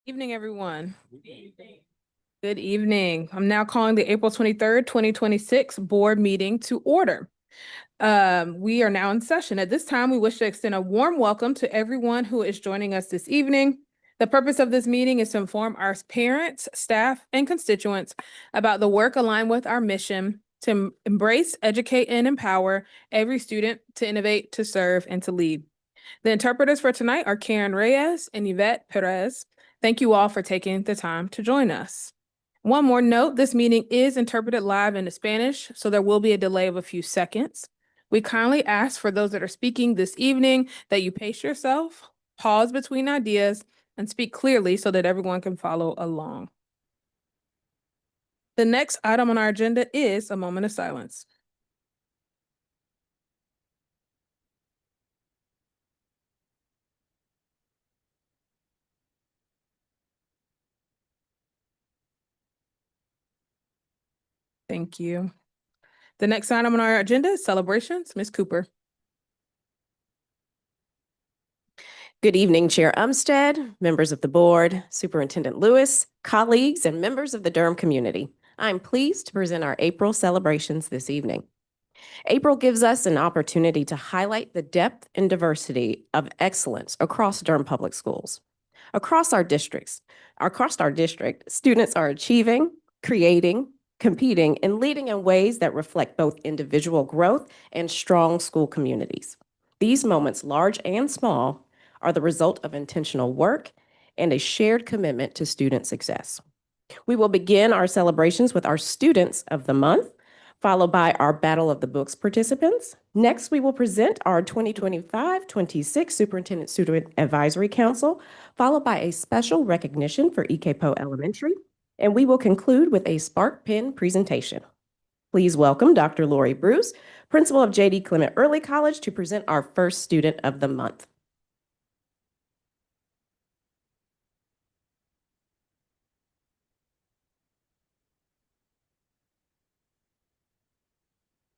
Evening, everyone. Good evening. I'm now calling the April 23rd, 2026 board meeting to order. We are now in session. At this time, we wish to extend a warm welcome to everyone who is joining us this evening. The purpose of this meeting is to inform our parents, staff, and constituents about the work aligned with our mission to embrace, educate, and empower every student to innovate, to serve, and to lead. The interpreters for tonight are Karen Reyes and Yvette Perez. Thank you all for taking the time to join us. One more note, this meeting is interpreted live into Spanish, so there will be a delay of a few seconds. We kindly ask for those that are speaking this evening that you pace yourself, pause between ideas, and speak clearly so that everyone can follow along. The next item on our agenda is a moment of silence. Thank you. The next item on our agenda is celebrations. Ms. Cooper. Good evening, Chair Umstead, members of the board, Superintendent Lewis, colleagues, and members of the Durham community. I'm pleased to present our April celebrations this evening. April gives us an opportunity to highlight the depth and diversity of excellence across Durham Public Schools. Across our district, students are achieving, creating, competing, and leading in ways that reflect both individual growth and strong school communities. These moments, large and small, are the result of intentional work and a shared commitment to student success. We will begin our celebrations with our Students of the Month, followed by our Battle of the Books participants. Next, we will present our 2025-26 Superintendent Student Advisory Council, followed by a special recognition for EKPO Elementary, and we will conclude with a Spark Pen presentation. Please welcome Dr. Lori Bruce, Principal of J.D. Clement Early College, to present our first Student of the Month.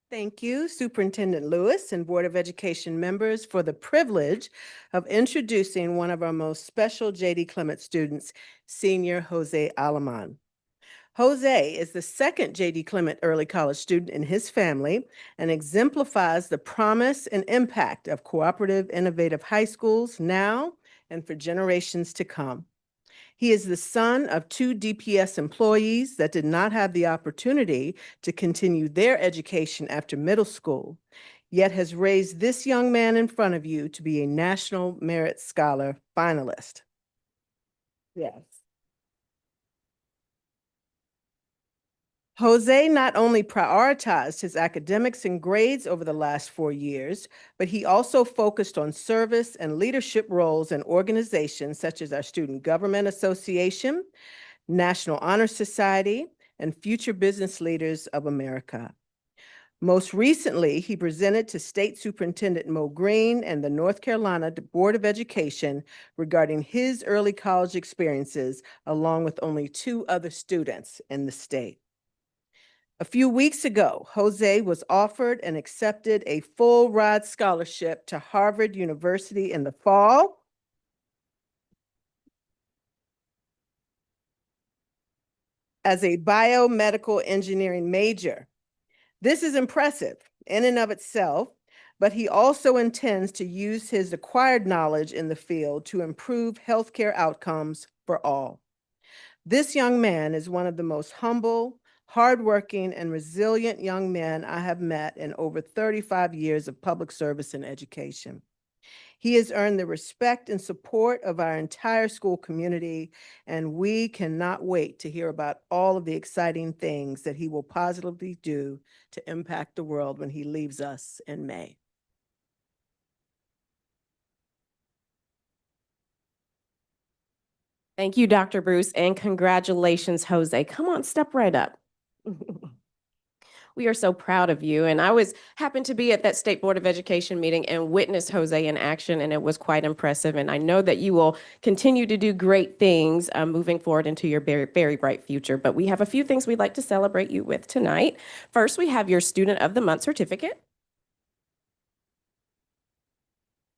Thank you, Superintendent Lewis and Board of Education members, for the privilege of introducing one of our most special J.D. Clement students, Senior Jose Alaman. Jose is the second J.D. Clement Early College student in his family and exemplifies the promise and impact of cooperative, innovative high schools now and for generations to come. He is the son of two DPS employees that did not have the opportunity to continue their education after middle school, yet has raised this young man in front of you to be a National Merit Scholar finalist. Yes. Jose not only prioritized his academics and grades over the last 4 years, but he also focused on service and leadership roles in organizations such as our Student Government Association, National Honor Society, and Future Business Leaders of America. Most recently, he presented to State Superintendent Mo Green and the North Carolina Board of Education regarding his early college experiences, along with only 2 other students in the state. A few weeks ago, Jose was offered and accepted a full ride scholarship to Harvard University in the fall. As a biomedical engineering major. This is impressive in and of itself, but he also intends to use his acquired knowledge in the field to improve healthcare outcomes for all. This young man is one of the most humble, hardworking, and resilient young men I have met in over 35 years of public service and education. He has earned the respect and support of our entire school community, and we cannot wait to hear about all of the exciting things that he will positively do to impact the world when he leaves us in May. Thank you, Dr. Bruce, and congratulations, Jose. Come on, step right up. We are so proud of you. And I happened to be at that State Board of Education meeting and witnessed Jose in action, and it was quite impressive. And I know that you will continue to do great things moving forward into your very, very bright future. But we have a few things we'd like to celebrate you with tonight. First, we have your Student of the Month certificate.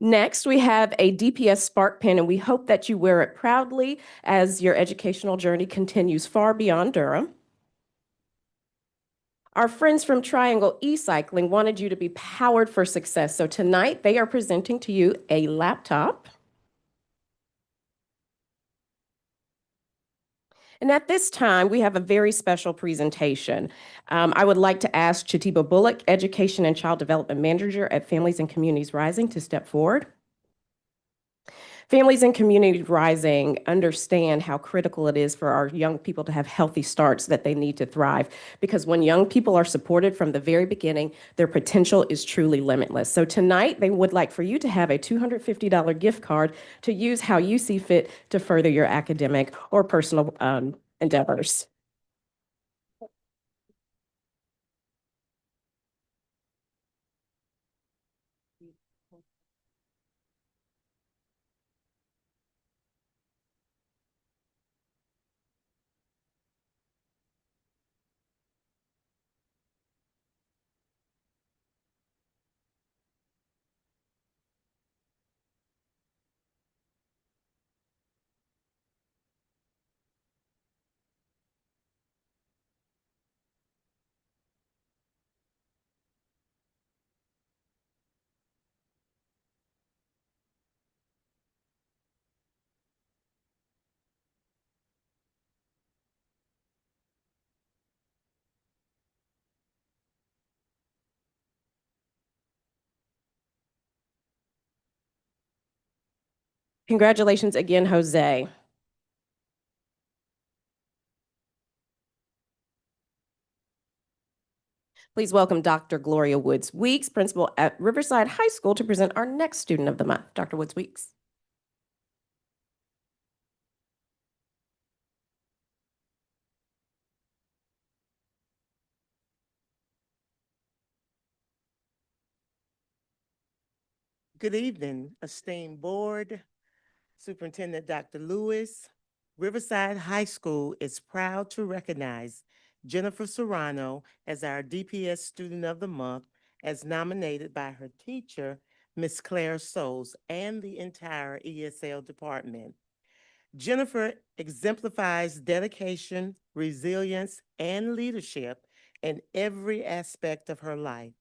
Next, we have a DPS Spark pin, and we hope that you wear it proudly as your educational journey continues far beyond Durham. Our friends from Triangle E-Cycling wanted you to be powered for success, so tonight they are presenting to you a laptop. And at this time, we have a very special presentation. I would like to ask Chatiba Bullock, Education and Child Development Manager at Families and Communities Rising, to step forward. Families and Communities Rising understand how critical it is for our young people to have healthy starts that they need to thrive, because when young people are supported from the very beginning, their potential is truly limitless. So tonight, they would like for you to have a $250 gift card to use how you see fit to further your academic or personal endeavors. Congratulations again, Jose. Please welcome Dr. Gloria Woods Weeks, principal at Riverside High School, to present our next student of the month. Dr. Woods Weeks. Good evening, esteemed board, Superintendent Dr. Lewis. Riverside High School is proud to recognize Jennifer Serrano as our DPS Student of the Month, as nominated by her teacher, Ms. Claire Souls, and the entire ESL department. Jennifer exemplifies dedication, resilience, and leadership in every aspect of her life.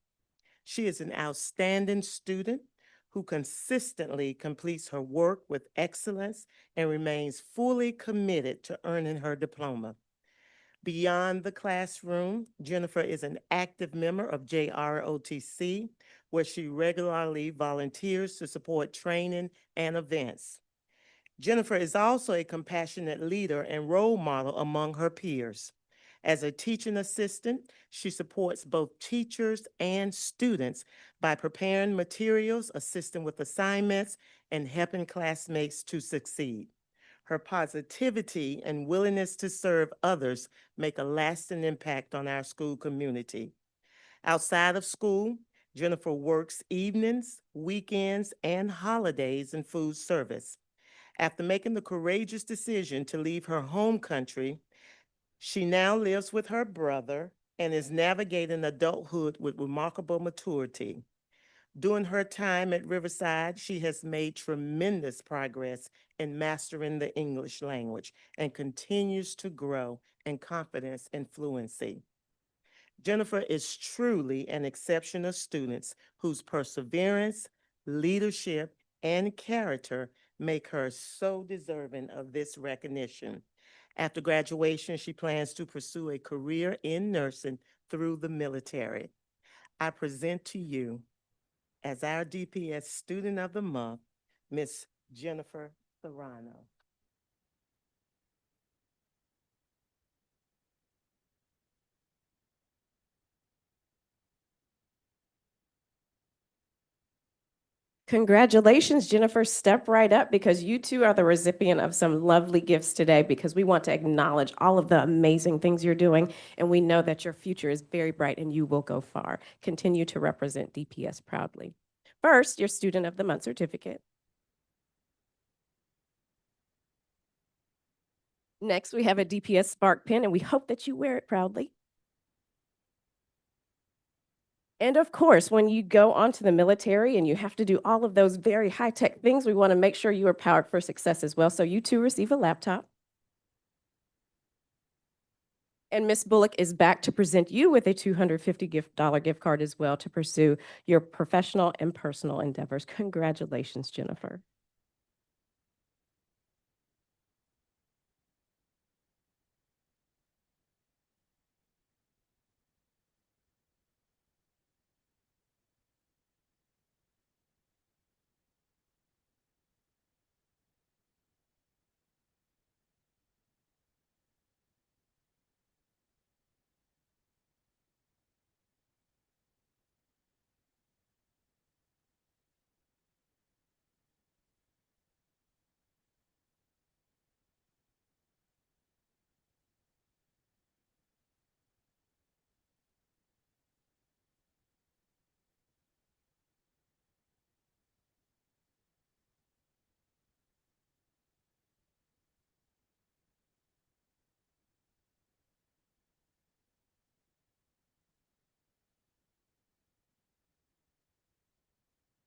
She is an outstanding student who consistently completes her work with excellence and remains fully committed to earning her diploma. Beyond the classroom, Jennifer is an active member of JROTC, where she regularly volunteers to support training and events. Jennifer is also a compassionate leader and role model among her peers. As a teaching assistant, she supports both teachers and students by preparing materials, assisting with assignments, and helping classmates to succeed. Her positivity and willingness to serve others make a lasting impact on our school community. Outside of school, Jennifer works evenings, weekends, and holidays in food service. After making the courageous decision to leave her home country, she now lives with her brother and is navigating adulthood with remarkable maturity. During her time at Riverside, she has made tremendous progress in mastering the English language and continues to grow in confidence and fluency. Jennifer is truly an exceptional student whose perseverance, leadership, and character make her so deserving of this recognition. After graduation, she plans to pursue a career in nursing through the military. I present to you, as our DPS Student of the Month, Miss Jennifer Serrano. Congratulations, Jennifer. Step right up, because you too are the recipient of some lovely gifts today, because we want to acknowledge all of the amazing things you're doing, and we know that your future is very bright and you will go far. Continue to represent DPS proudly. First, your Student of the Month certificate. Next, we have a DPS Spark pin, and we hope that you wear it proudly. And of course, when you go onto the military and you have to do all of those very high-tech things, we want to make sure you are powered for success as well. So you too receive a laptop. And Ms. Bullock is back to present you with a $250 gift card as well to pursue your professional and personal endeavors. Congratulations, Jennifer.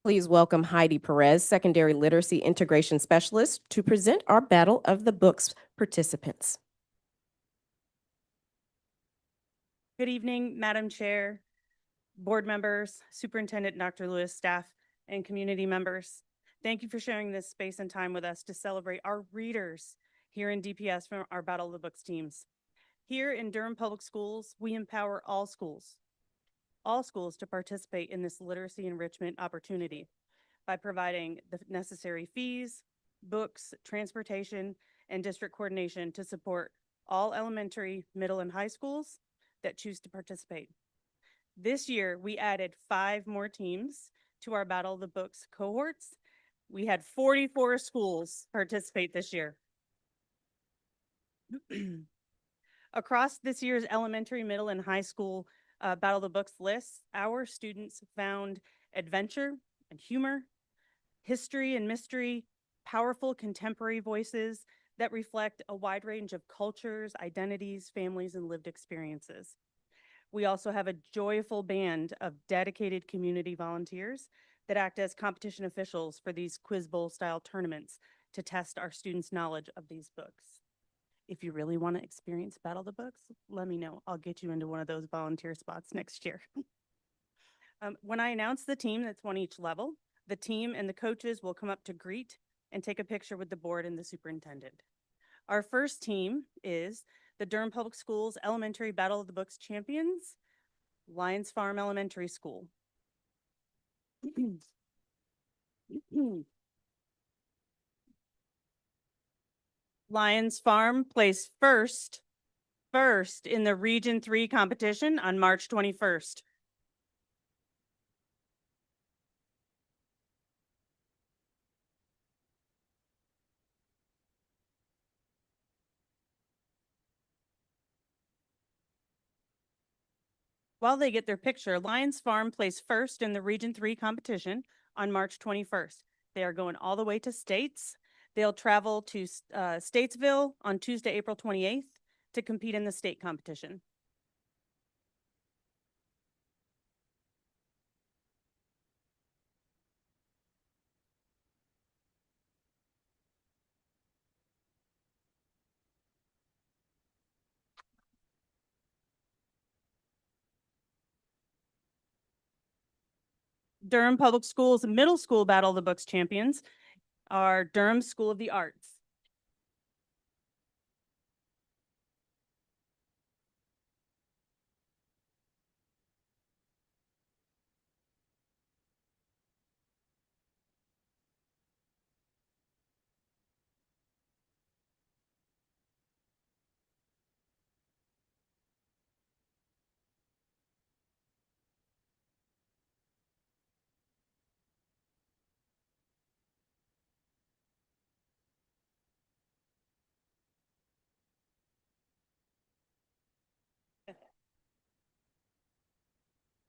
Please welcome Heidi Perez, Secondary Literacy Integration Specialist, to present our Battle of the Books participants. Good evening, Madam Chair, board members, Superintendent Dr. Lewis, staff, and community members. Thank you for sharing this space and time with us to celebrate our readers here in DPS from our Battle of the Books teams. Here in Durham Public Schools, we empower all schools to participate in this literacy enrichment opportunity by providing the necessary fees, books, transportation, and district coordination to support all elementary, middle, and high schools that choose to participate. This year, we added 5 more teams to our Battle of the Books cohorts. We had 44 schools participate this year. Across this year's elementary, middle, and high school Battle of the Books lists, our students found adventure and humor, history and mystery, powerful contemporary voices that reflect a wide range of cultures, identities, families, and lived experiences. We also have a joyful band of dedicated community volunteers that act as competition officials for these quiz bowl style tournaments to test our students' knowledge of these books. If you really want to experience Battle of the Books, let me know. I'll get you into one of those volunteer spots next year. When I announce the team that's won each level, the team and the coaches will come up to greet and take a picture with the board and the superintendent. Our first team is the Durham Public Schools Elementary Battle of the Books champions, Lions Farm Elementary School. Lions Farm placed first in the Region 3 competition on March 21st. While they get their picture, Lions Farm placed first in the Region 3 competition on March 21st. They are going all the way to States. They'll travel to Statesville on Tuesday, April 28th to compete in the state competition. Durham Public Schools Middle School Battle of the Books champions are Durham School of the Arts.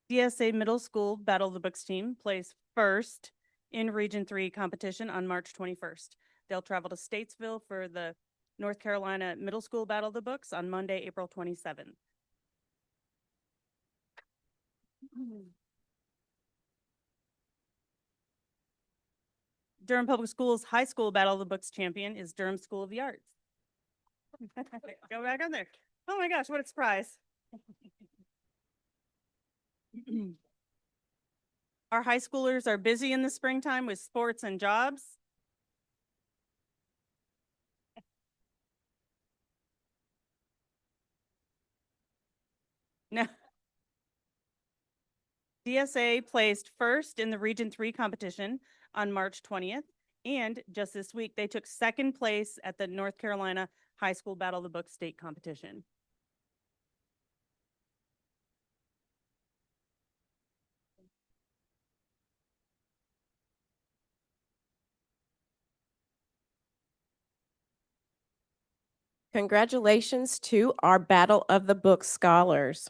DSA Middle School Battle of the Books team plays first in Region 3 competition on March 21st. They'll travel to Statesville for the North Carolina Middle School Battle of the Books on Monday, April 27th. Durham Public Schools High School Battle of the Books champion is Durham School of the Arts. Go back on there. Oh my gosh, what a surprise. Our high schoolers are busy in the springtime with sports and jobs. No. DSA placed first in the Region 3 competition on March 20th. And just this week, they took second place at the North Carolina High School Battle of the Books state competition. Congratulations to our Battle of the Book scholars.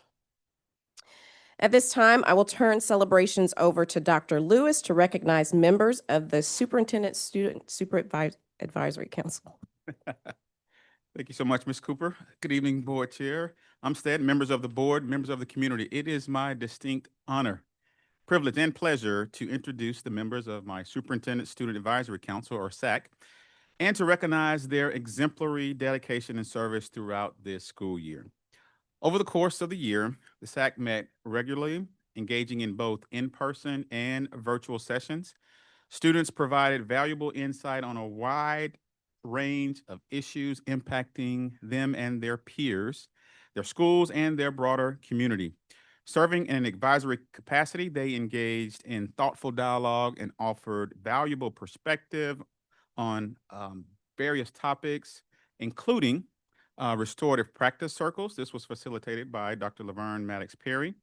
At this time, I will turn celebrations over to Dr. Lewis to recognize members of the Superintendent Student Advisory Council. Thank you so much, Ms. Cooper. Good evening, Board Chair Umstead, members of the board, members of the community. It is my distinct honor, privilege, and pleasure to introduce the members of my Superintendent Student Advisory Council, or SAC, and to recognize their exemplary dedication and service throughout this school year. Over the course of the year, the SAC met regularly, engaging in both in-person and virtual sessions. Students provided valuable insight on a wide range of issues impacting them and their peers, their schools, and their broader community. Serving in an advisory capacity, they engaged in thoughtful dialogue and offered valuable perspective on various topics, including restorative practice circles. This was facilitated by Dr. Laverne Maddox Perry.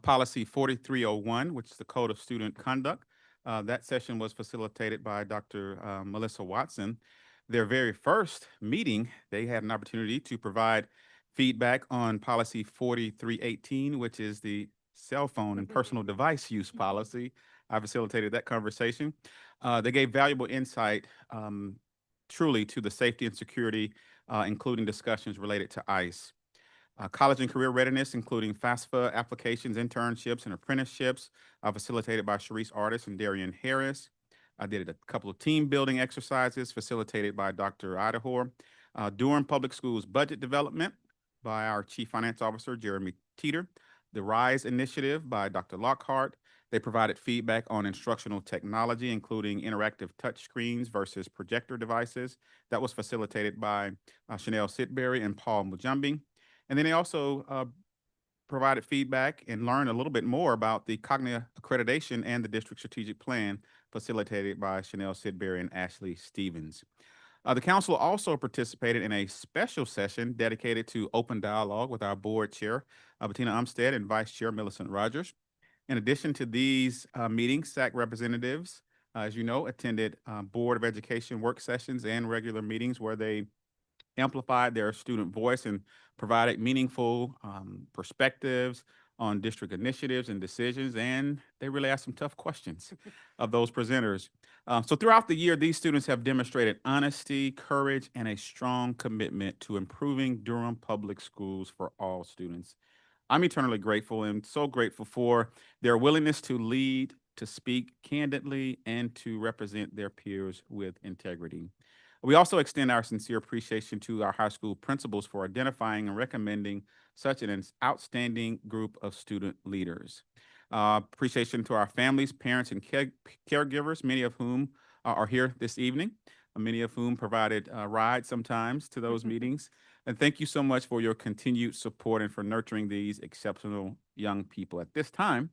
Policy 4301, which is the Code of Student Conduct. That session was facilitated by Dr. Melissa Watson. Their very first meeting, they had an opportunity to provide feedback on policy 4318, which is the cell phone and personal device use policy. I facilitated that conversation. They gave valuable insight truly to the safety and security, including discussions related to ICE. College and career readiness, including FAFSA applications, internships, and apprenticeships, facilitated by Sharice Artis and Darian Harris. I did a couple of team building exercises facilitated by Dr. Idahor. Durham Public Schools budget development by our Chief Finance Officer, Jeremy Teeter. The RISE initiative by Dr. Lockhart. They provided feedback on instructional technology, including interactive touchscreens versus projector devices. That was facilitated by Chanel Sitberry and Paul Mujumbi. And then they also provided feedback and learned a little bit more about the cognitive accreditation and the district strategic plan facilitated by Chanel Sidbury and Ashley Stevens. The council also participated in a special session dedicated to open dialogue with our board chair, Bettina Umstead, and vice chair, Millicent Rogers. In addition to these meetings, SAC representatives, as you know, attended Board of Education work sessions and regular meetings where they amplified their student voice and provided meaningful perspectives on district initiatives and decisions, and they really asked some tough questions of those presenters. So throughout the year, these students have demonstrated honesty, courage, and a strong commitment to improving Durham Public Schools for all students. I'm eternally grateful and so grateful for their willingness to lead, to speak candidly, and to represent their peers with integrity. We also extend our sincere appreciation to our high school principals for identifying and recommending such an outstanding group of student leaders. Appreciation to our families, parents, and caregivers, many of whom are here this evening, many of whom provided rides sometimes to those meetings. And thank you so much for your continued support and for nurturing these exceptional young people. At this time,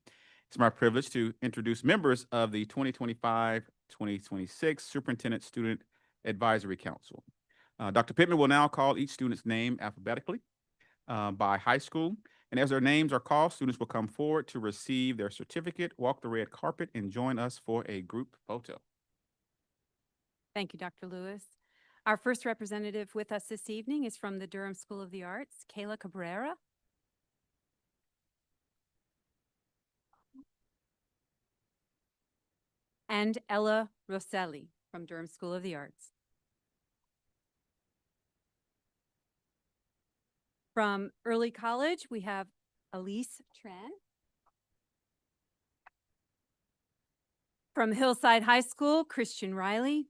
it's my privilege to introduce members of the 2025-2026 Superintendent Student Advisory Council. Dr. Pittman will now call each student's name alphabetically by high school. And as their names are called, students will come forward to receive their certificate, walk the red carpet, and join us for a group photo. Thank you, Dr. Lewis. Our first representative with us this evening is from the Durham School of the Arts, Kayla Cabrera. And Ella Rosselli from Durham School of the Arts. From Early College, we have Elise Tran. From Hillside High School, Christian Riley.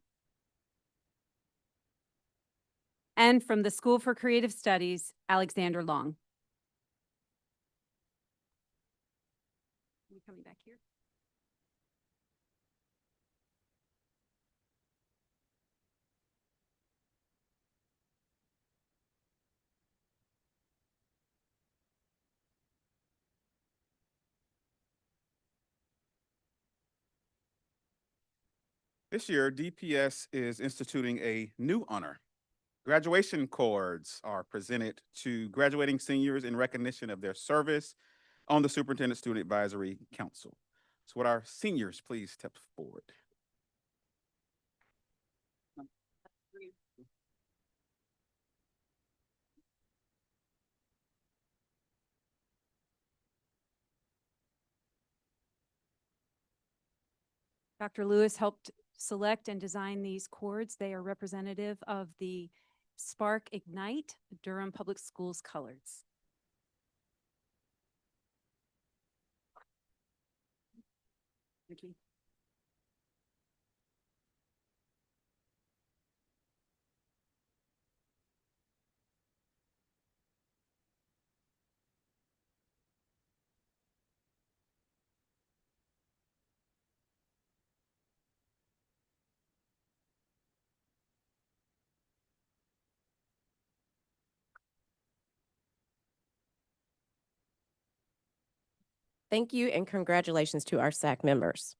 And from the School for Creative Studies, Alexander Long. You coming back here? This year, DPS is instituting a new honor. Graduation cords are presented to graduating seniors in recognition of their service on the Superintendent Student Advisory Council. So would our seniors please step forward? Dr. Lewis helped select and design these cords. They are representative of the Spark Ignite Durham Public Schools colors. Ricky. Thank you and congratulations to our SAC members.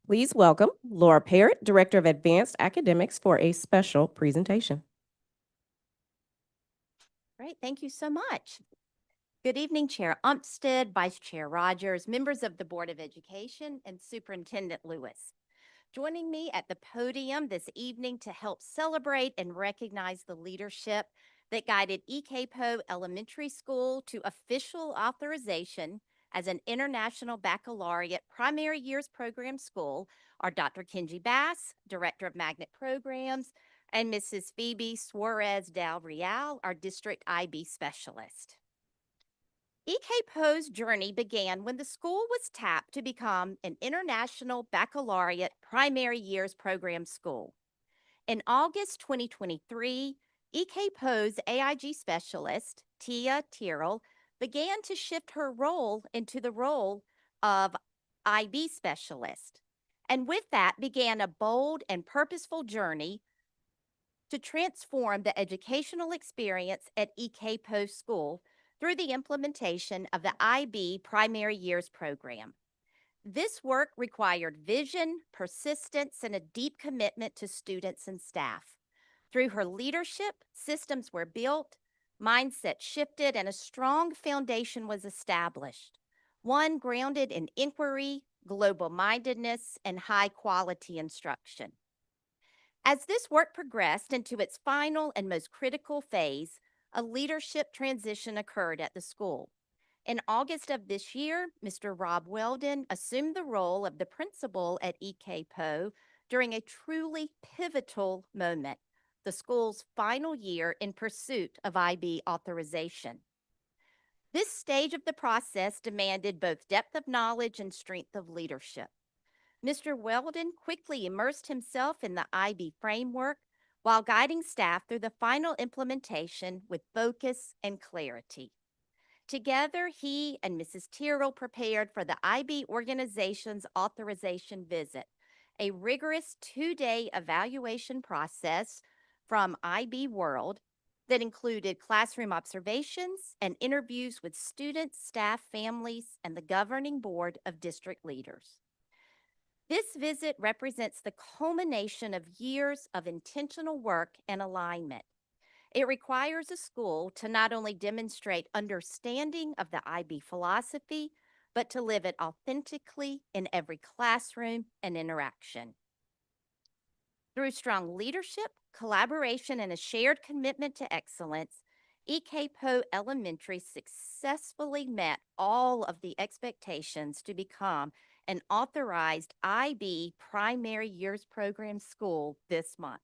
Please welcome Laura Parrott, Director of Advanced Academics, for a special presentation. Great, thank you so much. Good evening, Chair Umstead, Vice Chair Rogers, members of the Board of Education, and Superintendent Lewis. Joining me at the podium this evening to help celebrate and recognize the leadership that guided EKPO Elementary School to official authorization as an International Baccalaureate Primary Years Program school are Dr. Kenji Bass, Director of Magnet Programs, and Mrs. Phoebe Suarez Del Real, our District IB Specialist. EKPO's journey began when the school was tapped to become an International Baccalaureate Primary Years Program school. In August 2023, EKPO's AIG Specialist, Tia Tyrrell, began to shift her role into the role of IB Specialist. And with that began a bold and purposeful journey to transform the educational experience at EKPO School through the implementation of the IB Primary Years Program. This work required vision, persistence, and a deep commitment to students and staff. Through her leadership, systems were built, mindset shifted, and a strong foundation was established, one grounded in inquiry, global-mindedness, and high-quality instruction. As this work progressed into its final and most critical phase, a leadership transition occurred at the school. In August of this year, Mr. Rob Weldon assumed the role of the principal at EKPO during a truly pivotal moment, the school's final year in pursuit of IB authorization. This stage of the process demanded both depth of knowledge and strength of leadership. Mr. Weldon quickly immersed himself in the IB framework while guiding staff through the final implementation with focus and clarity. Together, he and Mrs. Tyrrell prepared for the IB organization's authorization visit, a rigorous 2-day evaluation process from IB World that included classroom observations and interviews with students, staff, families, and the governing board of district leaders. This visit represents the culmination of years of intentional work and alignment. It requires a school to not only demonstrate understanding of the IB philosophy, but to live it authentically in every classroom and interaction. Through strong leadership, collaboration, and a shared commitment to excellence, EKPO Elementary successfully met all of the expectations to become an authorized IB Primary Years Program school this month.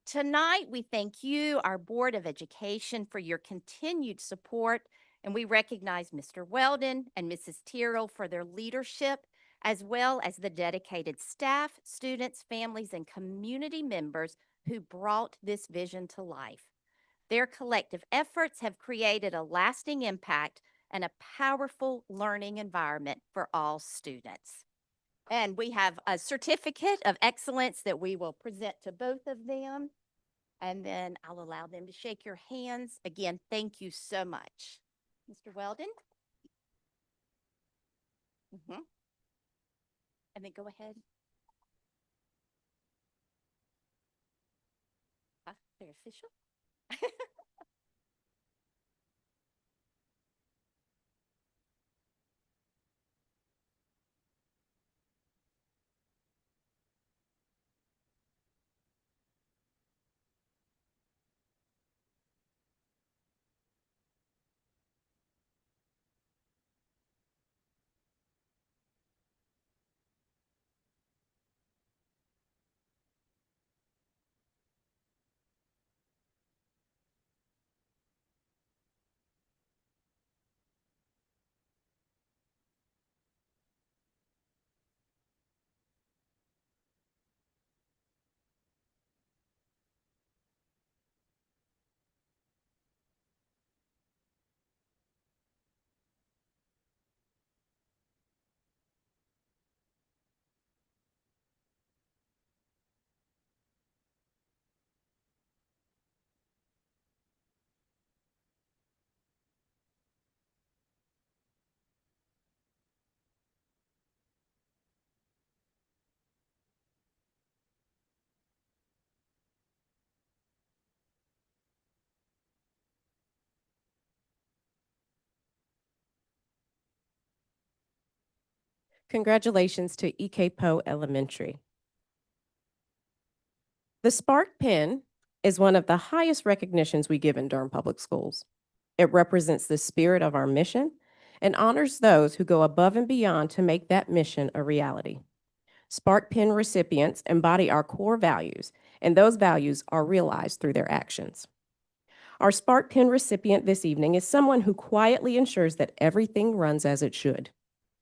Tonight, we thank you, our Board of Education, for your continued support And we recognize Mr. Weldon and Mrs. Tyrrell for their leadership, as well as the dedicated staff, students, families, and community members who brought this vision to life. Their collective efforts have created a lasting impact and a powerful learning environment for all students. And we have a certificate of excellence that we will present to both of them. And then I'll allow them to shake your hands. Again, thank you so much. Mr. Weldon? And then go ahead. They're official. Congratulations to EK Poe Elementary. The Spark Pin is one of the highest recognitions we give in Durham Public Schools. It represents the spirit of our mission and honors those who go above and beyond to make that mission a reality. Spark Pin recipients embody our core values, and those values are realized through their actions. Our Spark Pin recipient this evening is someone who quietly ensures that everything runs as it should,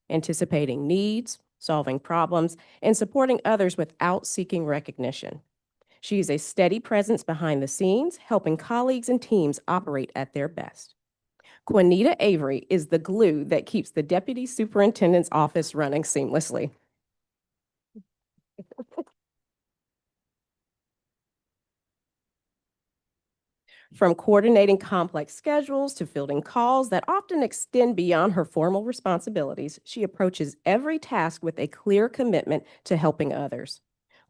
anticipating needs, solving problems, and supporting others without seeking recognition. She is a steady presence behind the scenes, helping colleagues and teams operate at their best. Quinita Avery is the glue that keeps the Deputy Superintendent's office running seamlessly. From coordinating complex schedules to fielding calls that often extend beyond her formal responsibilities, she approaches every task with a clear commitment to helping others.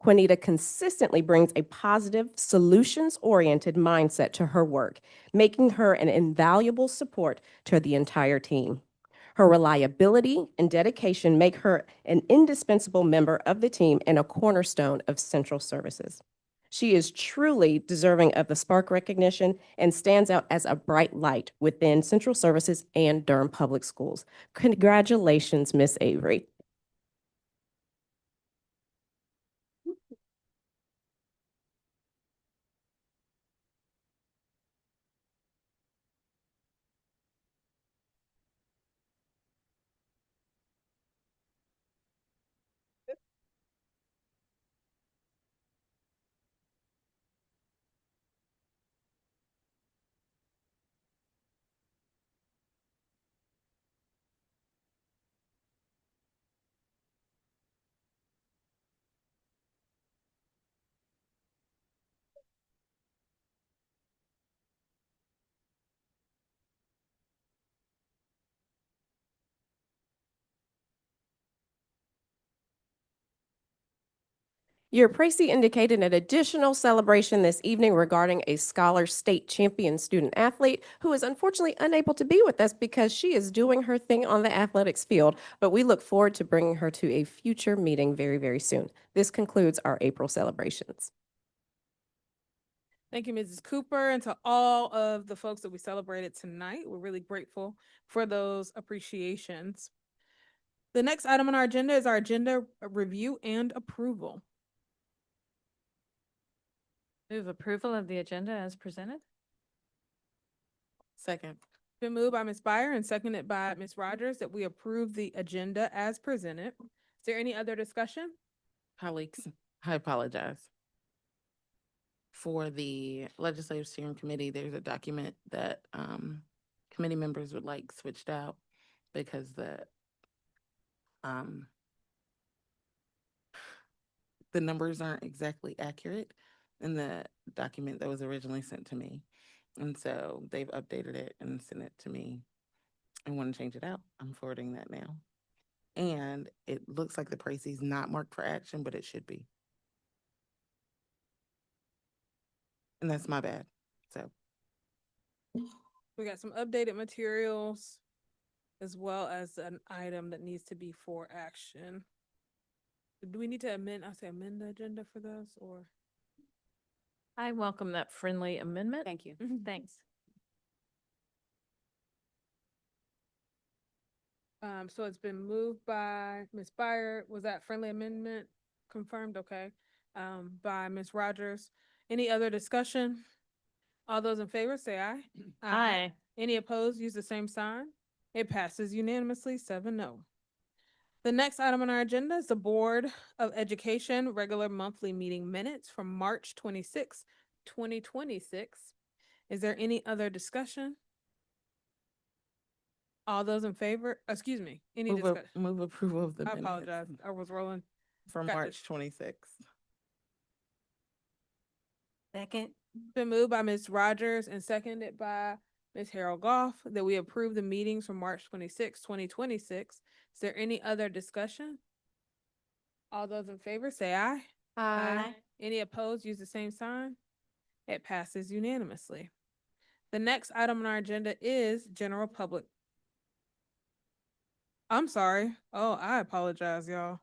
Quinita consistently brings a positive, solutions-oriented mindset to her work, making her an invaluable support to the entire team. Her reliability and dedication make her an indispensable member of the team and a cornerstone of Central Services. She is truly deserving of the Spark recognition and stands out as a bright light within Central Services and Durham Public Schools. Congratulations, Miss Avery. Your précis indicated an additional celebration this evening regarding a Scholar State champion student athlete who is unfortunately unable to be with us because she is doing her thing on the athletics field, but we look forward to bringing her to a future meeting very, very soon. This concludes our April celebrations. Thank you, Mrs. Cooper, and to all of the folks that we celebrated tonight. We're really grateful for those appreciations. The next item on our agenda is our agenda review and approval. Move approval of the agenda as presented. Second. Been moved by Ms. Byer and seconded by Ms. Rogers that we approve the agenda as presented. Is there any other discussion? Colleagues, I apologize. For the Legislative Steering Committee, there's a document that committee members would like switched out because the numbers aren't exactly accurate in the document that was originally sent to me. And so they've updated it and sent it to me. I want to change it out. I'm forwarding that now. And it looks like the Précis not marked for action, but it should be. And that's my bad. So We got some updated materials as well as an item that needs to be for action. Do we need to amend the agenda for those or? I welcome that friendly amendment. Thank you. Thanks. So it's been moved by Ms. Byer. Was that friendly amendment confirmed? Okay. By Ms. Rogers. Any other discussion? All those in favor say aye. Aye. Any opposed, use the same sign. It passes unanimously 7-0. The next item on our agenda is the Board of Education regular monthly meeting minutes from March 26, 2026. Is there any other discussion? All those in favor, excuse me, any discussion? move approval of the I minutes apologize. I was rolling. from Gotcha. March 26th. Second. Been moved by Ms. Rogers and seconded by Ms. Harold Goff that we approve the meetings from March 26, 2026. Is there any other discussion? All those in favor say aye. Any opposed, use the same sign. It passes unanimously. The next item on our agenda is general public. I'm sorry. Oh, I apologize, y'all.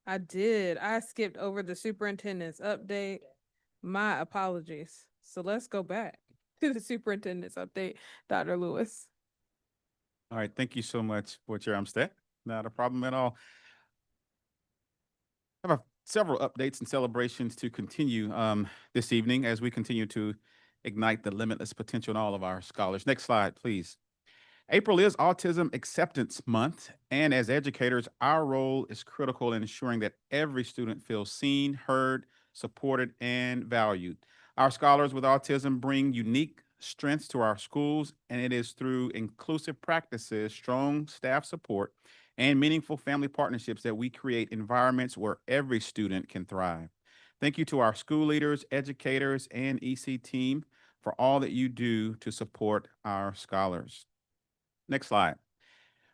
I skipped over the superintendent's update. My apologies. So let's go back to the superintendent's update, Dr. Lewis. All right, thank you so much, Board Chair Umstead. Not a problem at all. I have several updates and celebrations to continue this evening as we continue to ignite the limitless potential in all of our scholars. Next slide, please. April is Autism Acceptance Month, and as educators, our role is critical in ensuring that every student feels seen, heard, supported, and valued. Our scholars with autism bring unique strengths to our schools, and it is through inclusive practices, strong staff support, and meaningful family partnerships that we create environments where every student can thrive. Thank you to our school leaders, educators, and EC team for all that you do to support our scholars. Next slide.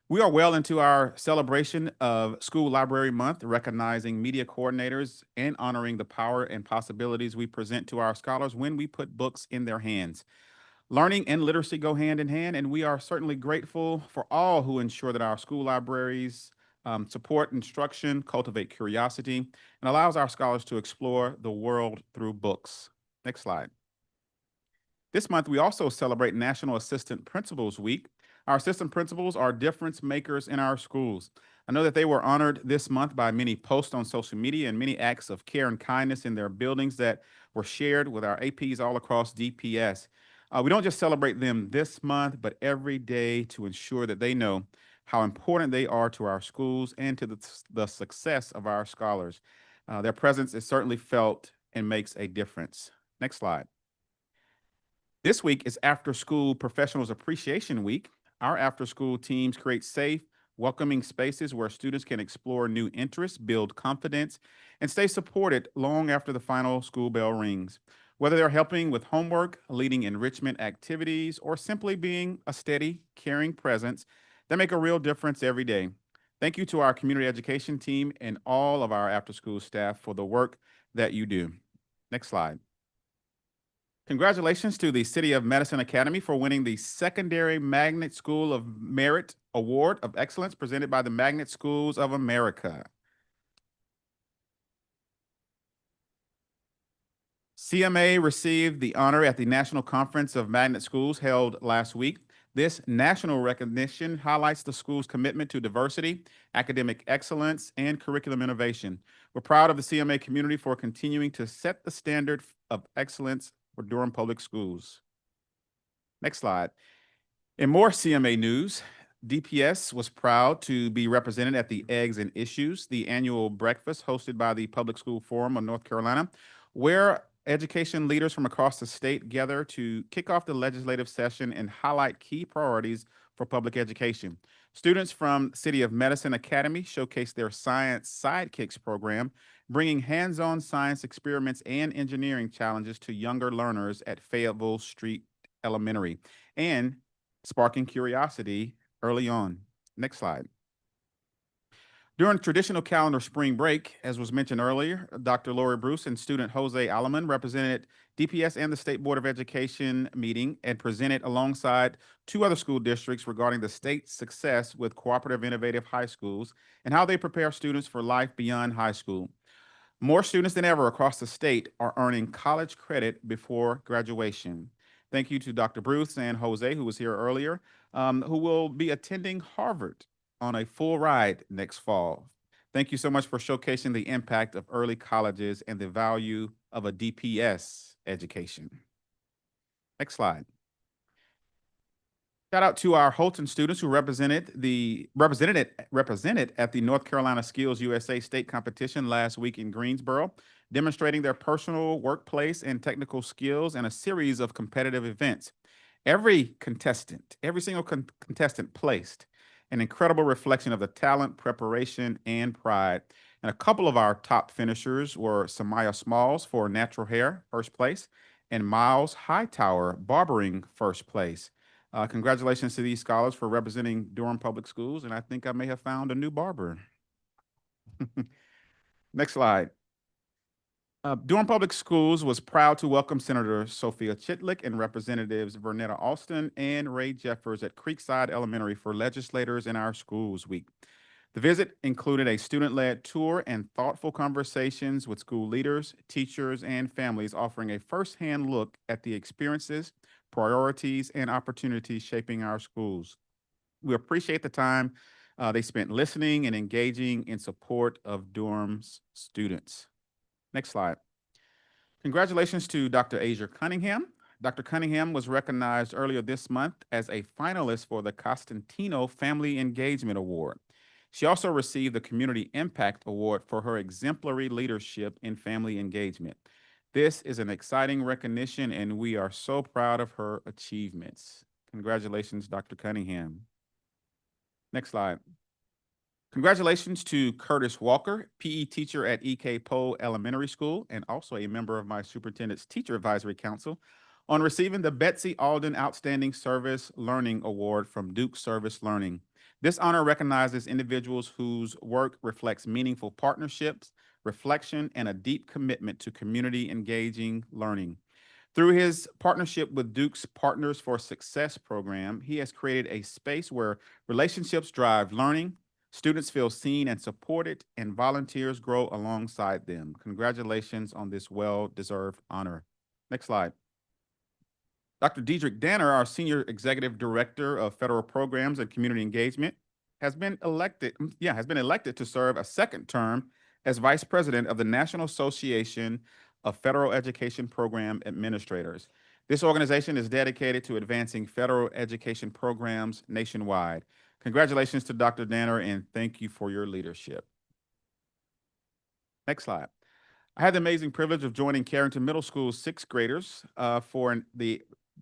We are well into our celebration of School Library Month, recognizing media coordinators and honoring the power and possibilities we present to our scholars when we put books in their hands. Learning and literacy go hand in hand, and we are certainly grateful for all who ensure that our school libraries support instruction, cultivate curiosity, and allows our scholars to explore the world through books. Next slide. This month, we also celebrate National Assistant Principals Week. Our assistant principals are difference makers in our schools. I know that they were honored this month by many posts on social media and many acts of care and kindness in their buildings that were shared with our APs all across DPS. We don't just celebrate them this month, but every day to ensure that they know how important they are to our schools and to the success of our scholars. Their presence is certainly felt and makes a difference. Next slide. This week is After School Professionals Appreciation Week. Our after-school teams create safe, welcoming spaces where students can explore new interests, build confidence, and stay supported long after the final school bell rings. Whether they're helping with homework, leading enrichment activities, or simply being a steady, caring presence, they make a real difference every day. Thank you to our community education team and all of our after-school staff for the work that you do. Next slide. Congratulations to the City of Madison Academy for winning the Secondary Magnet School of Merit Award of Excellence presented by the Magnet Schools of America. CMA received the honor at the National Conference of Magnet Schools held last week. This national recognition highlights the school's commitment to diversity, academic excellence, and curriculum innovation. We're proud of the CMA community for continuing to set the standard of excellence for Durham Public Schools. Next slide. In more CMA news, DPS was proud to be represented at the Eggs and Issues, the annual breakfast hosted by the Public School Forum of North Carolina, where education leaders from across the state gather to kick off the legislative session and highlight key priorities for public education. Students from City of Medicine Academy showcased their Science Sidekicks program, bringing hands-on science experiments and engineering challenges to younger learners at Fayetteville Street Elementary, and sparking curiosity early on. Next slide. During traditional calendar spring break, as was mentioned earlier, Dr. Lori Bruce and student Jose Alaman represented DPS and the State Board of Education meeting and presented alongside two other school districts regarding the state's success with cooperative innovative high schools and how they prepare students for life beyond high school. More students than ever across the state are earning college credit before graduation. Thank you to Dr. Bruce and Jose, who was here earlier, who will be attending Harvard on a full ride next fall. Thank you so much for showcasing the impact of early colleges and the value of a DPS education. Next slide. Shout out to our Holton students who represented at the North Carolina Skills USA State Competition last week in Greensboro, demonstrating their personal, workplace, and technical skills in a series of competitive events. Every single contestant placed an incredible reflection of the talent, preparation, and pride. And a couple of our top finishers were Samaya Smalls for natural hair, first place, and Miles Hightower, barbering, first place. Congratulations to these scholars for representing Durham Public Schools, and I think I may have found a new barber. Next slide. Durham Public Schools was proud to welcome Senator Sophia Chitlick and Representatives Vernetta Alston and Ray Jeffers at Creekside Elementary for Legislators in Our Schools Week. The visit included a student-led tour and thoughtful conversations with school leaders, teachers, and families, offering a firsthand look at the experiences, priorities, and opportunities shaping our schools. We appreciate the time they spent listening and engaging in support of Durham's students. Next slide. Congratulations to Dr. Asia Cunningham. Dr. Cunningham was recognized earlier this month as a finalist for the Costantino Family Engagement Award. She also received the Community Impact Award for her exemplary leadership in family engagement. This is an exciting recognition, and we are so proud of her achievements. Congratulations, Dr. Cunningham. Next slide. Congratulations to Curtis Walker, PE teacher at E.K. Poe Elementary School and also a member of my superintendent's teacher advisory council, on receiving the Betsy Alden Outstanding Service Learning Award from Duke Service Learning. This honor recognizes individuals whose work reflects meaningful partnerships, reflection, and a deep commitment to community engaging learning. Through his partnership with Duke's Partners for Success program, he has created a space where relationships drive learning, students feel seen and supported, and volunteers grow alongside them. Congratulations on this well-deserved honor. Next slide. Dr. Diedrich Danner, our Senior Executive Director of Federal Programs and Community Engagement, has been elected to serve a second term as Vice President of the National Association of Federal Education Program Administrators. This organization is dedicated to advancing federal education programs nationwide. Congratulations to Dr. Danner, and thank you for your leadership. Next slide. I had the amazing privilege of joining Carrington Middle School's sixth graders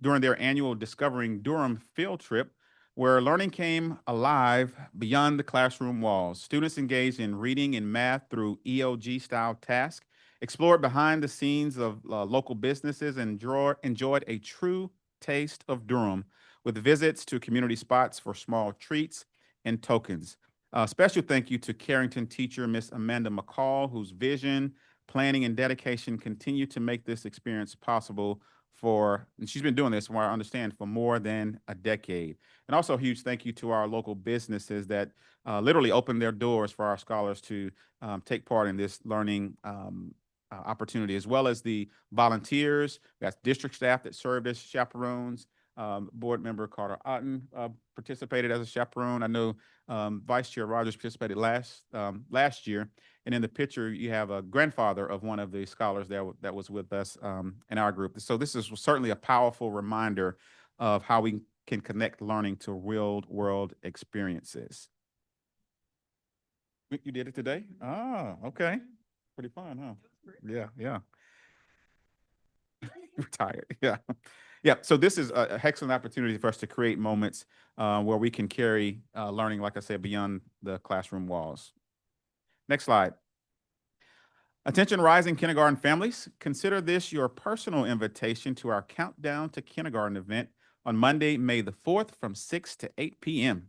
during their annual Discovering Durham field trip, where learning came alive beyond the classroom walls. Students engaged in reading and math through EOG-style tasks, explored behind the scenes of local businesses, and enjoyed a true taste of Durham with visits to community spots for small treats and tokens. Special thank you to Carrington teacher, Miss Amanda McCall, whose vision, planning, and dedication continue to make this experience possible and she's been doing this, from what I understand, for more than a decade. And also a huge thank you to our local businesses that literally opened their doors for our scholars to take part in this learning opportunity, as well as the volunteers. That's district staff that served as chaperones. Board member Carter Otten participated as a chaperone. I know Vice Chair Rogers participated last year. And in the picture, you have a grandfather of one of the scholars that was with us in our group. So this is certainly a powerful reminder of how we can connect learning to real-world experiences. You did it today? Ah, okay. Pretty fun, huh? Yeah, yeah. Retired, yeah. Yeah, so this is an excellent opportunity for us to create moments where we can carry learning, like I said, beyond the classroom walls. Next slide. Attention rising kindergarten families, consider this your personal invitation to our Countdown to Kindergarten event on Monday, May the 4th from 6 to 8 p.m.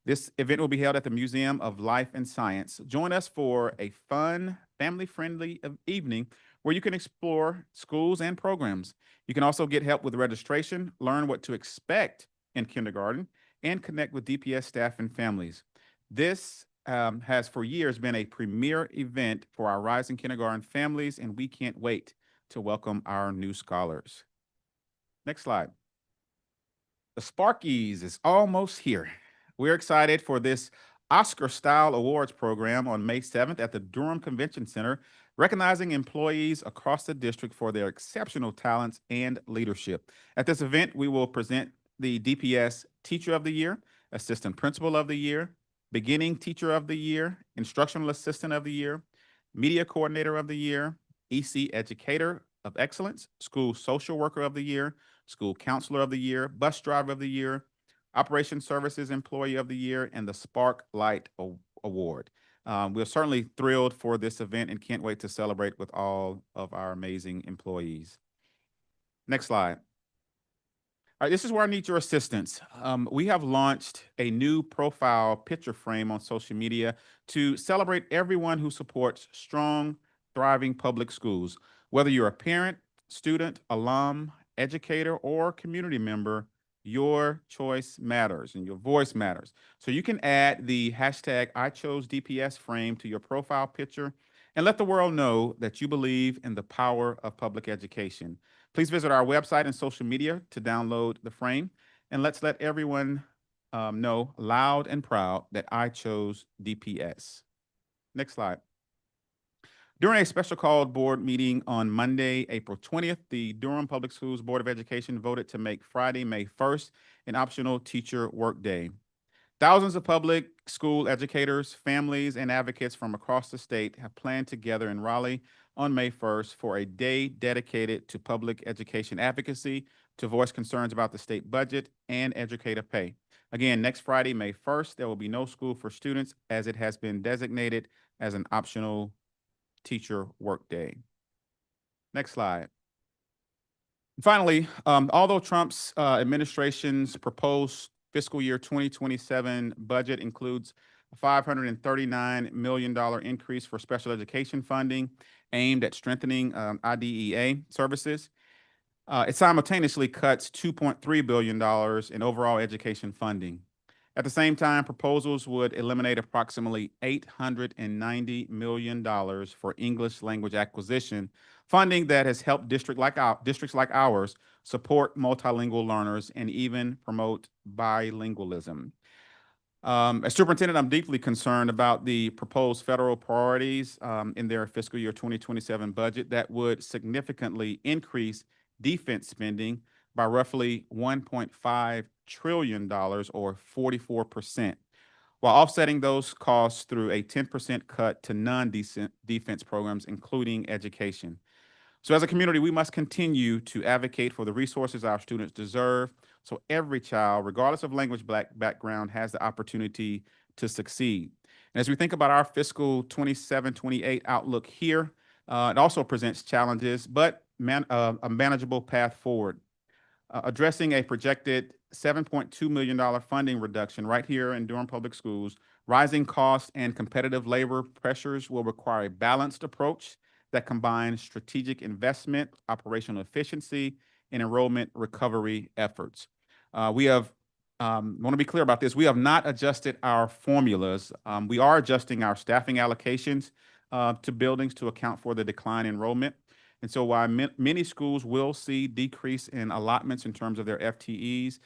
This event will be held at the Museum of Life and Science. Join us for a fun, family-friendly evening where you can explore schools and programs. You can also get help with registration, learn what to expect in kindergarten, and connect with DPS staff and families. This has for years been a premier event for our rising kindergarten families, and we can't wait to welcome our new scholars. Next slide. The Sparkies is almost here. We're excited for this Oscar-style awards program on May 7th at the Durham Convention Center, recognizing employees across the district for their exceptional talents and leadership. At this event, we will present the DPS Teacher of the Year, Assistant Principal of the Year, Beginning Teacher of the Year, Instructional Assistant of the Year, Media Coordinator of the Year, EC Educator of Excellence, School Social Worker of the Year, School Counselor of the Year, Bus Driver of the Year, Operation Services Employee of the Year, and the Spark Light Award. We're certainly thrilled for this event and can't wait to celebrate with all of our amazing employees. Next slide. All right, this is where I need your assistance. We have launched a new profile picture frame on social media to celebrate everyone who supports strong, thriving public schools. Whether you're a parent, student, alum, educator, or community member, your choice matters and your voice matters. So you can add the hashtag #IChoseDPS frame to your profile picture and let the world know that you believe in the power of public education. Please visit our website and social media to download the frame, and let's let everyone know loud and proud that I chose DPS. Next slide. During a special called board meeting on Monday, April 20th, the Durham Public Schools Board of Education voted to make Friday, May 1st, an optional teacher workday. Thousands of public school educators, families, and advocates from across the state have planned together in Raleigh on May 1st for a day dedicated to public education advocacy to voice concerns about the state budget and educator pay. Again, next Friday, May 1st, there will be no school for students as it has been designated as an optional teacher workday. Next slide. Finally, although Trump's administration's proposed fiscal year 2027 budget includes a $539 million increase for special education funding aimed at strengthening IDEA services, it simultaneously cuts $2.3 billion in overall education funding. At the same time, proposals would eliminate approximately $890 million for English language acquisition, funding that has helped districts like ours support multilingual learners and even promote bilingualism. As superintendent, I'm deeply concerned about the proposed federal priorities in their fiscal year 2027 budget that would significantly increase defense spending by roughly $1.5 trillion or 44%, while offsetting those costs through a 10% cut to non-defense programs, including education. So as a community, we must continue to advocate for the resources our students deserve so every child, regardless of language background, has the opportunity to succeed. And as we think about our fiscal 27-28 outlook here, it also presents challenges, but a manageable path forward. Addressing a projected $7.2 million funding reduction right here in Durham Public Schools, rising costs and competitive labor pressures will require a balanced approach that combines strategic investment, operational efficiency, and enrollment recovery efforts. We want to be clear about this. We have not adjusted our formulas. We are adjusting our staffing allocations to buildings to account for the decline in enrollment. And so while many schools will see decrease in allotments in terms of their FTEs,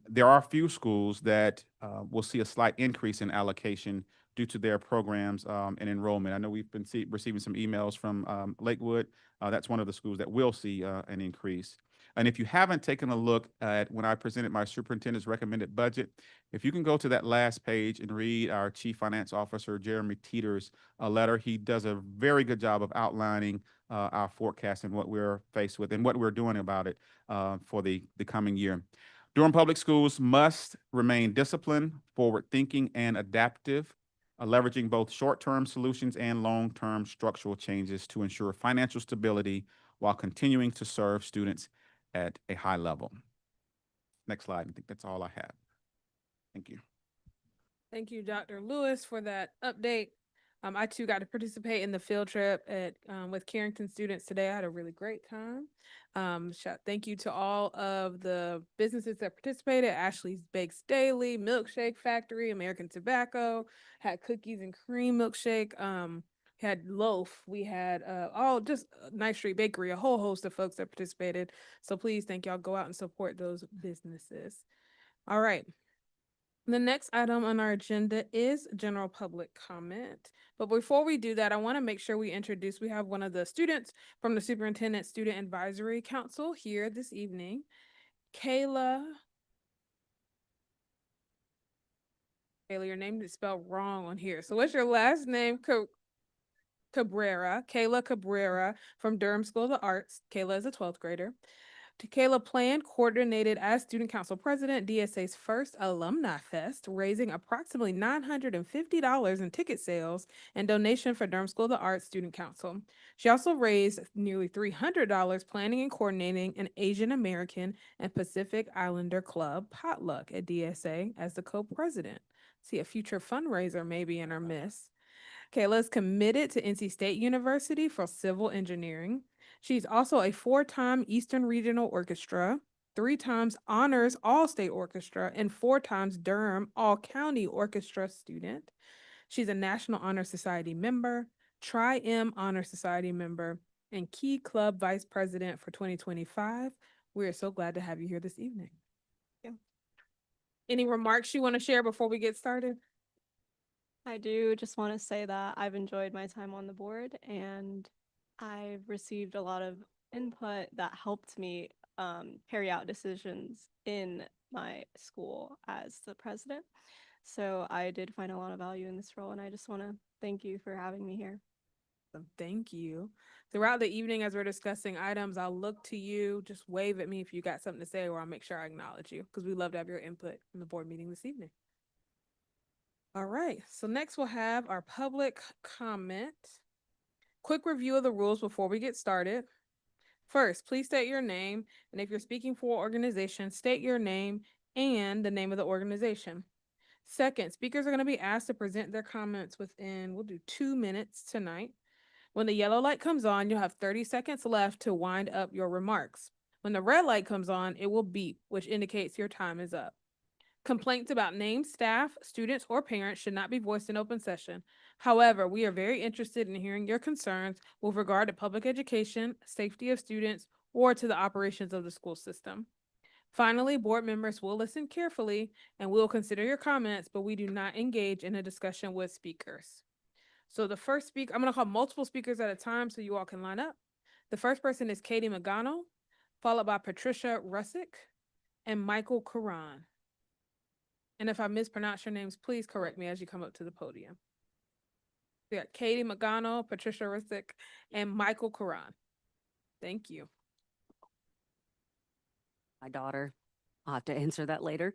there are a few schools that will see a slight increase in allocation due to their programs and enrollment. I know we've been receiving some emails from Lakewood. That's one of the schools that will see an increase. And if you haven't taken a look at when I presented my superintendent's recommended budget, if you can go to that last page and read our Chief Finance Officer, Jeremy Teeter's letter, he does a very good job of outlining our forecast and what we're faced with and what we're doing about it for the coming year. Durham Public Schools must remain disciplined, forward-thinking, and adaptive, leveraging both short-term solutions and long-term structural changes to ensure financial stability while continuing to serve students at a high level. Next slide. I think that's all I have. Thank you. Thank you, Dr. Lewis, for that update. I too got to participate in the field trip at with Carrington students today. I had a really great time. Thank you to all of the businesses that participated: Ashley's Bakes Daily, Milkshake Factory, American Tobacco, had cookies and cream milkshake. Had loaf. We had just Ninth Street Bakery, a whole host of folks that participated. So please, thank y'all. Go out and support those businesses. All right. The next item on our agenda is general public comment. But before we do that, I want to make sure we have one of the students from the Superintendent Student Advisory Council here this evening, Kayla. Kayla, your name is spelled wrong on here. So what's your last name? Cabrera, Kayla Cabrera from Durham School of the Arts. Kayla is a 12th grader. Kayla planned, coordinated as student council president, DSA's first alumni fest, raising approximately $950 in ticket sales and donation for Durham School of the Arts Student Council. She also raised nearly $300 planning and coordinating an Asian American and Pacific Islander Club potluck at DSA as the co-president. See, a future fundraiser maybe in our midst. Kayla is committed to NC State University for civil engineering. She's also a 4-time Eastern Regional Orchestra, 3 times Honors All-State Orchestra, and 4 times Durham All-County Orchestra student. She's a National Honor Society member, Tri-M Honor Society member, and Key Club Vice President for 2025. We are so glad to have you here this evening. Yeah. Any remarks you want to share before we get started? I do just want to say that I've enjoyed my time on the board and I've received a lot of input that helped me carry out decisions in my school as the president. So I did find a lot of value in this role and I just want to thank you for having me here. Thank you. Throughout the evening, as we're discussing items, I'll look to you. Just wave at me if you got something to say, or I'll make sure I acknowledge you because we love to have your input in the board meeting this evening. All right, so next we'll have our public comment. Quick review of the rules before we get started. First, please state your name, and if you're speaking for an organization, state your name and the name of the organization. Second, speakers are going to be asked to present their comments within, we'll do 2 minutes tonight. When the yellow light comes on, you'll have 30 seconds left to wind up your remarks. When the red light comes on, it will beep, which indicates your time is up. Complaints about named staff, students, or parents should not be voiced in open session. However, we are very interested in hearing your concerns with regard to public education, safety of students, or to the operations of the school system. Finally, board members will listen carefully and will consider your comments, but we do not engage in a discussion with speakers. So the first speaker, I'm going to call multiple speakers at a time so you all can line up. The first person is Katie Magano, followed by Patricia Russick and Michael Karan. And if I mispronounce your names, please correct me as you come up to the podium. We got Katie Magano, Patricia Russick, and Michael Karan. Thank you. My daughter. I'll have to answer that later.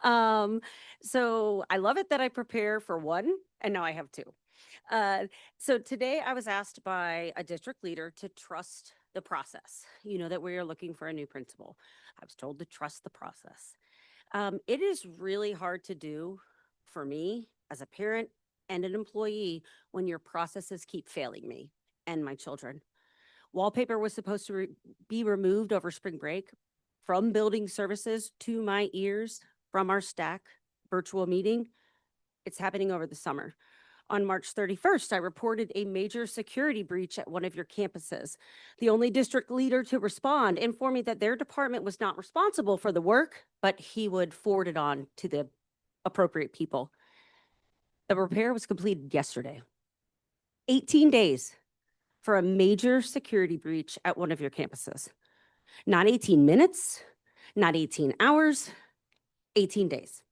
So I love it that I prepare for one, and now I have 2. So today I was asked by a district leader to trust the process, that we are looking for a new principal. I was told to trust the process. It is really hard to do for me as a parent and an employee when your processes keep failing me and my children. Wallpaper was supposed to be removed over spring break. From building services to my ears, from our stack virtual meeting, it's happening over the summer. On March 31st, I reported a major security breach at one of your campuses. The only district leader to respond informed me that their department was not responsible for the work, but he would forward it on to the appropriate people. The repair was completed yesterday. 18 days for a major security breach at one of your campuses. Not 18 minutes, not 18 hours, 18 days.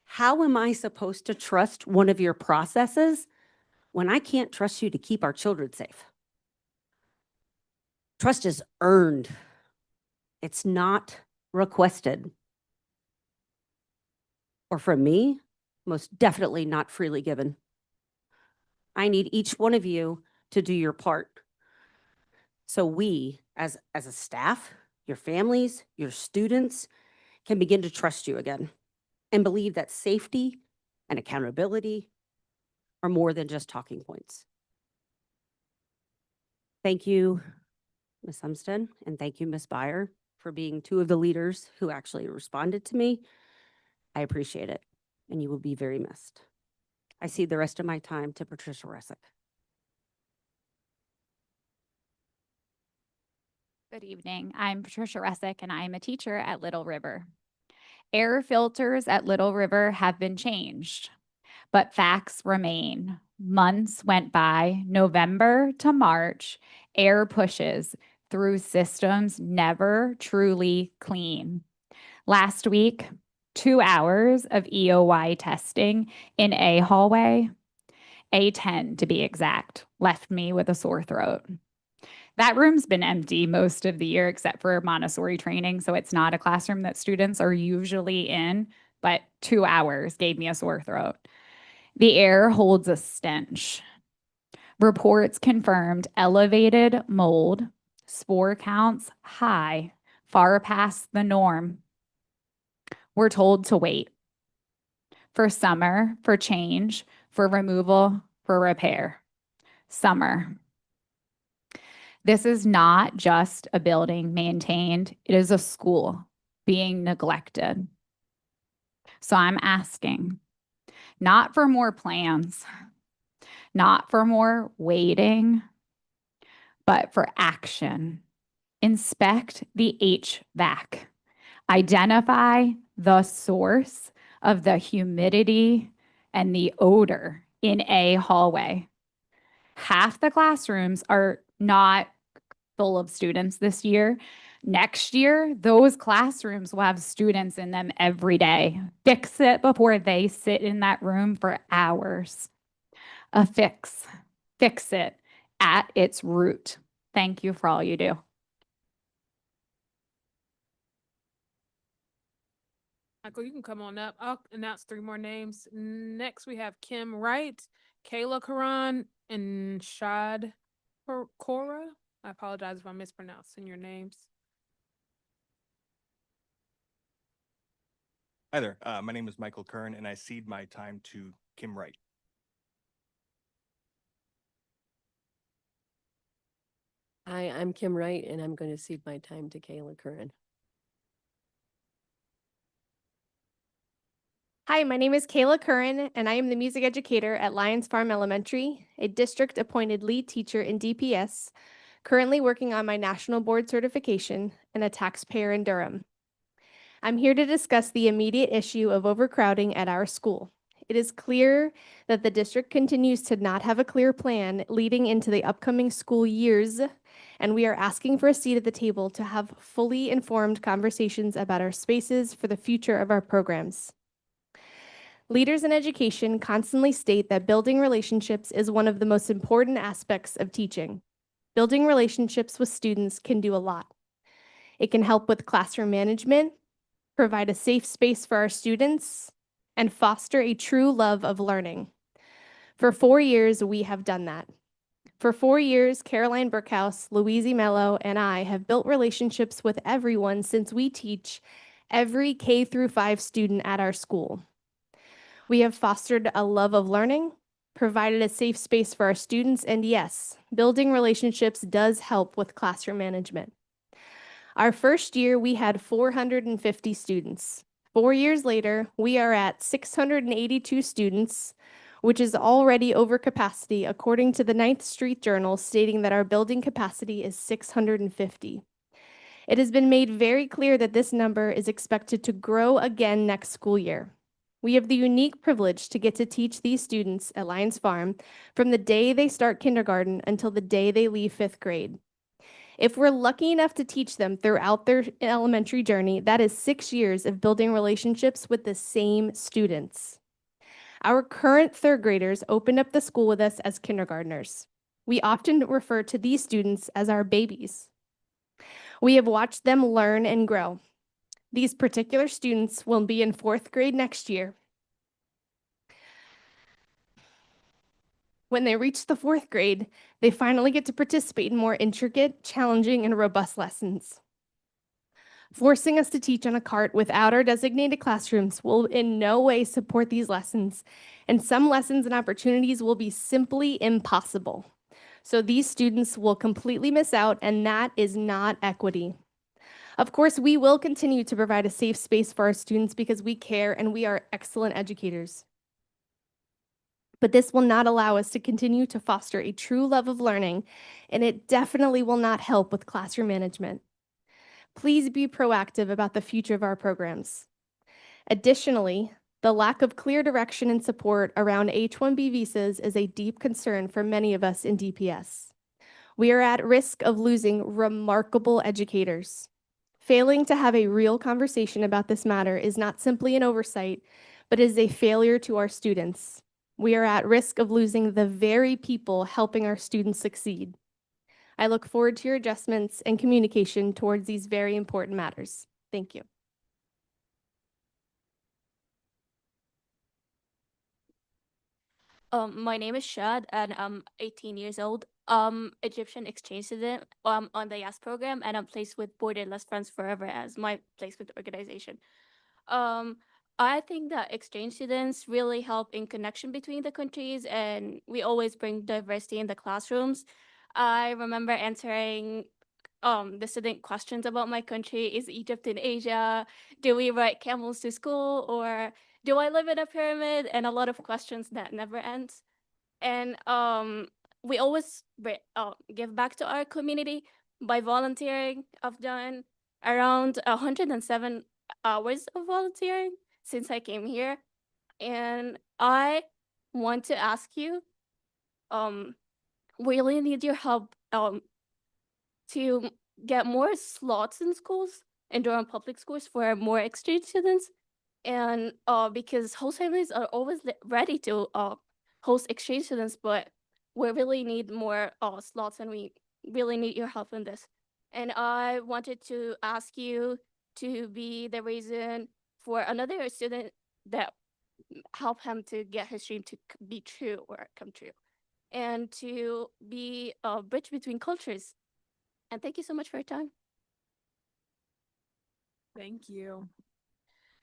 How am I supposed to trust one of your processes when I can't trust you to keep our children safe? Trust is earned. It's not requested. Or from me, most definitely not freely given. I need each one of you to do your part. So we, as a staff, your families, your students, can begin to trust you again and believe that safety and accountability are more than just talking points. Thank you, Ms. Umstead, and thank you, Ms. Byer, for being two of the leaders who actually responded to me. I appreciate it, and you will be very missed. I cede the rest of my time to Patricia Resick. Good evening. I'm Patricia Resick, and I am a teacher at Little River. Air filters at Little River have been changed, but facts remain. Months went by, November to March, air pushes through systems never truly clean. Last week, 2 hours of EOY testing in a hallway, A10 to be exact, left me with a sore throat. That room's been empty most of the year except for Montessori training, so it's not a classroom that students are usually in, but 2 hours gave me a sore throat. The air holds a stench. Reports confirmed elevated mold, spore counts high, far past the norm. We're told to wait for summer, for change, for removal, for repair. Summer. This is not just a building maintained, it is a school being neglected. So I'm asking, not for more plans, not for more waiting, but for action. Inspect the HVAC. Identify the source of the humidity and the odor in a hallway. Half the classrooms are not full of students this year. Next year, those classrooms will have students in them every day. Fix it before they sit in that room for hours. A fix. Fix it at its root. Thank you for all you do. Michael, you can come on up. I'll announce 3 more names. Next, we have Kim Wright, Kayla Karan, and Shad Cora. I apologize if I'm mispronouncing your names. Hi there. My name is Michael Kern, and I cede my time to Kim Wright. Hi, I'm Kim Wright, and I'm going to cede my time to Kayla Curran. Hi, my name is Kayla Curran, and I am the music educator at Lions Farm Elementary, a district-appointed lead teacher in DPS, currently working on my national board certification and a taxpayer in Durham. I'm here to discuss the immediate issue of overcrowding at our school. It is clear that the district continues to not have a clear plan leading into the upcoming school years, and we are asking for a seat at the table to have fully informed conversations about our spaces for the future of our programs. Leaders in education constantly state that building relationships is one of the most important aspects of teaching. Building relationships with students can do a lot. It can help with classroom management, provide a safe space for our students, and foster a true love of learning. For 4 years, we have done that. For 4 years, Caroline Burkhouse, Louise Mello, and I have built relationships with everyone since we teach every K-5 student at our school. We have fostered a love of learning, provided a safe space for our students, and yes, building relationships does help with classroom management. Our first year, we had 450 students. 4 years later, we are at 682 students, which is already over capacity according to the 9th Street Journal stating that our building capacity is 650. It has been made very clear that this number is expected to grow again next school year. We have the unique privilege to get to teach these students at Lions Farm from the day they start kindergarten until the day they leave 5th grade. If we're lucky enough to teach them throughout their elementary journey, that is 6 years of building relationships with the same students. Our current third graders opened up the school with us as kindergartners. We often refer to these students as our babies. We have watched them learn and grow. These particular students will be in 4th grade next year. When they reach the 4th grade, they finally get to participate in more intricate, challenging, and robust lessons. Forcing us to teach on a cart without our designated classrooms will in no way support these lessons, and some lessons and opportunities will be simply impossible. So these students will completely miss out, and that is not equity. Of course, we will continue to provide a safe space for our students because we care and we are excellent educators. But this will not allow us to continue to foster a true love of learning, and it definitely will not help with classroom management. Please be proactive about the future of our programs. Additionally, the lack of clear direction and support around H-1B visas is a deep concern for many of us in DPS. We are at risk of losing remarkable educators. Failing to have a real conversation about this matter is not simply an oversight, but is a failure to our students. We are at risk of losing the very people helping our students succeed. I look forward to your adjustments and communication towards these very important matters. Thank you. My name is Shad and I'm 18 years old. Egyptian exchange student on the YAS program, and I'm placed with Borderless Friends Forever as my placement organization. Um, I think that exchange students really help in connection between the countries, and we always bring diversity in the classrooms. I remember answering the student questions about my country. Is Egypt in Asia? Do we ride camels to school? Or do I live in a pyramid? And a lot of questions that never ends. And we always give back to our community by volunteering. I've done around 107 hours of volunteering since I came here. And I want to ask you, we really need your help to get more slots in schools and Durham public schools for more exchange students. And because host families are always ready to host exchange students, but we really need more slots, and we really need your help in this. And I wanted to ask you to be the reason for another student that help him to get his dream to be true or come true, and to be a bridge between cultures. And thank you so much for your time. Thank you.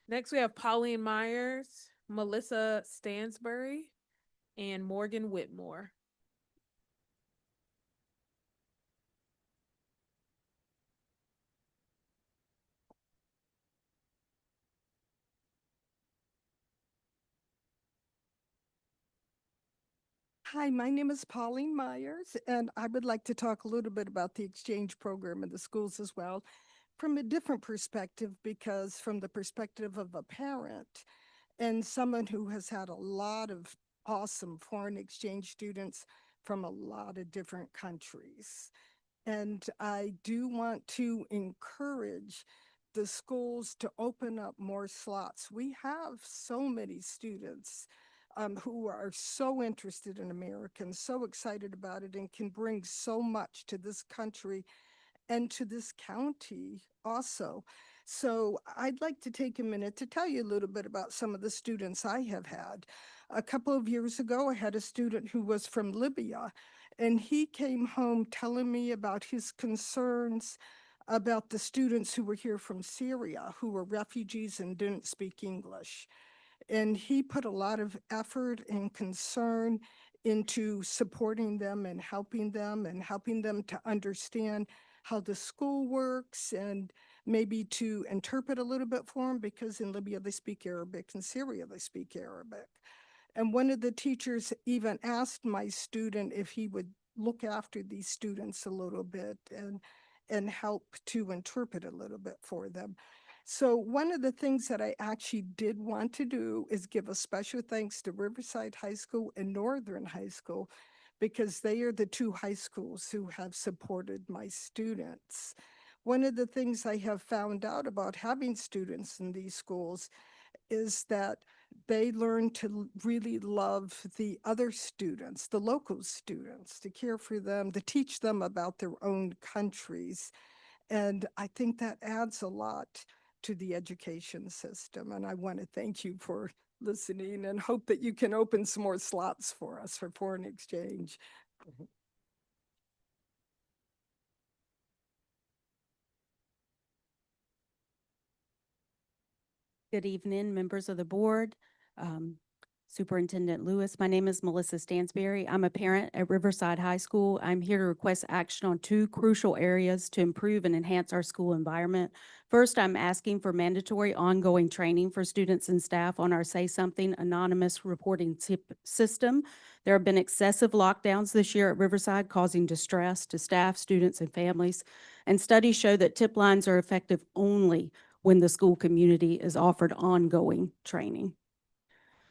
Next, we have Pauline Myers, Melissa Stansbury, and Morgan Whitmore. Hi, my name is Pauline Myers, and I would like to talk a little bit about the exchange program in the schools as well, from a different perspective, because from the perspective of a parent and someone who has had a lot of awesome foreign exchange students from a lot of different countries. And I do want to encourage the schools to open up more slots. We have so many students who are so interested in America and so excited about it and can bring so much to this country and to this county also. So I'd like to take a minute to tell you a little bit about some of the students I have had. A couple of years ago, I had a student who was from Libya, and he came home telling me about his concerns about the students who were here from Syria, who were refugees and didn't speak English. And he put a lot of effort and concern into supporting them and helping them to understand how the school works, and maybe to interpret a little bit for them, because in Libya they speak Arabic, in Syria they speak Arabic. And one of the teachers even asked my student if he would look after these students a little bit and help to interpret a little bit for them. So one of the things that I actually did want to do is give a special thanks to Riverside High School and Northern High School, because they are the two high schools who have supported my students. One of the things I have found out about having students in these schools is that they learn to really love the other students, the local students, to care for them, to teach them about their own countries. And I think that adds a lot to the education system. And I want to thank you for listening and hope that you can open some more slots for us for foreign exchange. Good evening, members of the board, Superintendent Lewis. My name is Melissa Stansberry. I'm a parent at Riverside High School. I'm here to request action on two crucial areas to improve and enhance our school environment. First, I'm asking for mandatory ongoing training for students and staff on our Say Something anonymous reporting tip system. There have been excessive lockdowns this year at Riverside, causing distress to staff, students, and families. And studies show that tip lines are effective only when the school community is offered ongoing training.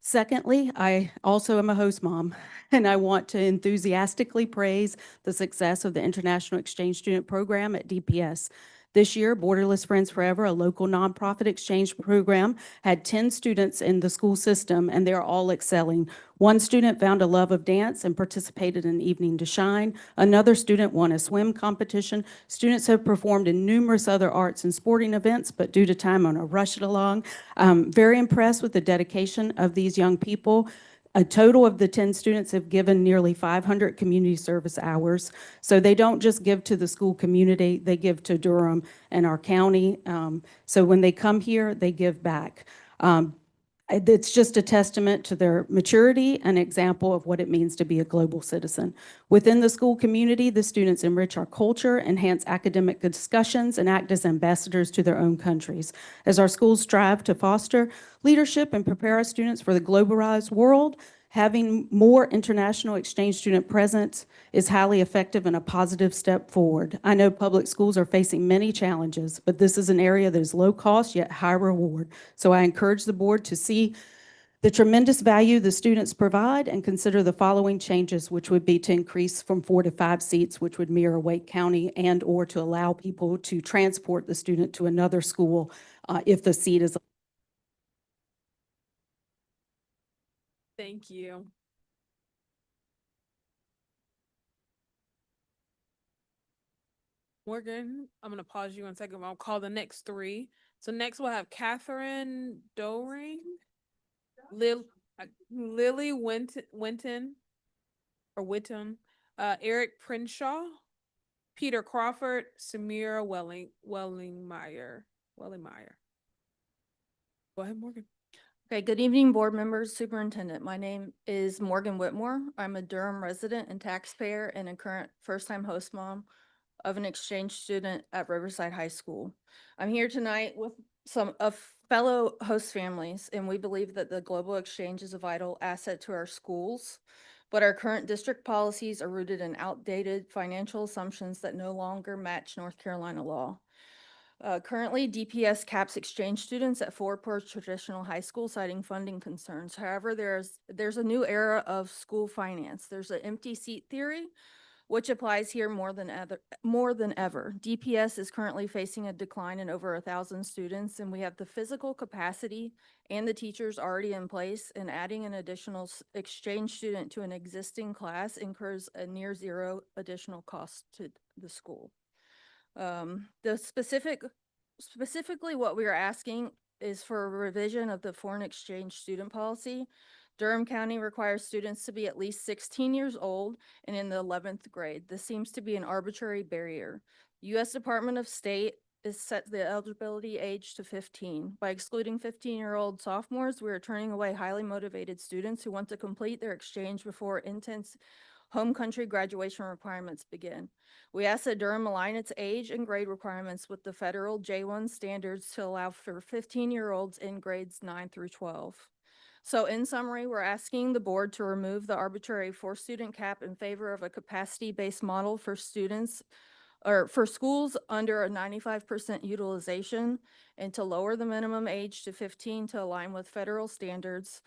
Secondly, I also am a host mom, and I want to enthusiastically praise the success of the International Exchange Student Program at DPS. This year, Borderless Friends Forever, a local nonprofit exchange program, had 10 students in the school system, and they're all excelling. One student found a love of dance and participated in Evening to Shine. Another student won a swim competition. Students have performed in numerous other arts and sporting events, but due to time, I'm going to rush it along. I'm very impressed with the dedication of these young people. A total of the 10 students have given nearly 500 community service hours. So they don't just give to the school community, they give to Durham and our county. So when they come here, they give back. It's just a testament to their maturity, an example of what it means to be a global citizen. Within the school community, the students enrich our culture, enhance academic discussions, and act as ambassadors to their own countries. As our schools strive to foster leadership and prepare our students for the globalized world, having more international exchange student presence is highly effective and a positive step forward. I know public schools are facing many challenges, but this is an area that is low cost yet high reward. So I encourage the board to see the tremendous value the students provide and consider the following changes, which would be to increase from 4 to 5 seats, which would mirror Wake County, and or to allow people to transport the student to another school if the seat is. Thank you. Morgan, I'm going to pause you 1 second. I'll call the next three. So next we'll have Catherine Doring, Lily Winton, Eric Prinshaw, Peter Crawford, Samira Wellingmeyer. Go ahead, Morgan. Okay, good evening, board members, superintendent. My name is Morgan Whitmore. I'm a Durham resident and taxpayer and a current first-time host mom of an exchange student at Riverside High School. I'm here tonight with some of fellow host families, and we believe that the global exchange is a vital asset to our schools, but our current district policies are rooted in outdated financial assumptions that no longer match North Carolina law. Currently, DPS caps exchange students at 4 per traditional high school, citing funding concerns. However, there's a new era of school finance. There's an empty seat theory, which applies here more than ever. DPS is currently facing a decline in over 1,000 students, and we have the physical capacity and the teachers already in place, and adding an additional exchange student to an existing class incurs a near zero additional cost to the school. Specifically what we are asking is for a revision of the foreign exchange student policy. Durham County requires students to be at least 16 years old and in the 11th grade. This seems to be an arbitrary barrier. U.S. Department of State is set the eligibility age to 15. By excluding 15-year-old sophomores, we are turning away highly motivated students who want to complete their exchange before intense home country graduation requirements begin. We ask that Durham align its age and grade requirements with the federal J1 standards to allow for 15-year-olds in grades 9 through 12. So in summary, we're asking the board to remove the arbitrary 4-student cap in favor of a capacity-based model for students or for schools under a 95% utilization, and to lower the minimum age to 15 to align with federal standards,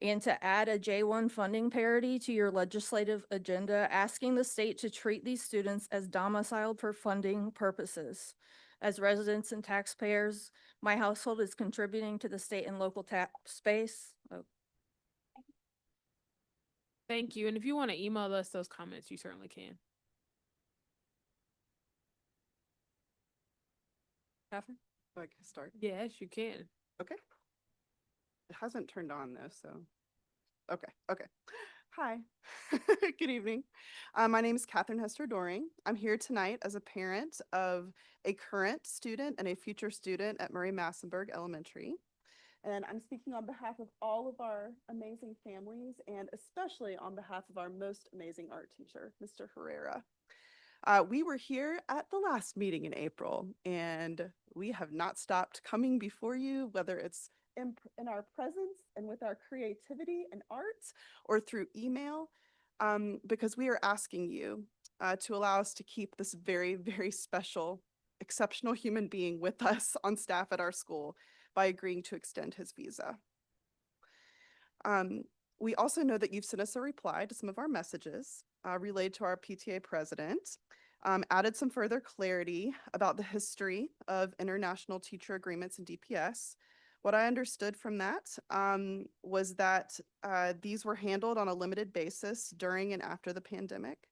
and to add a J1 funding parity to your legislative agenda, asking the state to treat these students as domiciled for funding purposes. As residents and taxpayers, my household is contributing to the state and local tax base. Thank you. And if you want to email us those comments, you certainly can. Catherine? I can start. Yes, you can. Okay. It hasn't turned on though, so. Okay. Hi, good evening. My name is Catherine Hester Doring. I'm here tonight as a parent of a current student and a future student at Murray Massenburg Elementary. And I'm speaking on behalf of all of our amazing families and especially on behalf of our most amazing art teacher, Mr. Herrera. We were here at the last meeting in April, and we have not stopped coming before you, whether it's in our presence and with our creativity and art or through email, because we are asking you to allow us to keep this very, very special, exceptional human being with us on staff at our school by agreeing to extend his visa. We also know that you've sent us a reply to some of our messages relayed to our PTA president, added some further clarity about the history of international teacher agreements and DPS. What I understood from that was that these were handled on a limited basis during and after the pandemic,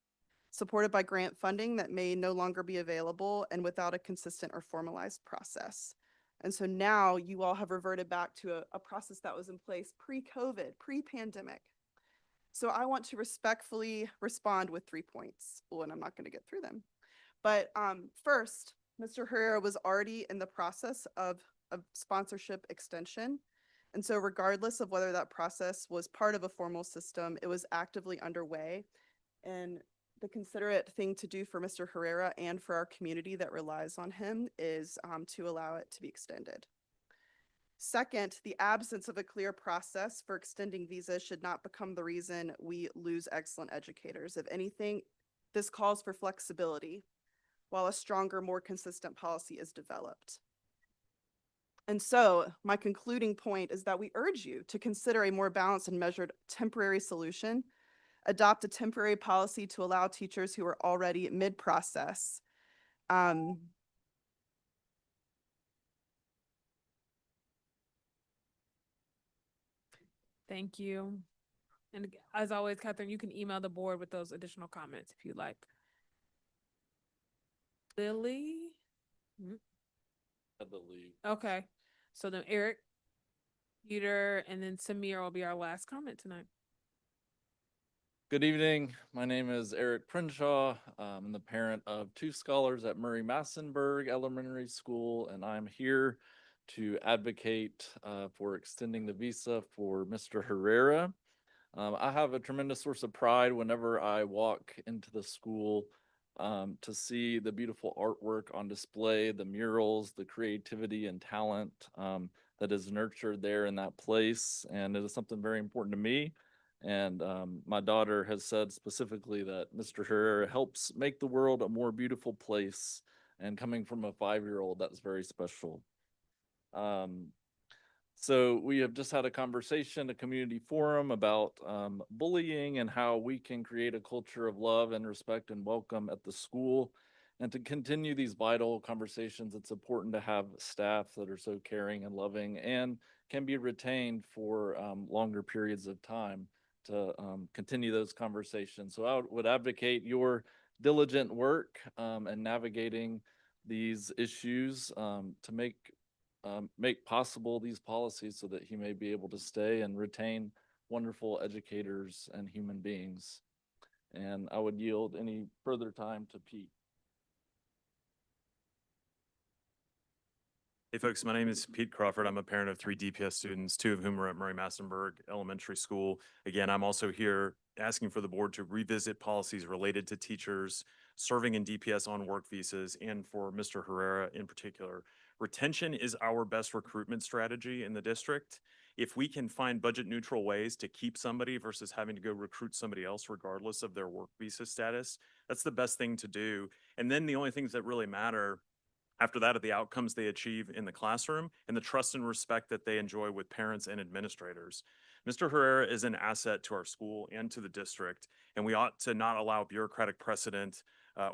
supported by grant funding that may no longer be available and without a consistent or formalized process. And so now you all have reverted back to a process that was in place pre-COVID, pre-pandemic. So I want to respectfully respond with 3 points. Oh, and I'm not going to get through them. But first, Mr. Herrera was already in the process of sponsorship extension. And so regardless of whether that process was part of a formal system, it was actively underway. And the considerate thing to do for Mr. Herrera and for our community that relies on him is to allow it to be extended. Second, the absence of a clear process for extending visas should not become the reason we lose excellent educators. If anything, this calls for flexibility while a stronger, more consistent policy is developed. And so my concluding point is that we urge you to consider a more balanced and measured temporary solution, adopt a temporary policy to allow teachers who are already mid-process Thank you. And as always, Catherine, you can email the board with those additional comments if you'd like. Lily? I believe. Okay. So then Eric, Peter, and then Samir will be our last comment tonight. Good evening. My name is Eric Prinshaw. I'm the parent of 2 scholars at Murray Massenburg Elementary School, and I'm here to advocate for extending the visa for Mr. Herrera. I have a tremendous source of pride whenever I walk into the school to see the beautiful artwork on display, the murals, the creativity and talent that is nurtured there in that place. And it is something very important to me. And my daughter has said specifically that Mr. Herrera helps make the world a more beautiful place. And coming from a 5-year-old, that's very special. So we have just had a conversation, a community forum about bullying and how we can create a culture of love and respect and welcome at the school. And to continue these vital conversations, it's important to have staff that are so caring and loving and can be retained for longer periods of time to continue those conversations. So I would advocate your diligent work and navigating these issues to make possible these policies so that he may be able to stay and retain wonderful educators and human beings. And I would yield any further time to Pete. Hey folks, my name is Pete Crawford. I'm a parent of 3 DPS students, 2 of whom are at Murray Massenburg Elementary School. Again, I'm also here asking for the board to revisit policies related to teachers serving in DPS on work visas and for Mr. Herrera in particular. Retention is our best recruitment strategy in the district. If we can find budget neutral ways to keep somebody versus having to go recruit somebody else regardless of their work visa status, that's the best thing to do. And then the only things that really matter after that are the outcomes they achieve in the classroom and the trust and respect that they enjoy with parents and administrators. Mr. Herrera is an asset to our school and to the district, and we ought to not allow bureaucratic precedent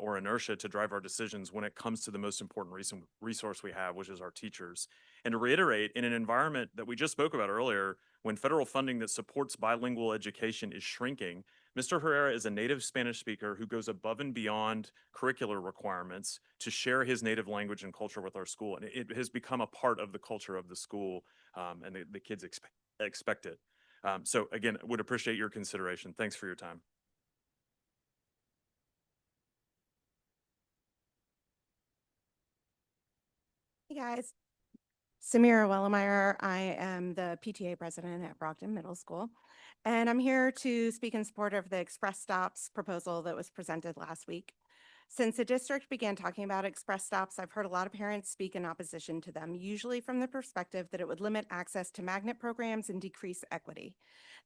or inertia to drive our decisions when it comes to the most important resource we have, which is our teachers. And to reiterate, in an environment that we just spoke about earlier, when federal funding that supports bilingual education is shrinking, Mr. Herrera is a native Spanish speaker who goes above and beyond curricular requirements to share his native language and culture with our school. And it has become a part of the culture of the school, and the kids expect it. So again, would appreciate your consideration. Thanks for your time. Hey guys, Samira Wellemeyer. I am the PTA president at Brockton Middle School, and I'm here to speak in support of the Express Stops proposal that was presented last week. Since the district began talking about express stops, I've heard a lot of parents speak in opposition to them, usually from the perspective that it would limit access to magnet programs and decrease equity.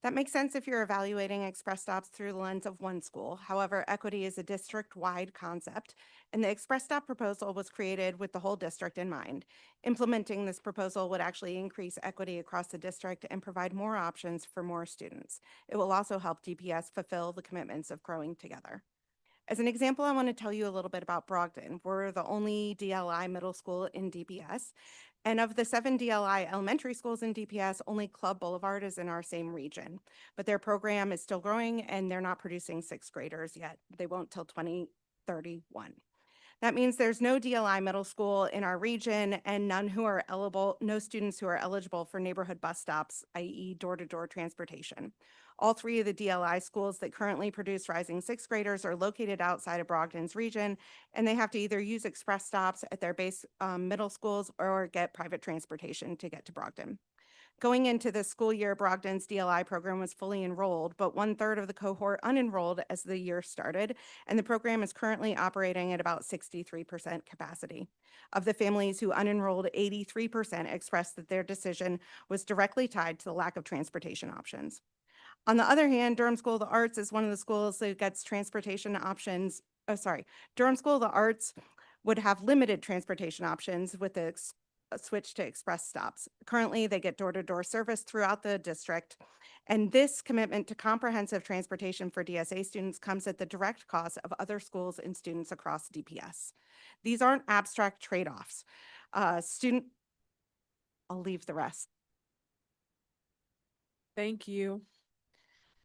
That makes sense if you're evaluating express stops through the lens of one school. However, equity is a district-wide concept, and the express stop proposal was created with the whole district in mind. Implementing this proposal would actually increase equity across the district and provide more options for more students. It will also help DPS fulfill the commitments of growing together. As an example, I want to tell you a little bit about Brogden. We're the only DLI middle school in DPS. And of the 7 DLI elementary schools in DPS, only Club Boulevard is in our same region. But their program is still growing and they're not producing 6th graders yet. They won't till 2031. That means there's no DLI middle school in our region and no students who are eligible for neighborhood bus stops, i.e. door-to-door transportation. All 3 of the DLI schools that currently produce rising 6th graders are located outside of Brogden's region, and they have to either use express stops at their base middle schools or get private transportation to get to Brogden. Going into this school year, Brogden's DLI program was fully enrolled, but 1/3 of the cohort unenrolled as the year started, and the program is currently operating at about 63% capacity. Of the families who unenrolled, 83% expressed that their decision was directly tied to the lack of transportation options. On the other hand, Durham School of the Arts is one of the schools that gets transportation options. Durham School of the Arts would have limited transportation options with the switch to express stops. Currently, they get door-to-door service throughout the district, and this commitment to comprehensive transportation for DSA students comes at the direct cost of other schools and students across DPS. These aren't abstract trade-offs. I'll leave the rest. Thank you.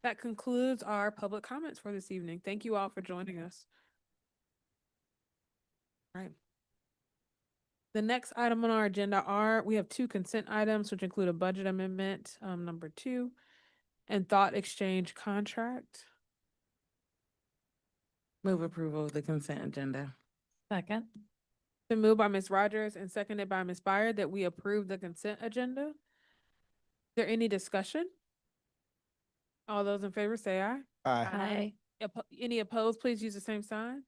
That concludes our public comments for this evening. Thank you all for joining us. All right. The next item on our agenda we have 2 consent items, which include a budget amendment, number 2, and thought exchange contract. Move approval of the consent agenda. Second. Been moved by Ms. Rogers and seconded by Ms. Byer that we approve the consent agenda. Is there any discussion? All those in favor say aye. Aye. Any opposed, please use the same sign.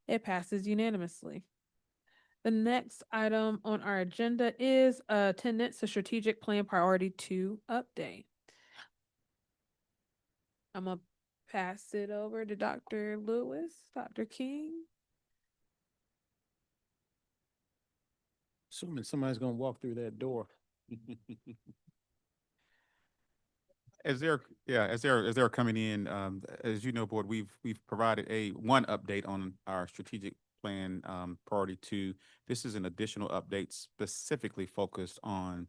It passes unanimously. The next item on our agenda is attendance to strategic plan priority 2 update. I'm gonna pass it over to Dr. Lewis, Dr. King. Assuming somebody's gonna walk through that door. As they're coming in, as you know, board, we've provided one update on our strategic plan priority 2. This is an additional update specifically focused on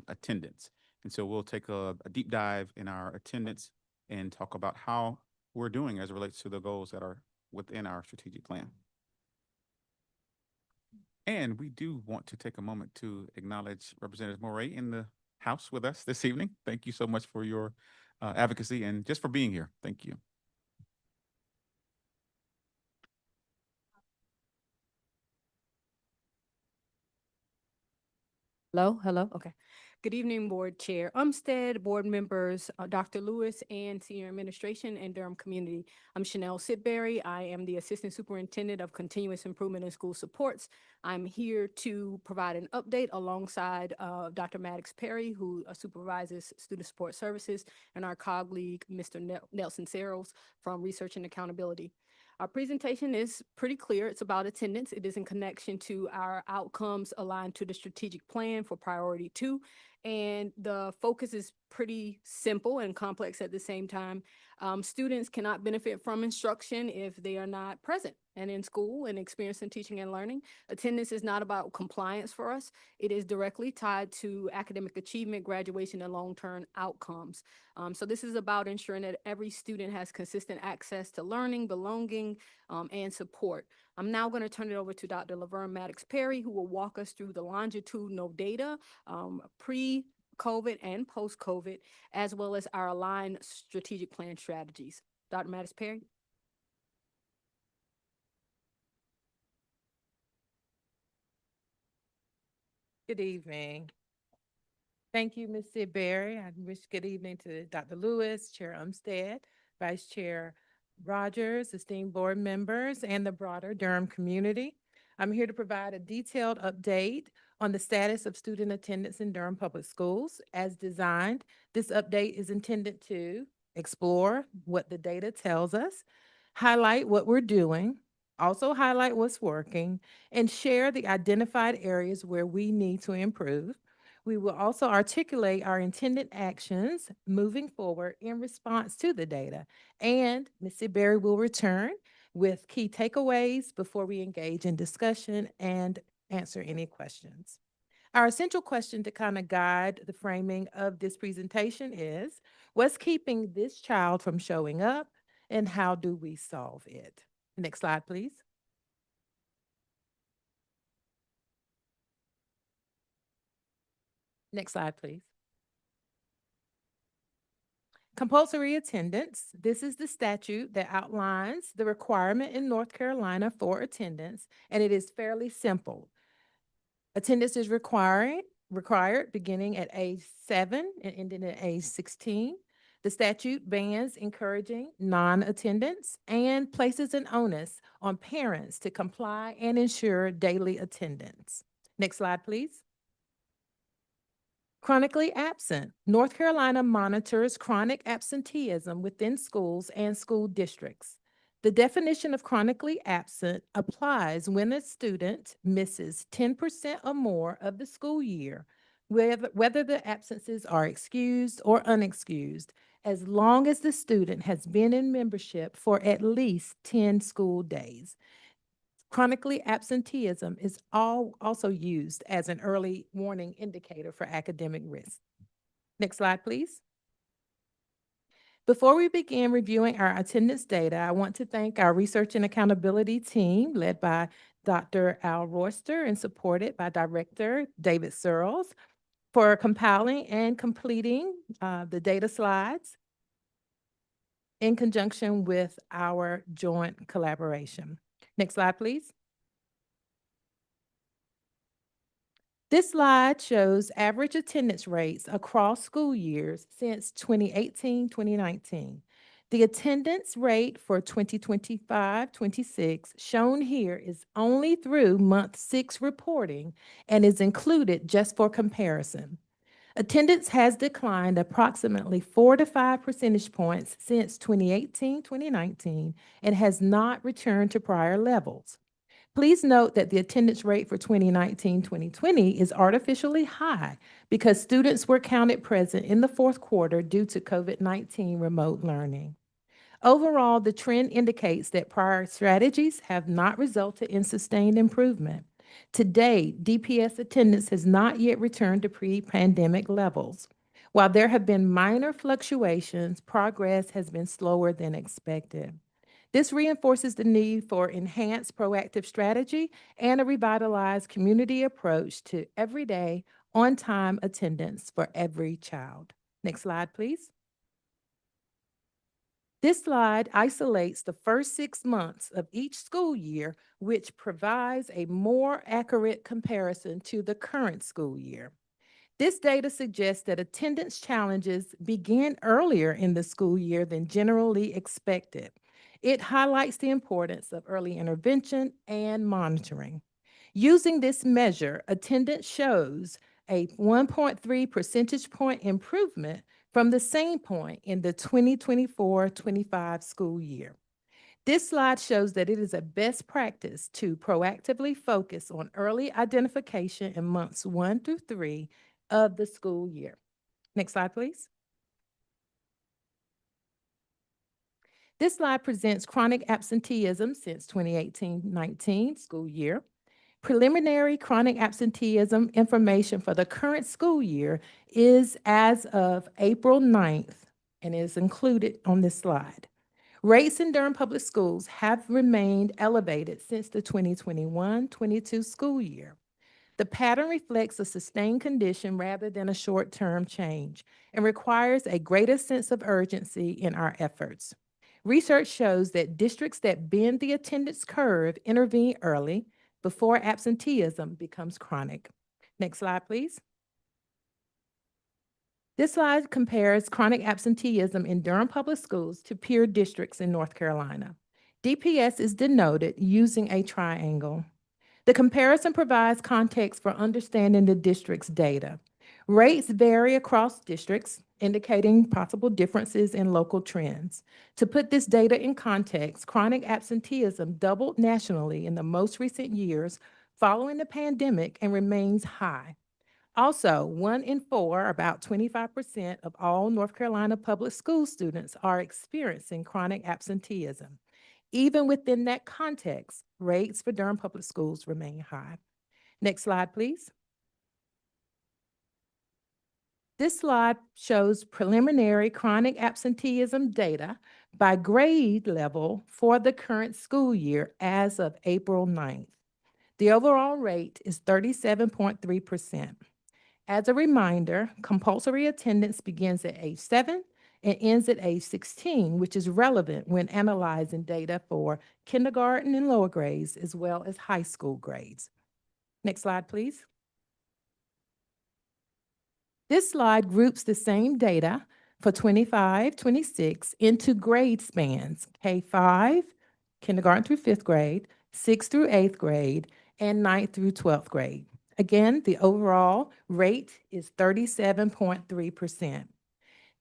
attendance. And so we'll take a deep dive in our attendance and talk about how we're doing as it relates to the goals that are within our strategic plan. And we do want to take a moment to acknowledge Representative Moray in the House with us this evening. Thank you so much for your advocacy and just for being here. Thank you. Hello. Okay. Good evening, Board Chair Umstead, board members, Dr. Lewis, and senior administration and Durham community. I'm Chanel Sidbury. I am the Assistant Superintendent of Continuous Improvement in School Supports. I'm here to provide an update alongside Dr. Maddox Perry, who supervises Student Support Services, and our colleague, Mr. Nelson Searles from Research and Accountability. Our presentation is pretty clear. It's about attendance. It is in connection to our outcomes aligned to the strategic plan for priority 2. And the focus is pretty simple and complex at the same time. Students cannot benefit from instruction if they are not present and in school and experiencing teaching and learning. Attendance is not about compliance for us. It is directly tied to academic achievement, graduation, and long-term outcomes. So this is about ensuring that every student has consistent access to learning, belonging, and support. I'm now going to turn it over to Dr. Laverne Maddox-Perry, who will walk us through the longitudinal data, pre-COVID and post-COVID, as well as our aligned strategic plan strategies. Dr. Maddox-Perry? Good evening. Thank you, Ms. Sidbury. I wish good evening to Dr. Lewis, Chair Umstead, Vice Chair Rogers, esteemed board members, and the broader Durham community. I'm here to provide a detailed update on the status of student attendance in Durham Public Schools. As designed, this update is intended to explore what the data tells us, highlight what we're doing, also highlight what's working, and share the identified areas where we need to improve. We will also articulate our intended actions moving forward in response to the data. And Ms. Sidbury will return with key takeaways before we engage in discussion and answer any questions. Our essential question to kind of guide the framing of this presentation is, what's keeping this child from showing up and how do we solve it? Next slide, please. Next slide, please. Compulsory attendance. This is the statute that outlines the requirement in North Carolina for attendance, and it is fairly simple. Attendance is required beginning at age 7 and ending at age 16. The statute bans encouraging non-attendance and places an onus on parents to comply and ensure daily attendance. Next slide, please. Chronically absent. North Carolina monitors chronic absenteeism within schools and school districts. The definition of chronically absent applies when a student misses 10% or more of the school year, whether the absences are excused or unexcused, as long as the student has been in membership for at least 10 school days. Chronically absenteeism is also used as an early warning indicator for academic risk. Next slide, please. Before we begin reviewing our attendance data, I want to thank our research and accountability team led by Dr. Al Royster and supported by Director David Searles for compiling and completing the data slides in conjunction with our joint collaboration. Next slide, please. This slide shows average attendance rates across school years since 2018-2019. The attendance rate for 2025-26 shown here is only through month 6 reporting and is included just for comparison. Attendance has declined approximately 4 to 5 percentage points since 2018-2019 and has not returned to prior levels. Please note that the attendance rate for 2019-2020 is artificially high because students were counted present in the fourth quarter due to COVID-19 remote learning. Overall, the trend indicates that prior strategies have not resulted in sustained improvement. To date, DPS attendance has not yet returned to pre-pandemic levels. While there have been minor fluctuations, progress has been slower than expected. This reinforces the need for enhanced proactive strategy and a revitalized community approach to everyday, on-time attendance for every child. Next slide, please. This slide isolates the first 6 months of each school year, which provides a more accurate comparison to the current school year. This data suggests that attendance challenges began earlier in the school year than generally expected. It highlights the importance of early intervention and monitoring. Using this measure, attendance shows a 1.3 percentage point improvement from the same point in the 2024-25 school year. This slide shows that it is a best practice to proactively focus on early identification in months 1 through 3 of the school year. Next slide, please. This slide presents chronic absenteeism since 2018-19 school year. Preliminary chronic absenteeism information for the current school year is as of April 9th and is included on this slide. Rates in Durham Public Schools have remained elevated since the 2021-22 school year. The pattern reflects a sustained condition rather than a short-term change and requires a greater sense of urgency in our efforts. Research shows that districts that bend the attendance curve intervene early before absenteeism becomes chronic. Next slide, please. This slide compares chronic absenteeism in Durham Public Schools to peer districts in North Carolina. DPS is denoted using a triangle. The comparison provides context for understanding the district's data. Rates vary across districts, indicating possible differences in local trends. To put this data in context, chronic absenteeism doubled nationally in the most recent years following the pandemic and remains high. Also, 1 in 4, about 25% of all North Carolina public school students are experiencing chronic absenteeism. Even within that context, rates for Durham Public Schools remain high. Next slide, please. This slide shows preliminary chronic absenteeism data by grade level for the current school year as of April 9th. The overall rate is 37.3%. As a reminder, compulsory attendance begins at age 7 and ends at age 16, which is relevant when analyzing data for kindergarten and lower grades, as well as high school grades. Next slide, please. This slide groups the same data for 25-26 into grade spans, K-5, kindergarten through 5th grade, 6th through 8th grade, and 9th through 12th grade. Again, the overall rate is 37.3%.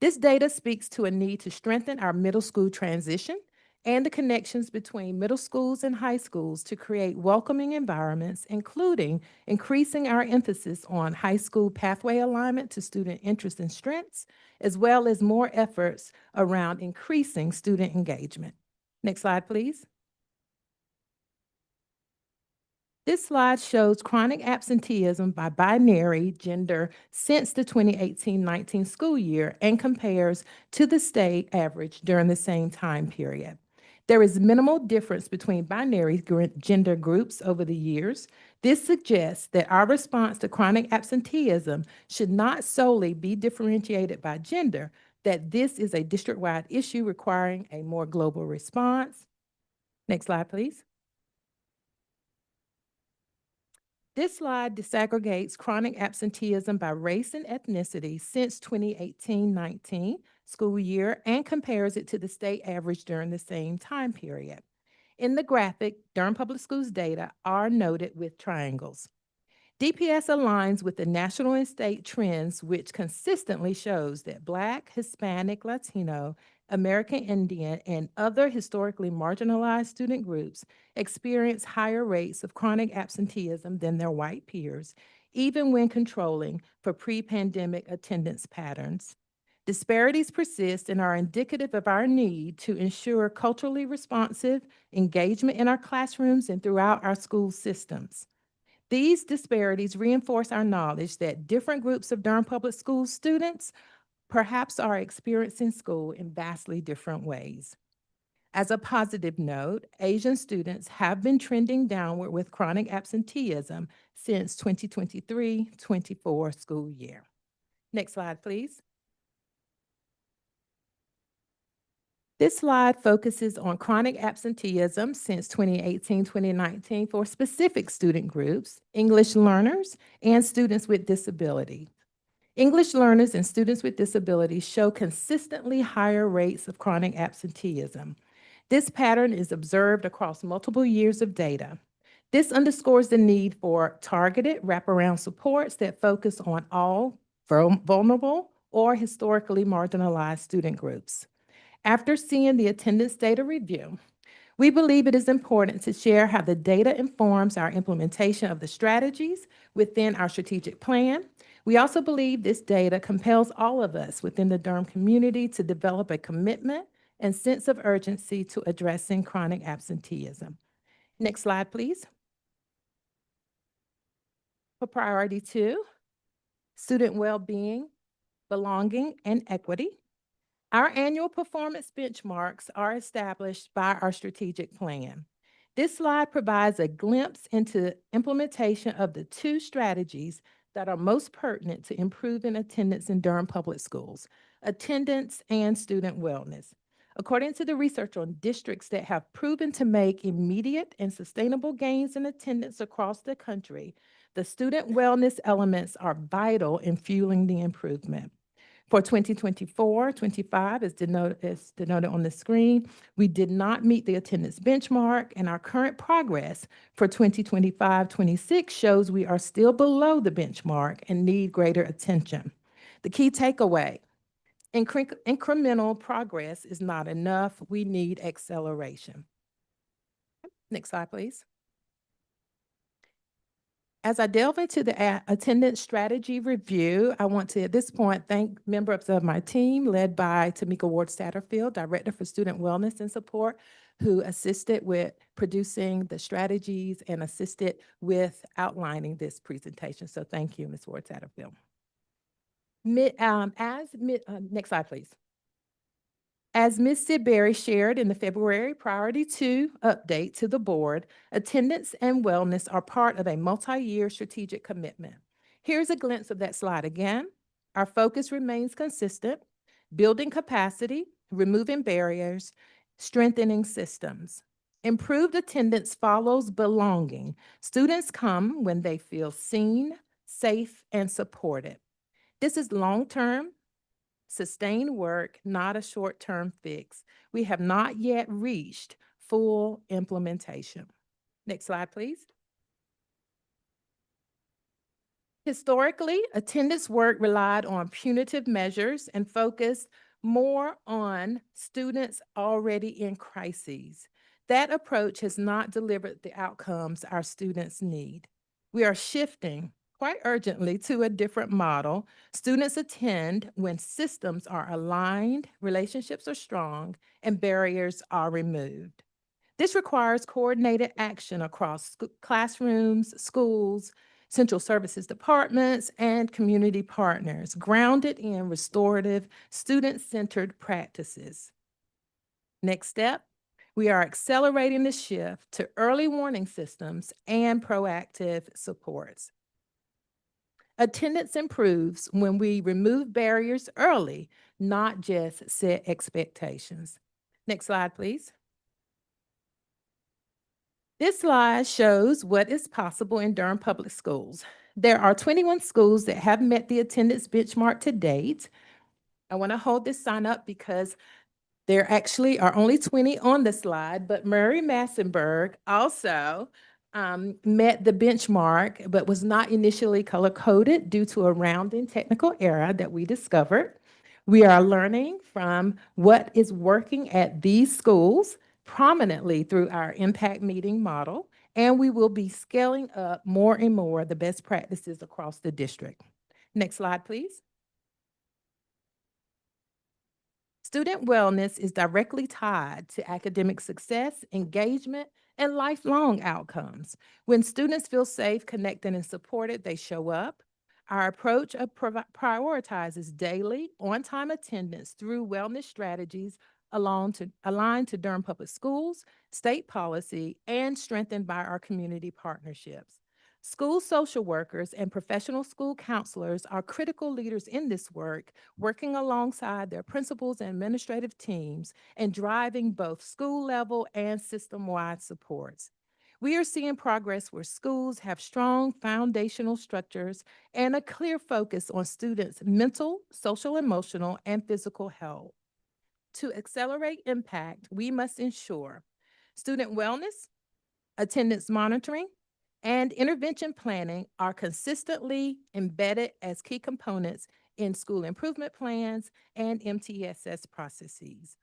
This data speaks to a need to strengthen our middle school transition and the connections between middle schools and high schools to create welcoming environments, including increasing our emphasis on high school pathway alignment to student interests and strengths, as well as more efforts around increasing student engagement. Next slide, please. This slide shows chronic absenteeism by binary gender since the 2018-19 school year and compares to the state average during the same time period. There is minimal difference between binary gender groups over the years. This suggests that our response to chronic absenteeism should not solely be differentiated by gender, that this is a district-wide issue requiring a more global response. Next slide, please. This slide disaggregates chronic absenteeism by race and ethnicity since 2018-19 school year and compares it to the state average during the same time period. In the graphic, Durham Public Schools data are noted with triangles. DPS aligns with the national and state trends, which consistently shows that Black, Hispanic, Latino, American Indian, and other historically marginalized student groups experience higher rates of chronic absenteeism than their white peers, even when controlling for pre-pandemic attendance patterns. Disparities persist and are indicative of our need to ensure culturally responsive engagement in our classrooms and throughout our school systems. These disparities reinforce our knowledge that different groups of Durham Public Schools students perhaps are experiencing school in vastly different ways. As a positive note, Asian students have been trending downward with chronic absenteeism since 2023-24 school year. Next slide, please. This slide focuses on chronic absenteeism since 2018-2019 for specific student groups, English learners, and students with disability. English learners and students with disabilities show consistently higher rates of chronic absenteeism. This pattern is observed across multiple years of data. This underscores the need for targeted wraparound supports that focus on all vulnerable or historically marginalized student groups. After seeing the attendance data review, We believe it is important to share how the data informs our implementation of the strategies within our strategic plan. We also believe this data compels all of us within the Durham community to develop a commitment and sense of urgency to addressing chronic absenteeism. Next slide, please. For priority 2, student well-being, belonging, and equity. Our annual performance benchmarks are established by our strategic plan. This slide provides a glimpse into implementation of the 2 strategies that are most pertinent to improving attendance in Durham Public Schools: attendance and student wellness. According to the research on districts that have proven to make immediate and sustainable gains in attendance across the country, the student wellness elements are vital in fueling the improvement. For 2024-25, as denoted on the screen, we did not meet the attendance benchmark, and our current progress for 2025-26 shows we are still below the benchmark and need greater attention. The key takeaway: incremental progress is not enough. We need acceleration. Next slide, please. As I delve into the attendance strategy review, I want to, at this point, thank members of my team led by Tamika Ward-Satterfield, Director for Student Wellness and Support, who assisted with producing the strategies and assisted with outlining this presentation. So thank you, Ms. Ward-Satterfield. Next slide, please. As Ms. Sidbury shared in the February Priority 2 update to the board, attendance and wellness are part of a multi-year strategic commitment. Here's a glimpse of that slide again. Our focus remains consistent: building capacity, removing barriers, strengthening systems. Improved attendance follows belonging. Students come when they feel seen, safe, and supported. This is long-term, sustained work, not a short-term fix. We have not yet reached full implementation. Next slide, please. Historically, attendance work relied on punitive measures and focused more on students already in crises. That approach has not delivered the outcomes our students need. We are shifting quite urgently to a different model. Students attend when systems are aligned, relationships are strong, and barriers are removed. This requires coordinated action across classrooms, schools, central services departments, and community partners, grounded in restorative, student-centered practices. Next step, we are accelerating the shift to early warning systems and proactive supports. Attendance improves when we remove barriers early, not just set expectations. Next slide, please. This slide shows what is possible in Durham Public Schools. There are 21 schools that have met the attendance benchmark to date. I want to hold this sign up because there actually are only 20 on the slide, but Murray-Massenburg also met the benchmark, but was not initially color-coded due to a rounding technical error that we discovered. We are learning from what is working at these schools prominently through our impact meeting model, and we will be scaling up more and more the best practices across the district. Next slide, please. Student wellness is directly tied to academic success, engagement, and lifelong outcomes. When students feel safe, connected, and supported, they show up. Our approach prioritizes daily, on-time attendance through wellness strategies aligned to Durham Public Schools, state policy, and strengthened by our community partnerships. School social workers and professional school counselors are critical leaders in this work, working alongside their principals and administrative teams and driving both school-level and system-wide supports. We are seeing progress where schools have strong foundational structures and a clear focus on students' mental, social, emotional, and physical health. To accelerate impact, we must ensure student wellness, attendance monitoring, and intervention planning are consistently embedded as key components in school improvement plans and MTSS processes.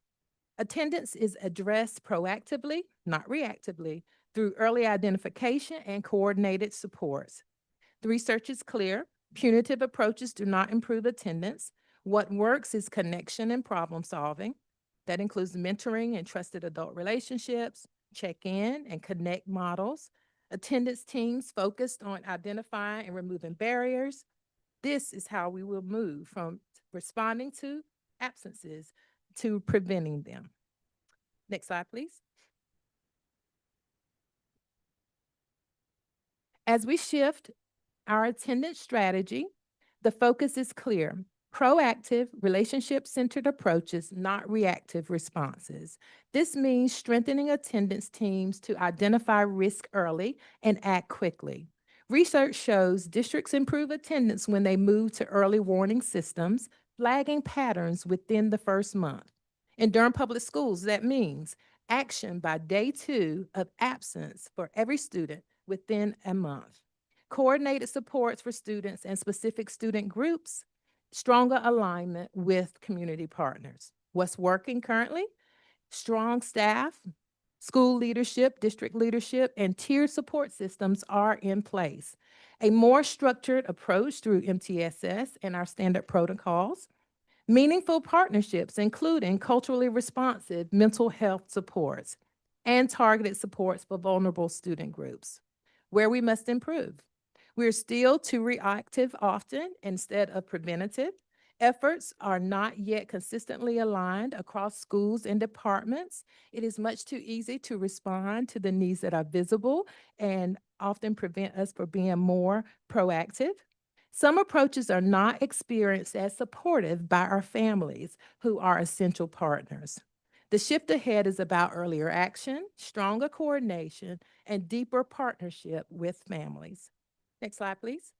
Attendance is addressed proactively, not reactively, through early identification and coordinated supports. The research is clear. Punitive approaches do not improve attendance. What works is connection and problem solving. That includes mentoring and trusted adult relationships, check-in and connect models, attendance teams focused on identifying and removing barriers. This is how we will move from responding to absences to preventing them. Next slide, please. As we shift our attendance strategy, the focus is clear. Proactive, relationship-centered approaches, not reactive responses. This means strengthening attendance teams to identify risk early and act quickly. Research shows districts improve attendance when they move to early warning systems, flagging patterns within the first month. In Durham Public Schools, that means action by day 2 of absence for every student within a month. Coordinated supports for students and specific student groups, stronger alignment with community partners. What's working currently? Strong staff, school leadership, district leadership, and tiered support systems are in place. A more structured approach through MTSS and our standard protocols. Meaningful partnerships, including culturally responsive mental health supports and targeted supports for vulnerable student groups. Where we must improve. We're still too reactive often instead of preventative. Efforts are not yet consistently aligned across schools and departments. It is much too easy to respond to the needs that are visible and often prevent us from being more proactive. Some approaches are not experienced as supportive by our families, who are essential partners. The shift ahead is about earlier action, stronger coordination, and deeper partnership with families. Next slide, please.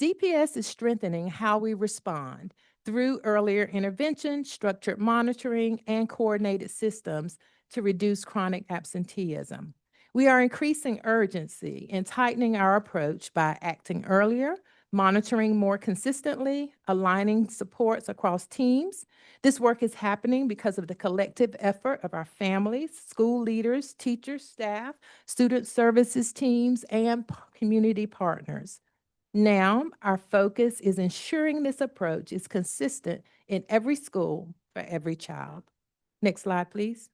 DPS is strengthening how we respond through earlier intervention, structured monitoring, and coordinated systems to reduce chronic absenteeism. We are increasing urgency and tightening our approach by acting earlier, monitoring more consistently, aligning supports across teams. This work is happening because of the collective effort of our families, school leaders, teachers, staff, student services teams, and community partners. Now, our focus is ensuring this approach is consistent in every school for every child. Next slide, please.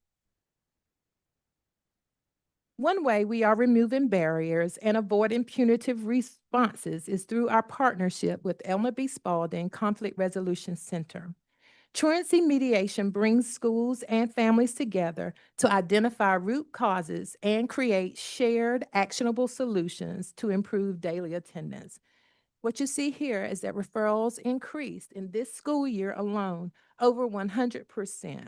One way we are removing barriers and avoiding punitive responses is through our partnership with Elmer B. Spalding Conflict Resolution Center. Truancy mediation brings schools and families together to identify root causes and create shared actionable solutions to improve daily attendance. What you see here is that referrals increased in this school year alone over 100%.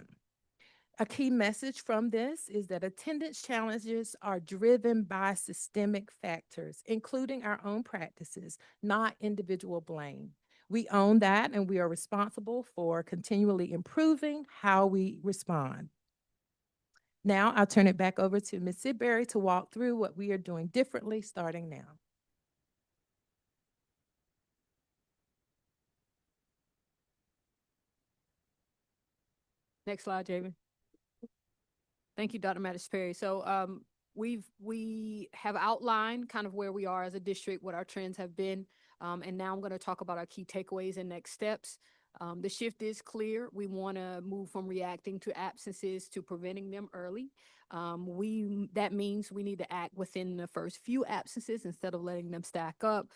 A key message from this is that attendance challenges are driven by systemic factors, including our own practices, not individual blame. We own that, and we are responsible for continually improving how we respond. Now, I'll turn it back over to Ms. Sidbury to walk through what we are doing differently starting now. Next slide, Jamie. Thank you, Dr. Mattis Perry. So we have outlined kind of where we are as a district, what our trends have been, and now I'm going to talk about our key takeaways and next steps. The shift is clear. We want to move from reacting to absences to preventing them early. That means we need to act within the first few absences instead of letting them stack up.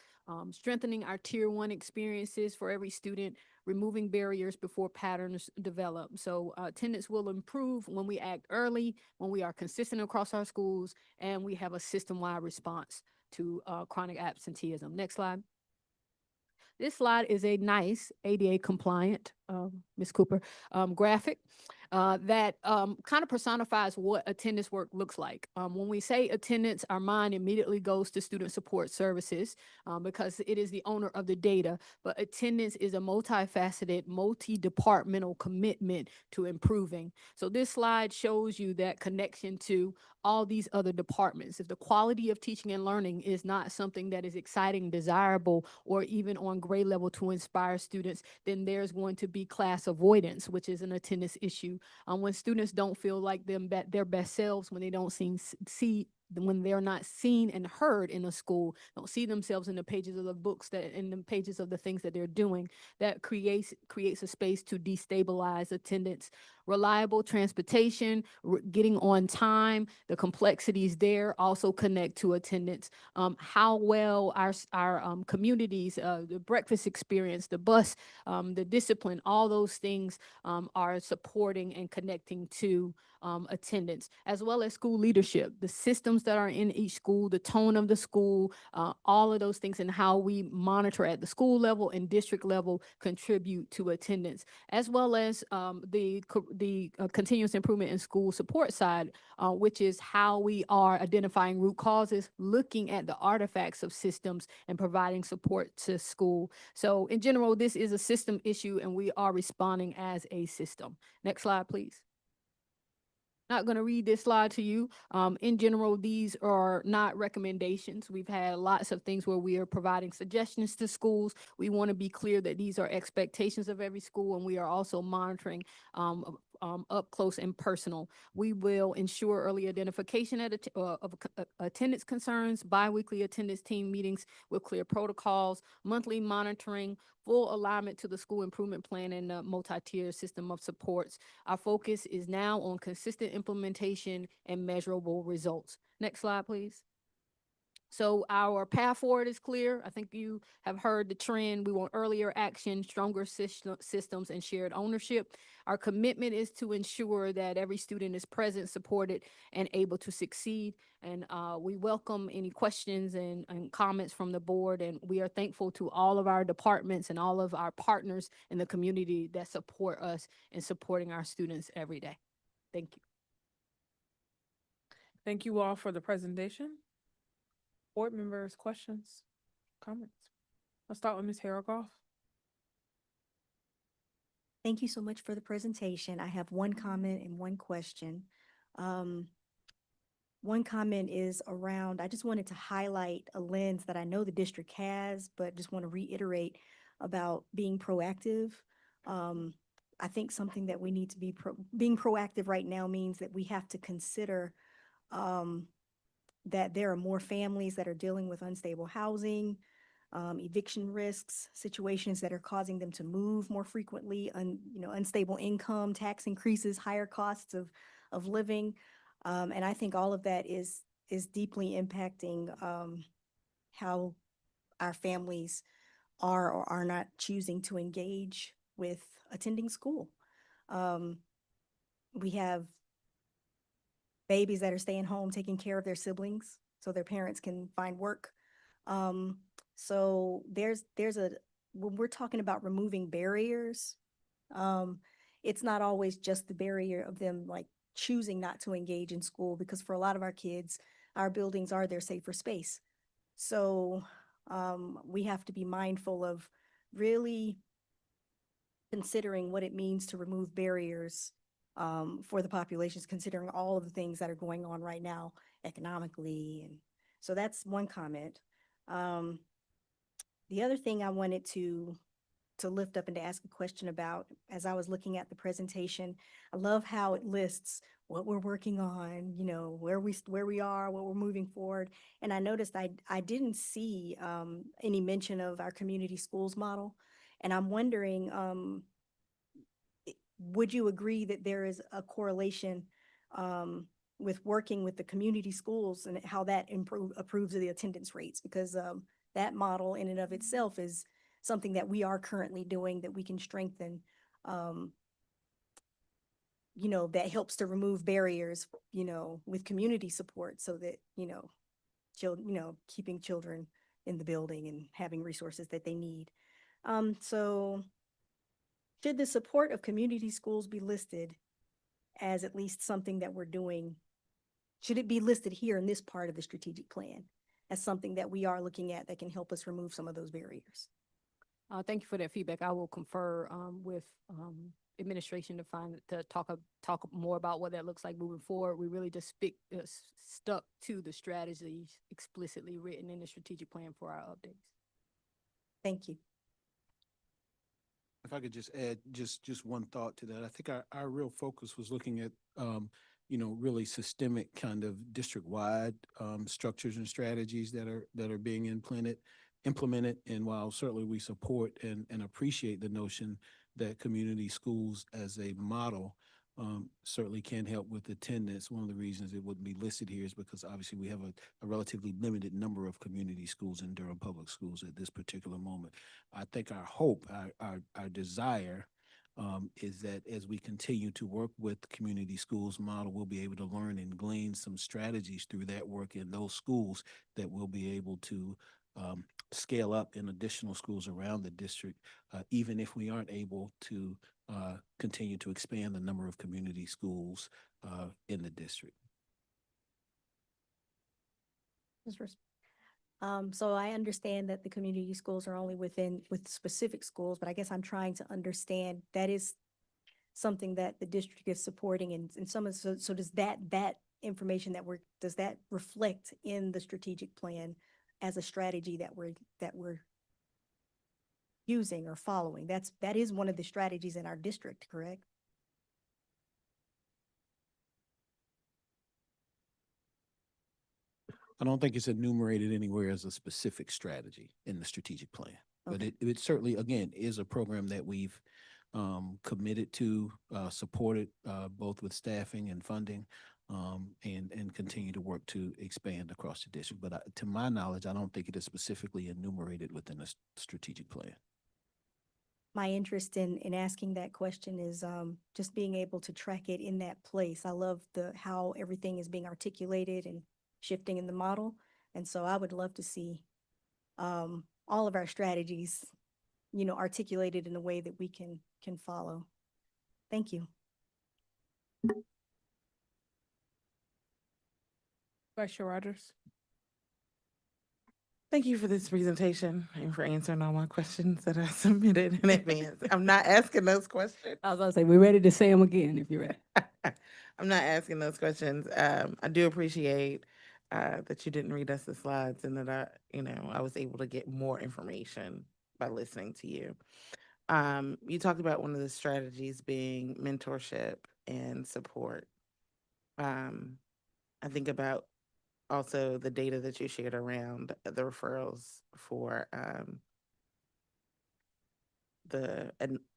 Strengthening our tier 1 experiences for every student, removing barriers before patterns develop. So attendance will improve when we act early, when we are consistent across our schools, and we have a system-wide response to chronic absenteeism. Next slide. This slide is a nice ADA compliant, Ms. Cooper, graphic. that kind of personifies what attendance work looks like. When we say attendance, our mind immediately goes to student support services because it is the owner of the data. But attendance is a multifaceted, multi-departmental commitment to improving. So this slide shows you that connection to all these other departments. If the quality of teaching and learning is not something that is exciting, desirable, or even on grade level to inspire students, then there's going to be class avoidance, which is an attendance issue. When students don't feel like their best selves, when they don't when they're not seen and heard in a school, don't see themselves in the pages of the books, that in the pages of the things that they're doing, that creates a space to destabilize attendance. Reliable transportation, getting on time, the complexities there also connect to attendance. How well our communities, the breakfast experience, the bus, the discipline, all those things are supporting and connecting to attendance, as well as school leadership, the systems that are in each school, the tone of the school, all of those things, and how we monitor at the school level and district level contribute to attendance, as well as the continuous improvement in school support side, which is how we are identifying root causes, looking at the artifacts of systems, and providing support to school. So in general, this is a system issue, and we are responding as a system. Next slide, please. Not going to read this slide to you. In general, these are not recommendations. We've had lots of things where we are providing suggestions to schools. We want to be clear that these are expectations of every school, and we are also monitoring up close and personal. We will ensure early identification of attendance concerns, biweekly attendance team meetings with clear protocols, monthly monitoring, full alignment to the school improvement plan, and a multi-tier system of supports. Our focus is now on consistent implementation and measurable results. Next slide, please. So our path forward is clear. I think you have heard the trend. We want earlier action, stronger systems, and shared ownership. Our commitment is to ensure that every student is present, supported, and able to succeed. And we welcome any questions and comments from the board. And we are thankful to all of our departments and all of our partners in the community that support us in supporting our students every day. Thank you. Thank you all for the presentation. Board members, questions, comments? Let's start with Ms. Haragoff. Thank you so much for the presentation. I have one comment and one question. One comment is around, I just wanted to highlight a lens that I know the district has, but just want to reiterate about being proactive. I think something that we need to be being proactive right now means that we have to consider that there are more families that are dealing with unstable housing, eviction risks, situations that are causing them to move more frequently, unstable income, tax increases, higher costs of living. And I think all of that is deeply impacting how our families are or are not choosing to engage with attending school. We have babies that are staying home taking care of their siblings so their parents can find work. So when we're talking about removing barriers, it's not always just the barrier of them like choosing not to engage in school, because for a lot of our kids, our buildings are their safer space. So we have to be mindful of really considering what it means to remove barriers for the populations, considering all of the things that are going on right now economically. And so that's one comment. The other thing I wanted to lift up and to ask a question about, as I was looking at the presentation, I love how it lists what we're working on, where we are, what we're moving forward. And I noticed I didn't see any mention of our community schools model. And I'm wondering, would you agree that there is a correlation with working with the community schools and how that improves the attendance rates? Because that model in and of itself is something that we are currently doing that we can strengthen, that helps to remove barriers, with community support, so that, keeping children in the building and having resources that they need. So should the support of community schools be listed as at least something that we're doing? Should it be listed here in this part of the strategic plan as something that we are looking at that can help us remove some of those barriers? Thank you for that feedback. I will confer with administration to talk more about what that looks like moving forward. We really just stuck to the strategies explicitly written in the strategic plan for our updates. Thank you. If I could just add just one thought to that, I think our real focus was looking at, really systemic kind of district-wide structures and strategies that are being implemented. And while certainly we support and appreciate the notion that community schools as a model certainly can help with attendance, one of the reasons it wouldn't be listed here is because obviously we have a relatively limited number of community schools in Durham Public Schools at this particular moment. I think our hope, our desire is that as we continue to work with the community schools model, we'll be able to learn and glean some strategies through that work in those schools that we'll be able to scale up in additional schools around the district, even if we aren't able to continue to expand the number of community schools in the district. So I understand that the community schools are only with specific schools, but I guess I'm trying to understand that is something that the district is supporting, and so does that information does that reflect in the strategic plan as a strategy that we're using or following? That is one of the strategies in our district, correct? I don't think it's enumerated anywhere as a specific strategy in the strategic plan, but it certainly, again, is a program that we've committed to, supported both with staffing and funding, and continue to work to expand across the district. But to my knowledge, I don't think it is specifically enumerated within the strategic plan. My interest in asking that question is just being able to track it in that place. I love how everything is being articulated and shifting in the model. And so I would love to see all of our strategies, articulated in a way that we can follow. Thank you. Vice Chair Rogers. Thank you for this presentation and for answering all my questions that I submitted in advance. I'm not asking those questions. I was going to say, we're ready to say them again if you're ready. I'm not asking those questions. I do appreciate that you didn't read us the slides and that I was able to get more information by listening to you. You talked about one of the strategies being mentorship and support. I think about also the data that you shared around the referrals for the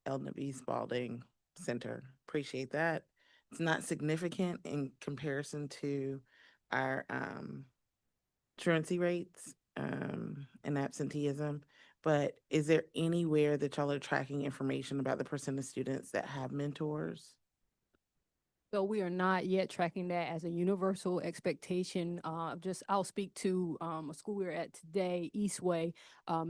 L. Spalding Center. Appreciate that. It's not significant in comparison to our truancy rates and absenteeism, but is there anywhere that y'all are tracking information about the percent of students that have mentors? So we are not yet tracking that as a universal expectation. I'll speak to a school we're at today, Eastway.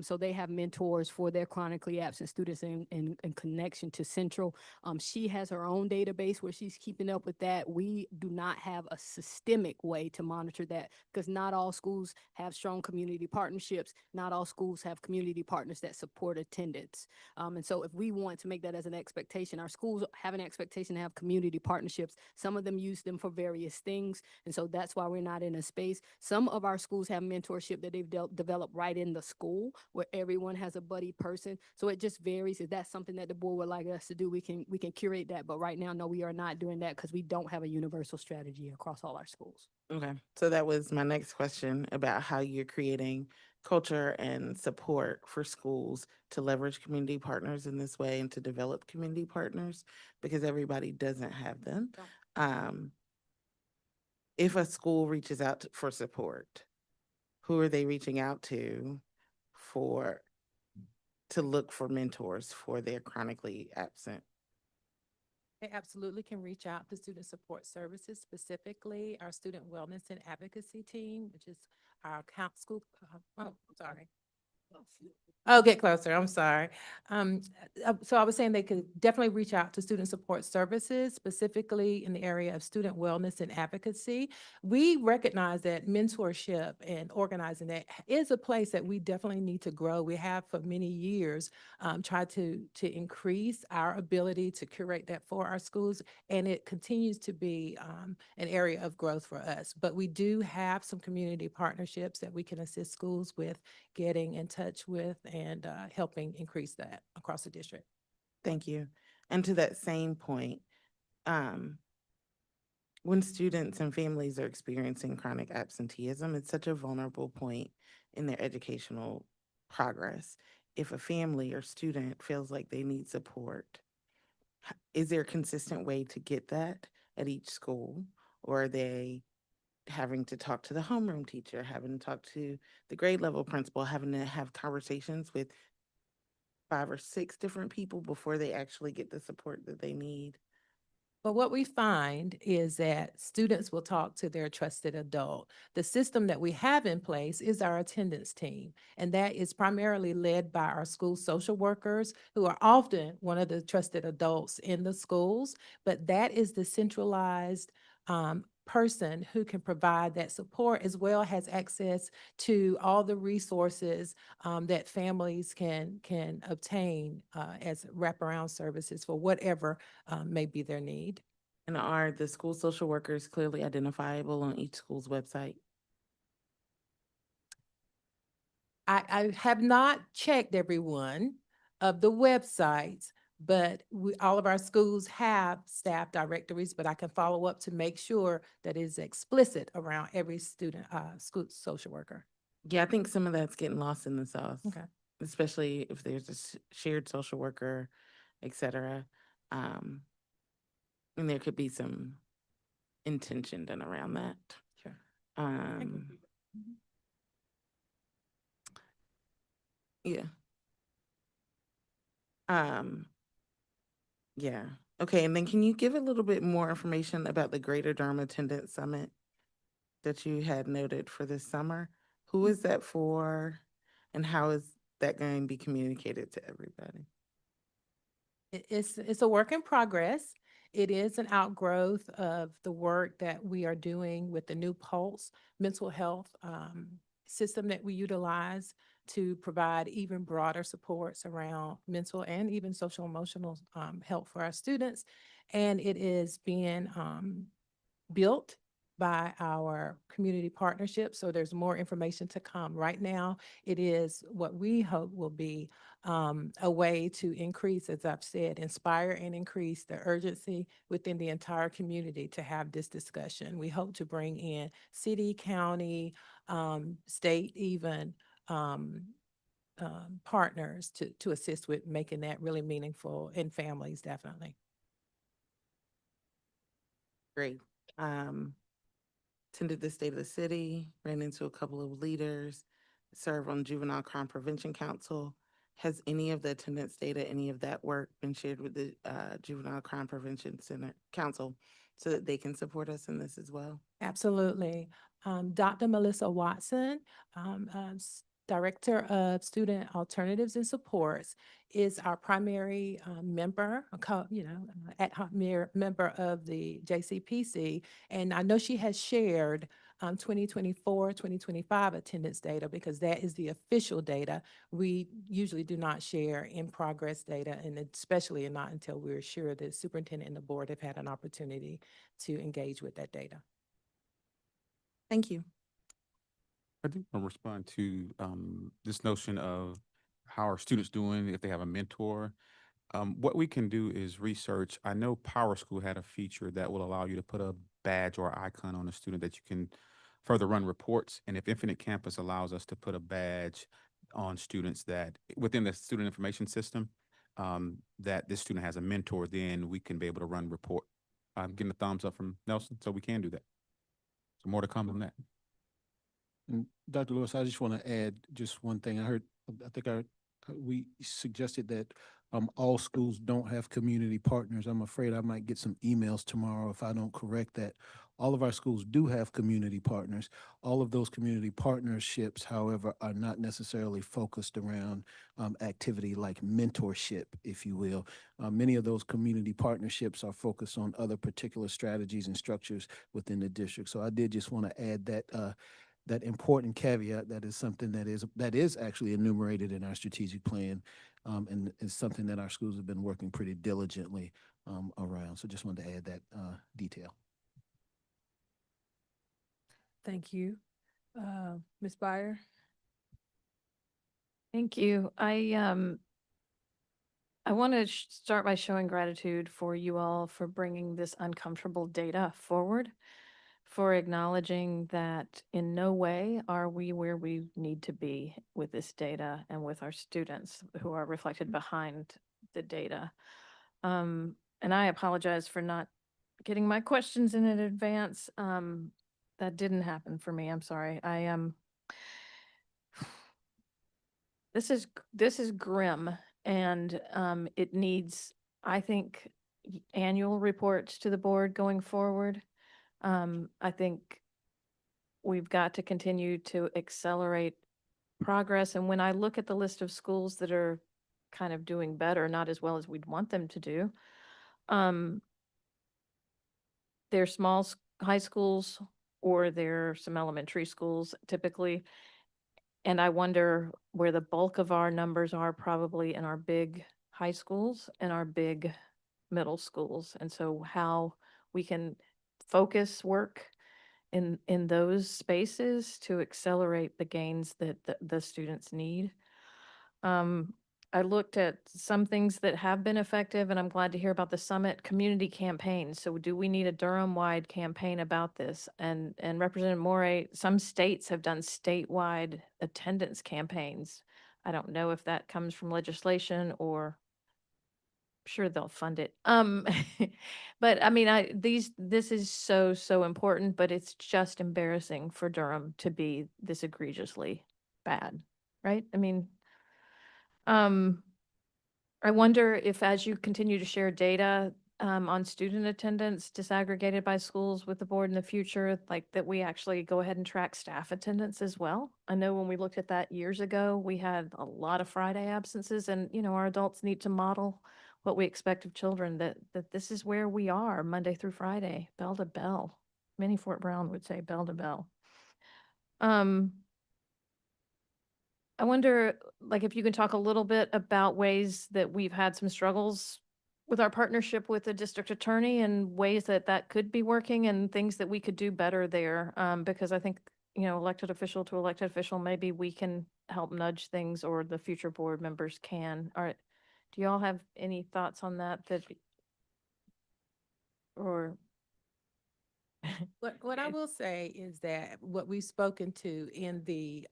So they have mentors for their chronically absent students in connection to Central. She has her own database where she's keeping up with that. We do not have a systemic way to monitor that because not all schools have strong community partnerships. Not all schools have community partners that support attendance. And so if we want to make that as an expectation, our schools have an expectation to have community partnerships. Some of them use them for various things. And so that's why we're not in a space. Some of our schools have mentorship that they've developed right in the school where everyone has a buddy person. So it just varies. If that's something that the board would like us to do, we can curate that. But right now, no, we are not doing that because we don't have a universal strategy across all our schools. Okay. So that was my next question about how you're creating culture and support for schools to leverage community partners in this way and to develop community partners because everybody doesn't have them. If a school reaches out for support, who are they reaching out to look for mentors for their chronically absent? They absolutely can reach out to Student Support Services, specifically our Student Wellness and Advocacy Team, which is our school. Oh, get closer. I'm sorry. So I was saying they could definitely reach out to student support services, specifically in the area of student wellness and advocacy. We recognize that mentorship and organizing that is a place that we definitely need to grow. We have for many years tried to increase our ability to curate that for our schools, and it continues to be an area of growth for us. But we do have some community partnerships that we can assist schools with getting in touch with and helping increase that across the district. Thank you. And to that same point, when students and families are experiencing chronic absenteeism, it's such a vulnerable point in their educational progress. If a family or student feels like they need support, is there a consistent way to get that at each school? Or are they having to talk to the homeroom teacher, having to talk to the grade level principal, having to have conversations with 5 or 6 different people before they actually get the support that they need? But what we find is that students will talk to their trusted adult. The system that we have in place is our attendance team, and that is primarily led by our school social workers, who are often one of the trusted adults in the schools. But that is the centralized person who can provide that support, as well as access to all the resources that families can obtain as wraparound services for whatever may be their need. And are the school social workers clearly identifiable on each school's website? I have not checked every one of the websites, but all of our schools have staff directories, but I can follow up to make sure that is explicit around every student, school social worker. Yeah, I think some of that's getting lost in the sauce. Okay. Especially if there's a shared social worker, et cetera. And there could be some intention done around that. Sure. Yeah. Yeah. Okay, and then can you give a little bit more information about the Greater Durham Attendance Summit that you had noted for this summer? Who is that for, and how is that going to be communicated to everybody? It's a work in progress. It is an outgrowth of the work that we are doing with the new Pulse mental health system that we utilize to provide even broader supports around mental and even social emotional health for our students. And it is being built by our community partnership. So there's more information to come. Right now, it is what we hope will be a way to increase, as I've said, inspire and increase the urgency within the entire community to have this discussion. We hope to bring in city, county, state, even partners to assist with making that really meaningful, and families definitely. Great. Attended the State of the City, ran into a couple of leaders, serve on Juvenile Crime Prevention Council. Has any of the attendance data, any of that work been shared with the Juvenile Crime Prevention Center Council so that they can support us in this as well? Absolutely. Dr. Melissa Watson, Director of Student Alternatives and Supports, is our primary member, ad hoc member of the JCPC. And I know she has shared 2024, 2025 attendance data, because that is the official data. We usually do not share in progress data, and especially not until we're sure the superintendent and the board have had an opportunity to engage with that data. Thank you. I do want to respond to this notion of how are students doing if they have a mentor. What we can do is research. I know Power School had a feature that will allow you to put a badge or icon on a student that you can further run reports. And if Infinite Campus allows us to put a badge on students that within the student information system, that this student has a mentor, then we can be able to run report. I'm getting a thumbs up from Nelson, so we can do that. So more to come on that. And Dr. Lewis, I just want to add just one thing. We suggested that all schools don't have community partners. I'm afraid I might get some emails tomorrow if I don't correct that. All of our schools do have community partners. All of those community partnerships, however, are not necessarily focused around activity like mentorship, if you will. Many of those community partnerships are focused on other particular strategies and structures within the district. So I did just want to add that important caveat. That is something that is actually enumerated in our strategic plan, and is something that our schools have been working pretty diligently around. So just wanted to add that detail. Thank you. Ms. Byer? Thank you. I want to start by showing gratitude for you all for bringing this uncomfortable data forward, for acknowledging that in no way are we where we need to be with this data and with our students who are reflected behind the data. And I apologize for not getting my questions in advance. That didn't happen for me. I'm sorry. This is grim, and it needs, I think, annual reports to the board going forward. I think we've got to continue to accelerate progress. And when I look at the list of schools that are kind of doing better, not as well as we'd want them to do, they're high schools, or they're some elementary schools typically. And I wonder where the bulk of our numbers are, probably in our big high schools and our big middle schools. And so how we can focus work in those spaces to accelerate the gains that the students need. I looked at some things that have been effective, and I'm glad to hear about the summit community campaign. So do we need a Durham-wide campaign about this? And Representative Morey, some states have done statewide attendance campaigns. I don't know if that comes from legislation, or sure they'll fund it. But I mean, this is so important, but it's just embarrassing for Durham to be this egregiously bad, right? I mean, I wonder if, as you continue to share data on student attendance disaggregated by schools with the board in the future, like that we actually go ahead and track staff attendance as well. I know when we looked at that years ago, we had a lot of Friday absences, and our adults need to model what we expect of children, that this is where we are Monday through Friday, bell to bell. Minnie Fort Brown would say bell to bell. I wonder, like, if you can talk a little bit about ways that we've had some struggles with our partnership with the district attorney, and ways that could be working, and things that we could do better there. Because I think, elected official to elected official, maybe we can help nudge things, or the future board members can. All right. Do you all have any thoughts on that, or? What I will say is that what we've spoken to in the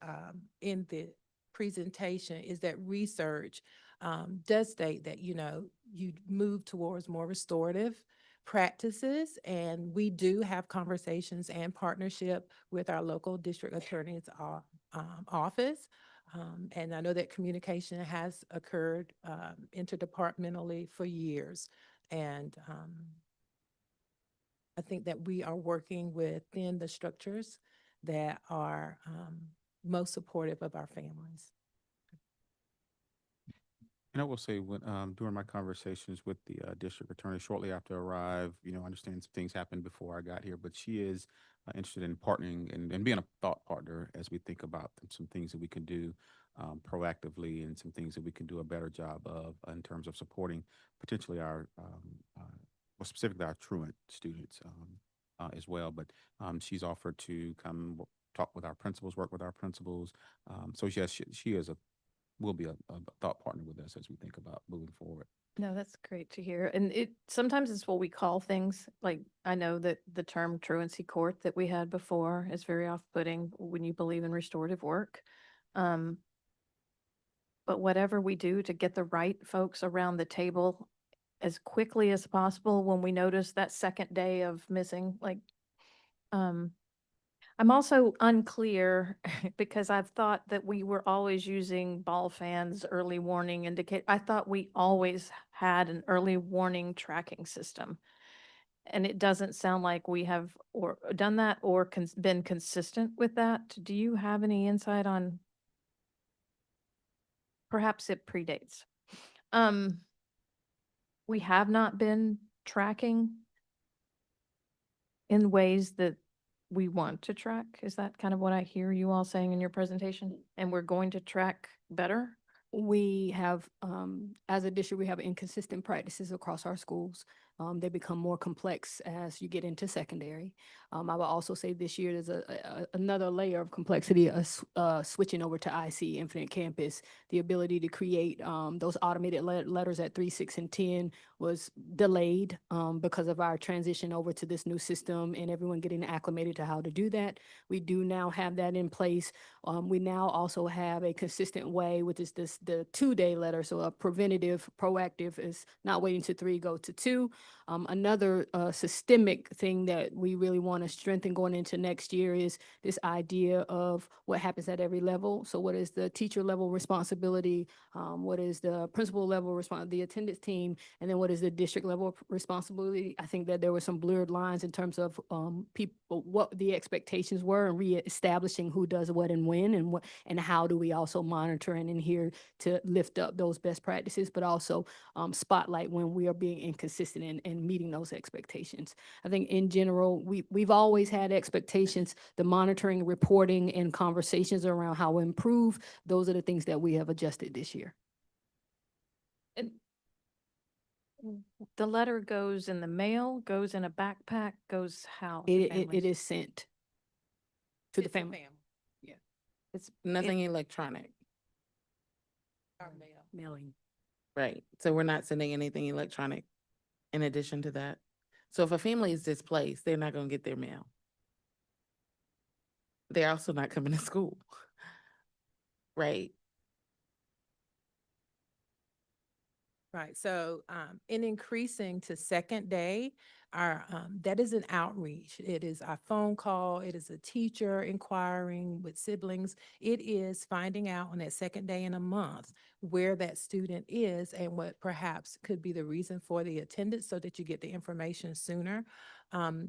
presentation is that research does state that, you move towards more restorative practices, and we do have conversations and partnership with our local district attorney's office. And I know that communication has occurred interdepartmentally for years. And I think that we are working within the structures that are most supportive of our families. And I will say, when during my conversations with the district attorney shortly after I arrived, I understand some things happened before I got here, but she is interested in partnering and being a thought partner as we think about some things that we can do proactively, and some things that we can do a better job of in terms of supporting potentially our, well, specifically our truant students as well. But she's offered to come talk with our principals, work with our principals. So yes, she is will be a thought partner with us as we think about moving forward. No, that's great to hear. And sometimes it's what we call things. Like, I know that the term truancy court that we had before is very off-putting when you believe in restorative work. But whatever we do to get the right folks around the table as quickly as possible when we notice that second day of missing, I'm also unclear because I've thought that we were always using ball fans, early warning indicate. I thought we always had an early warning tracking system. and it doesn't sound like we have or done that or been consistent with that. Do you have any insight on? Perhaps it predates. We have not been tracking in ways that we want to track. Is that kind of what I hear you all saying in your presentation? And we're going to track better? We have, as a district, we have inconsistent practices across our schools. They become more complex as you get into secondary. I will also say this year there's another layer of complexity, switching over to IC, Infinite Campus. The ability to create those automated letters at 3, 6, and 10 was delayed because of our transition over to this new system and everyone getting acclimated to how to do that. We do now have that in place. We now also have a consistent way, which is the 2-day letter. So a preventative, proactive is not waiting to 3, go to 2. Another systemic thing that we really want to strengthen going into next year is this idea of what happens at every level. So what is the teacher level responsibility? What is the principal level responsibility, the attendance team? And then what is the district level responsibility? I think that there were some blurred lines in terms of people, what the expectations were, and reestablishing who does what and when, and what, and how do we also monitor and adhere to lift up those best practices, but also spotlight when we are being inconsistent and meeting those expectations. I think in general, we've always had expectations. The monitoring, reporting, and conversations around how to improve, those are the things that we have adjusted this year. And the letter goes in the mail, goes in a backpack, goes how? to It families? is sent to the family. Yeah. It's nothing electronic. Mailing. Right. So we're not sending anything electronic in addition to that. So if a family is displaced, they're not going to get their mail. They're also not coming to school. Right. Right. So in increasing to second day, our that is an outreach. It is a phone call. It is a teacher inquiring with siblings. It is finding out on that second day in a month where that student is and what perhaps could be the reason for the attendance so that you get the information sooner.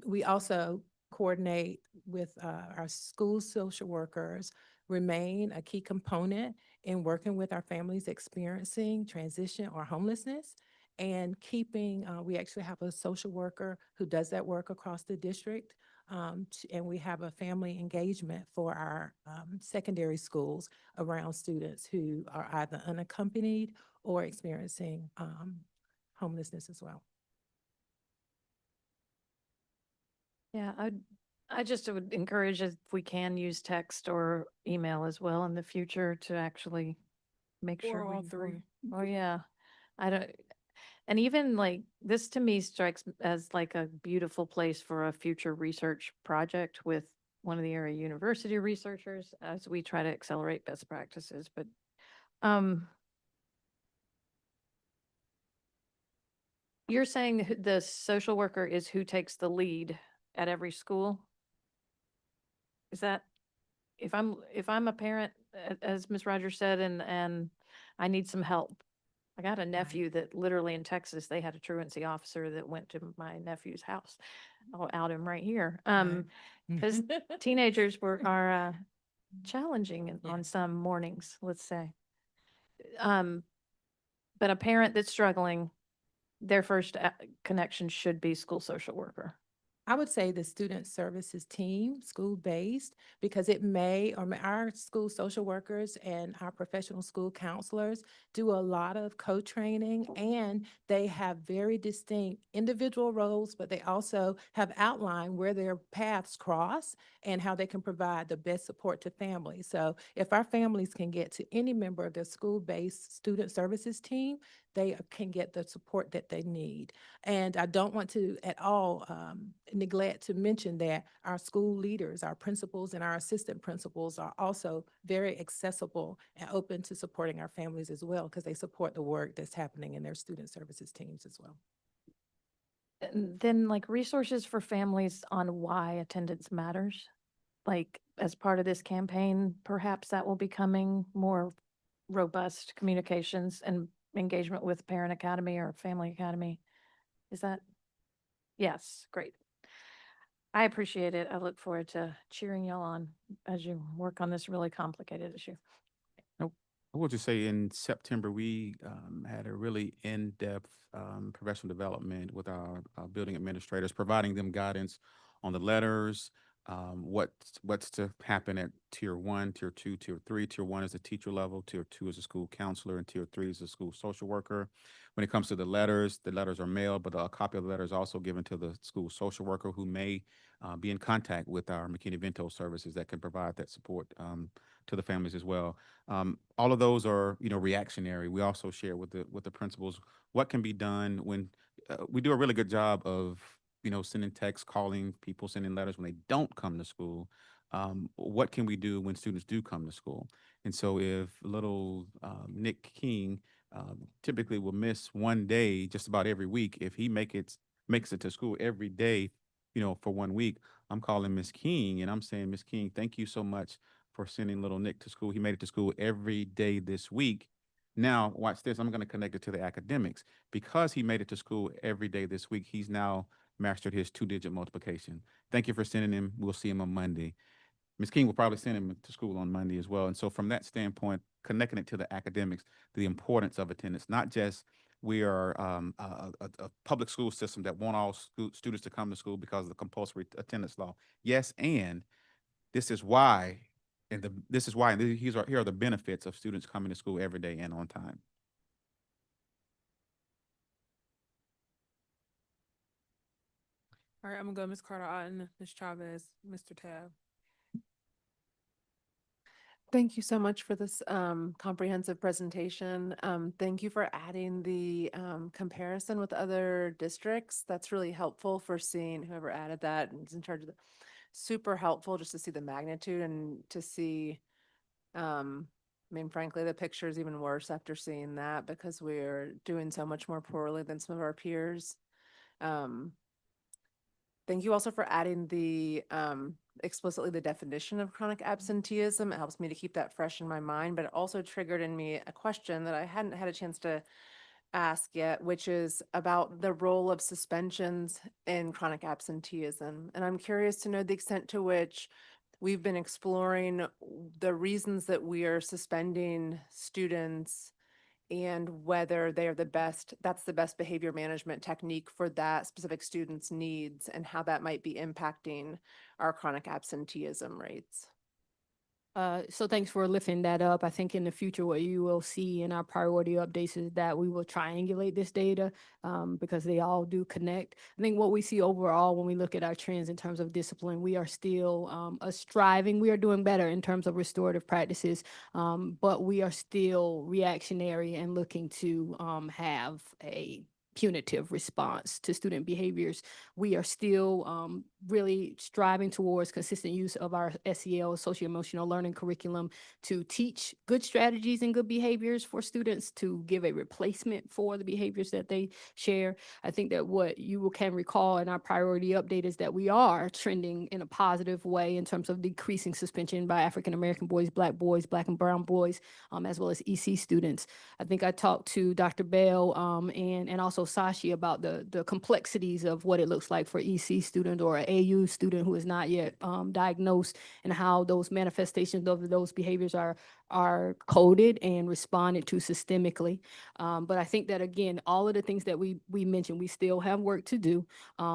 We also coordinate with our school social workers, remain a key component in working with our families experiencing transition or homelessness, and keeping, we actually have a social worker who does that work across the district. And we have a family engagement for our secondary schools around students who are either unaccompanied or experiencing homelessness as well. Yeah, I just would encourage if we can use text or email as well in the future to actually make Or sure all we three. Oh, yeah. I don't, and even like this to me strikes as like a beautiful place for a future research project with one of the area university researchers as we try to accelerate best practices. But you're saying the social worker is who takes the lead at every school? Is that, if I'm a parent, as Ms. Rogers said, and I need some help. I got a nephew that literally in Texas, they had a truancy officer that went to my nephew's house. I'll out him right here. Because teenagers are challenging on some mornings, let's say. But a parent that's struggling, their first connection should be school social worker. I would say the student services team, school-based, because it may, our school social workers and our professional school counselors do a lot of co-training, and they have very distinct individual roles, but they also have outlined where their paths cross and how they can provide the best support to families. So if our families can get to any member of the school-based student services team, they can get the support that they need. And I don't want to at all neglect to mention that our school leaders, our principals, and our assistant principals are also very accessible and open to supporting our families as well, because they support the work that's happening in their student services teams as well. And then like resources for families on why attendance matters. Like as part of this campaign, perhaps that will be coming more robust communications and engagement with Parent Academy or Family Academy. Is that? Yes, great. I appreciate it. I look forward to cheering y'all on as you work on this really complicated issue. Nope. I will just say in September, we had a really in-depth professional development with our building administrators, providing them guidance on the letters, what's to happen at tier 1, tier 2, tier 3. Tier 1 is the teacher level, tier 2 is a school counselor, and tier 3 is a school social worker. When it comes to the letters are mailed, but a copy of the letter is also given to the school social worker who may be in contact with our McKinney-Vento services that can provide that support to the families as well. All of those are, reactionary. We also share with the principals what can be done when we do a really good job of, sending texts, calling people, sending letters when they don't come to school. What can we do when students do come to school? And so if little Nick King typically will miss one day just about every week, if he makes it to school every day, for 1 week, I'm calling Miss King and I'm saying, Miss King, thank you so much for sending little Nick to school. He made it to school every day this week. Now, watch this. I'm going to connect it to the academics. Because he made it to school every day this week, he's now mastered his 2-digit multiplication. Thank you for sending him. We'll see him on Monday. Ms. King will probably send him to school on Monday as well. And so from that standpoint, connecting it to the academics, the importance of attendance, not just we are a public school system that want all students to come to school because of the compulsory attendance law. Yes, and this is why, here are the benefits of students coming to school every day and on time. All right, I'm gonna go Ms. Carter Otten, Ms. Chavez, Mr. Tab. Thank you so much for this comprehensive presentation. Thank you for adding the comparison with other districts. That's really helpful for seeing whoever added that and is in charge of the, super helpful just to see the magnitude and to see, I mean, frankly, the picture is even worse after seeing that because we're doing so much more poorly than some of our peers. Thank you also for adding the explicitly the definition of chronic absenteeism. It helps me to keep that fresh in my mind, but it also triggered in me a question that I hadn't had a chance to ask yet, which is about the role of suspensions in chronic absenteeism. And I'm curious to know the extent to which we've been exploring the reasons that we are suspending students and whether they are that's the best behavior management technique for that specific student's needs and how that might be impacting our chronic absenteeism rates. So thanks for lifting that up. I think in the future, what you will see in our priority updates is that we will triangulate this data because they all do connect. I think what we see overall when we look at our trends in terms of discipline, we are still striving. We are doing better in terms of restorative practices, but we are still reactionary and looking to have a punitive response to student behaviors. We are still really striving towards consistent use of our SEL, socio-emotional learning curriculum, to teach good strategies and good behaviors for students, to give a replacement for the behaviors that they share. I think that what you can recall in our priority update is that we are trending in a positive way in terms of decreasing suspension by African-American boys, Black and brown boys, as well as EC students. I think I talked to Dr. Bell and also Sashi about the complexities of what it looks like for EC student or an AU student who is not yet diagnosed, and how those manifestations of those behaviors are coded and responded to systemically. But I think that, again, all of the things that we mentioned, we still have work to do.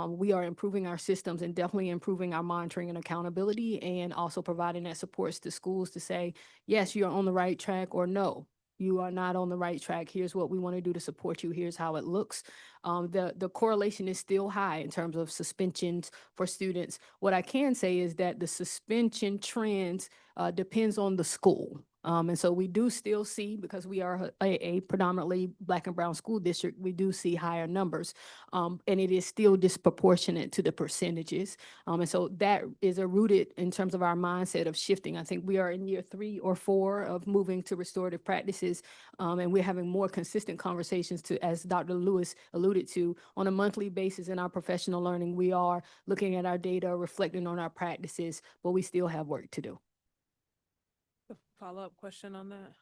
We are improving our systems and definitely improving our monitoring and accountability, and also providing that supports to schools to say, yes, you're on the right track, or no, you are not on the right track. Here's what we want to do to support you. Here's how it looks. The correlation is still high in terms of suspensions for students. What I can say is that the suspension trends depends on the school. And so we do still see, because we are a predominantly Black and brown school district, we do see higher numbers. And it is still disproportionate to the percentages. And so that is rooted in terms of our mindset of shifting. I think we are in year 3 or 4 of moving to restorative practices. And we're having more consistent conversations to, as Dr. Lewis alluded to, on a monthly basis in our professional learning. We are looking at our data, reflecting on our practices, but we still have work to do. A follow-up question on that?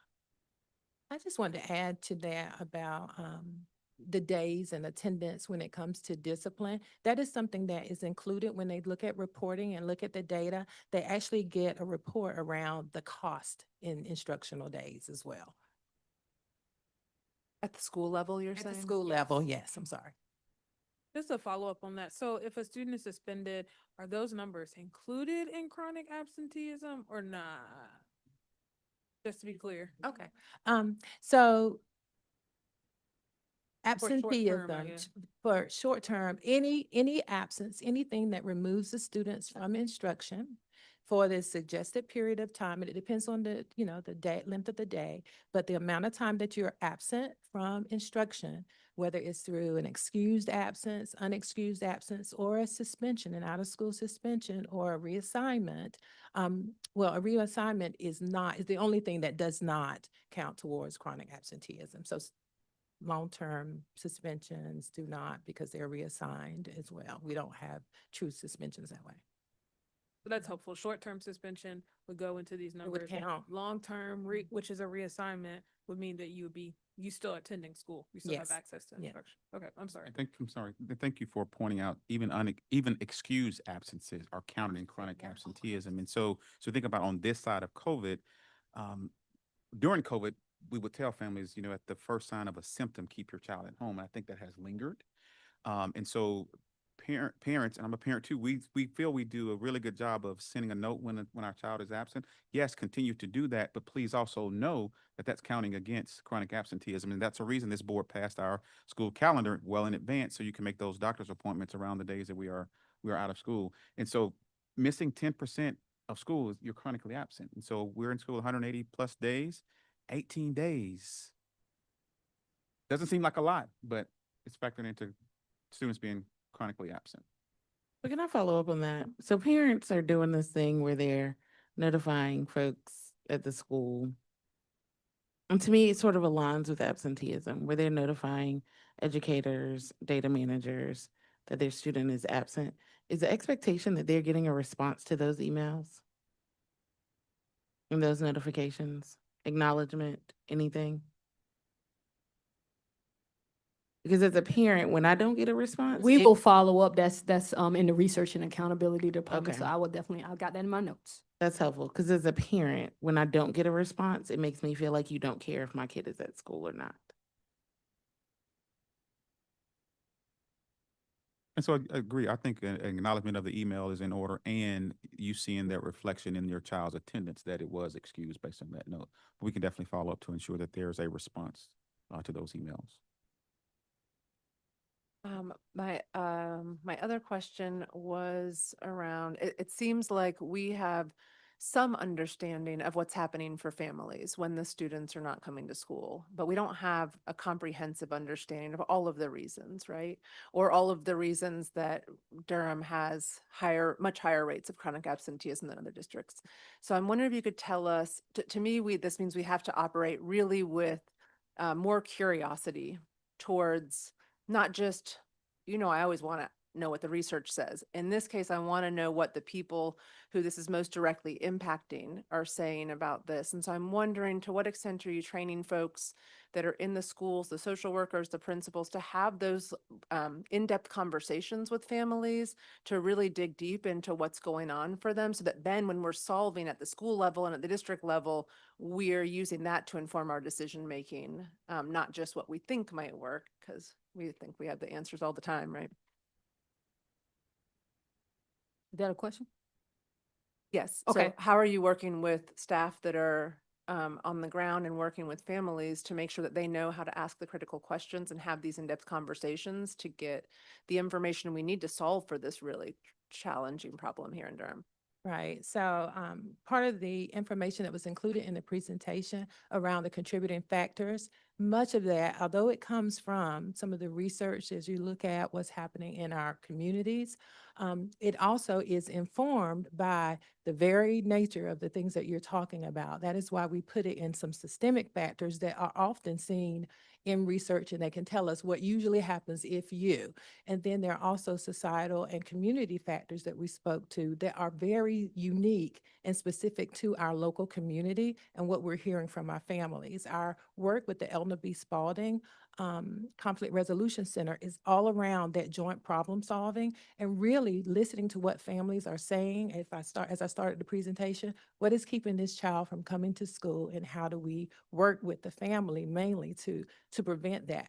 I just wanted to add to that about the days and attendance when it comes to discipline. That is something that is included when they look at reporting and look at the data. They actually get a report around the cost in instructional days as well. At the school level, you're At saying? the school level, yes, I'm sorry. Just a follow up on that. So if a student is suspended, are those numbers included in chronic absenteeism or not? Just to be clear. Okay. So For short term, I absenteeism guess. for short term, any absence, anything that removes the students from instruction for the suggested period of time, and it depends on the, the day, length of the day, but the amount of time that you're absent from instruction, whether it's through an excused absence, unexcused absence, or a suspension, an out-of-school suspension, or a reassignment. A reassignment is the only thing that does not count towards chronic absenteeism. So long-term suspensions do not, because they're reassigned as well. We don't have true suspensions that way. So that's helpful. Short-term suspension would go into these It would numbers. count. Long-term, which is a reassignment, would mean that you still attending school. You still have Yes. access to Yeah. instruction. Okay, I'm sorry. I'm sorry. Thank you for pointing out even excused absences are counted in chronic absenteeism. And so think about on this side of COVID, during COVID, we would tell families, at the first sign of a symptom, keep your child at home. And I think that has lingered. And so parents, and I'm a parent too, we feel we do a really good job of sending a note when our child is absent. Yes, continue to do that, but please also know that that's counting against chronic absenteeism. And that's a reason this board passed our school calendar well in advance, so you can make those doctor's appointments around the days that we are out of school. And so missing 10% of school is you're chronically absent. And so we're in school 180 plus days, 18 days. Doesn't seem like a lot, but it's factored into students being chronically absent. But can I follow up on that? So parents are doing this thing where they're notifying folks at the school. And to me, it sort of aligns with absenteeism, where they're notifying educators, data managers that their student is absent. Is the expectation that they're getting a response to those emails and those notifications, acknowledgement, anything? Because as a parent, when I don't get a response, We will follow up. That's in the research and accountability department. So Okay. I got that in my notes. that's helpful. Because as a parent, when I don't get a response, it makes me feel like you don't care if my kid is at school or not. And so I agree. I think an acknowledgement of the email is in order, and you seeing that reflection in your child's attendance that it was excused based on that note. But we can definitely follow up to ensure that there's a response to those emails. My other question was around, it seems like we have some understanding of what's happening for families when the students are not coming to school, but we don't have a comprehensive understanding of all of the reasons, right? Or all of the reasons that Durham has much higher rates of chronic absenteeism than other districts. So I'm wondering if you could tell us, to me, this means we have to operate really with more curiosity towards not just, I always want to know what the research says. In this case, I want to know what the people who this is most directly impacting are saying about this. And so I'm wondering, to what extent are you training folks that are in the schools, the social workers, the principals, to have those in-depth conversations with families, to really dig deep into what's going on for them, so that then when we're solving at the school level and at the district level, we're using that to inform our decision making, not just what we think might work, because we think we have the answers all the time, right? Is that a question? Yes. Okay. So how are you working with staff that are on the ground and working with families to make sure that they know how to ask the critical questions and have these in-depth conversations to get the information we need to solve for this really challenging problem here in Durham? Right. So part of the information that was included in the presentation around the contributing factors, much of that, although it comes from some of the research as you look at what's happening in our communities, it also is informed by the very nature of the things that you're talking about. That is why we put it in some systemic factors that are often seen in research, and they can tell us what usually happens if you. And then there are also societal and community factors that we spoke to that are very unique and specific to our local community and what we're hearing from our families. Our work with the Elna B. Spalding Conflict Resolution Center is all around that joint problem solving and really listening to what families are saying. As I started the presentation, what is keeping this child from coming to school, and how do we work with the family mainly to prevent that?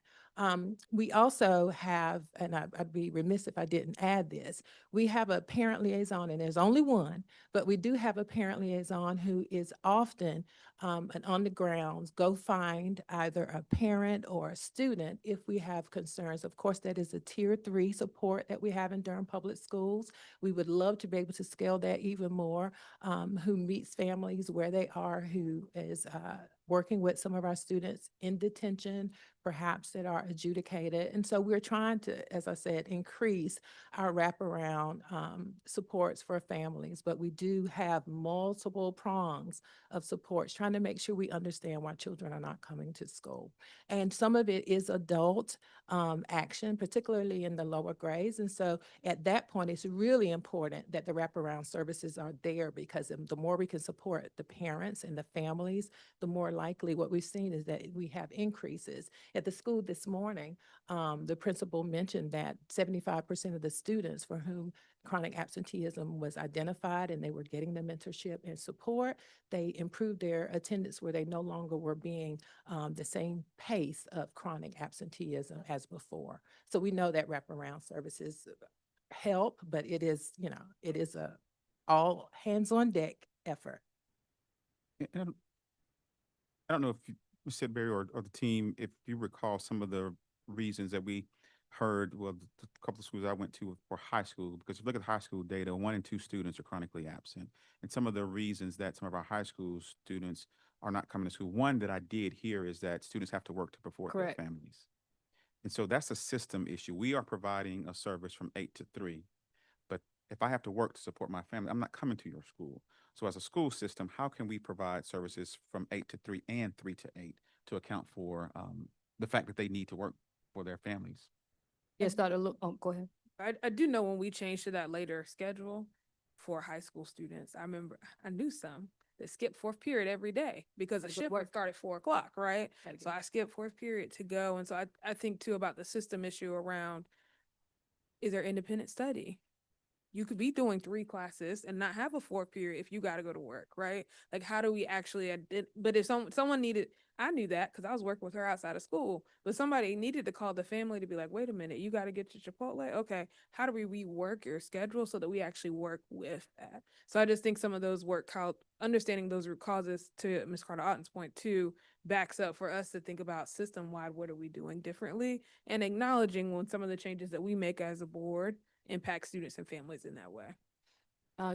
We also have, and I'd be remiss if I didn't add this, we have a parent liaison, and there's only one, but we do have a parent liaison who is often an on the grounds, go find either a parent or a student if we have concerns. Of course, that is a tier 3 support that we have in Durham Public Schools. We would love to be able to scale that even more, who meets families where they are, who is working with some of our students in detention, perhaps that are adjudicated. And so we're trying to, as I said, increase our wraparound supports for families, but we do have multiple prongs of supports, trying to make sure we understand why children are not coming to school. And some of it is adult action, particularly in the lower grades. And so at that point, it's really important that the wraparound services are there, because the more we can support the parents and the families, the more likely what we've seen is that we have increases. At the school this morning, the principal mentioned that 75% of the students for whom chronic absenteeism was identified and they were getting the mentorship and support, they improved their attendance where they no longer were being the same pace of chronic absenteeism as before. So we know that wraparound services help, but it is, it is a all hands on deck effort. And I don't know if Ms. Sidbury or the team, if you recall some of the reasons that we heard, well, the couple of schools I went to for high school, because if you look at high school data, 1 in 2 students are chronically absent. And some of the reasons that some of our high school students are not coming to school, one that I did hear is that students have to work to support their families. And so that's a system issue. We are providing a service from 8 to 3, but if I have to work to support my family, I'm not coming to your school. So as a school system, how can we provide services from 8 to 3 and 3 to 8 to account for the fact that they need to work for their families? Yes, go ahead. I do know when we changed to that later schedule for high school students, I remember I knew some that skipped 4th period every day because the shift would start at 4 o'clock, right? So I skipped 4th period to go. And so I think too about the system issue around, is there independent study? You could be doing 3 classes and not have a 4th period if you got to go to work, right? Like, how do we actually, but if someone needed, I knew that because I was working with her outside of school, but somebody needed to call the family to be like, wait a minute, you got to get your Chipotle. Okay. How do we rework your schedule so that we actually work with that? So I just think some of those understanding those root causes, to Ms. Carter-Otten's point too, backs up for us to think about system-wide, what are we doing differently, and acknowledging when some of the changes that we make as a board impact students and families in that way.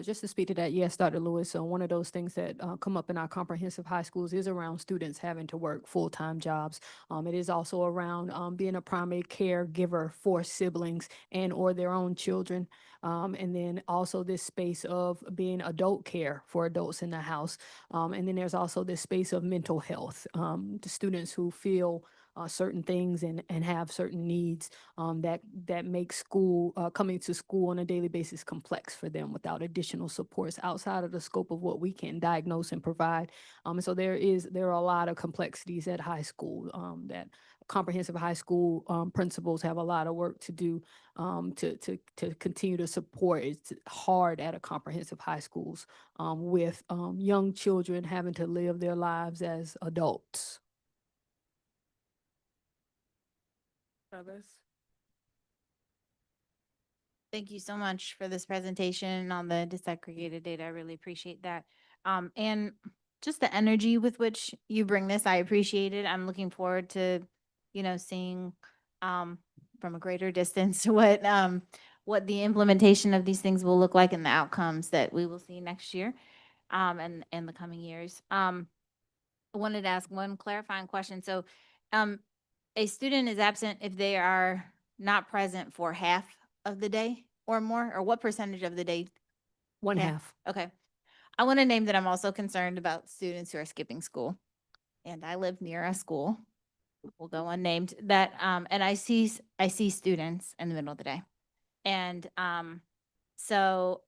Just to speak to that, yes, Dr. Lewis. So one of those things that come up in our comprehensive high schools is around students having to work full-time jobs. It is also around being a primary caregiver for siblings and or their own children. And then also this space of being adult care for adults in the house. And then there's also this space of mental health. The students who feel certain things and have certain needs that make school coming to school on a daily basis complex for them without additional supports outside of the scope of what we can diagnose and provide. And so there are a lot of complexities at high school that comprehensive high school principals have a lot of work to do to continue to support. It's hard at a comprehensive high schools with young children having to live their lives as adults. Others? Thank you so much for this presentation on the disaggregated data. I really appreciate that. And just the energy with which you bring this, I appreciate it. I'm looking forward to, seeing from a greater distance what the implementation of these things will look like and the outcomes that we will see next year and in the coming years. I wanted to ask one clarifying question. So a student is absent if they are not present for half of the day or more, or what percentage of the day? One half. Okay. I want to name that I'm also concerned about students who are skipping school. And I live near a school will go unnamed, that, and I see students in the middle of the day. And, so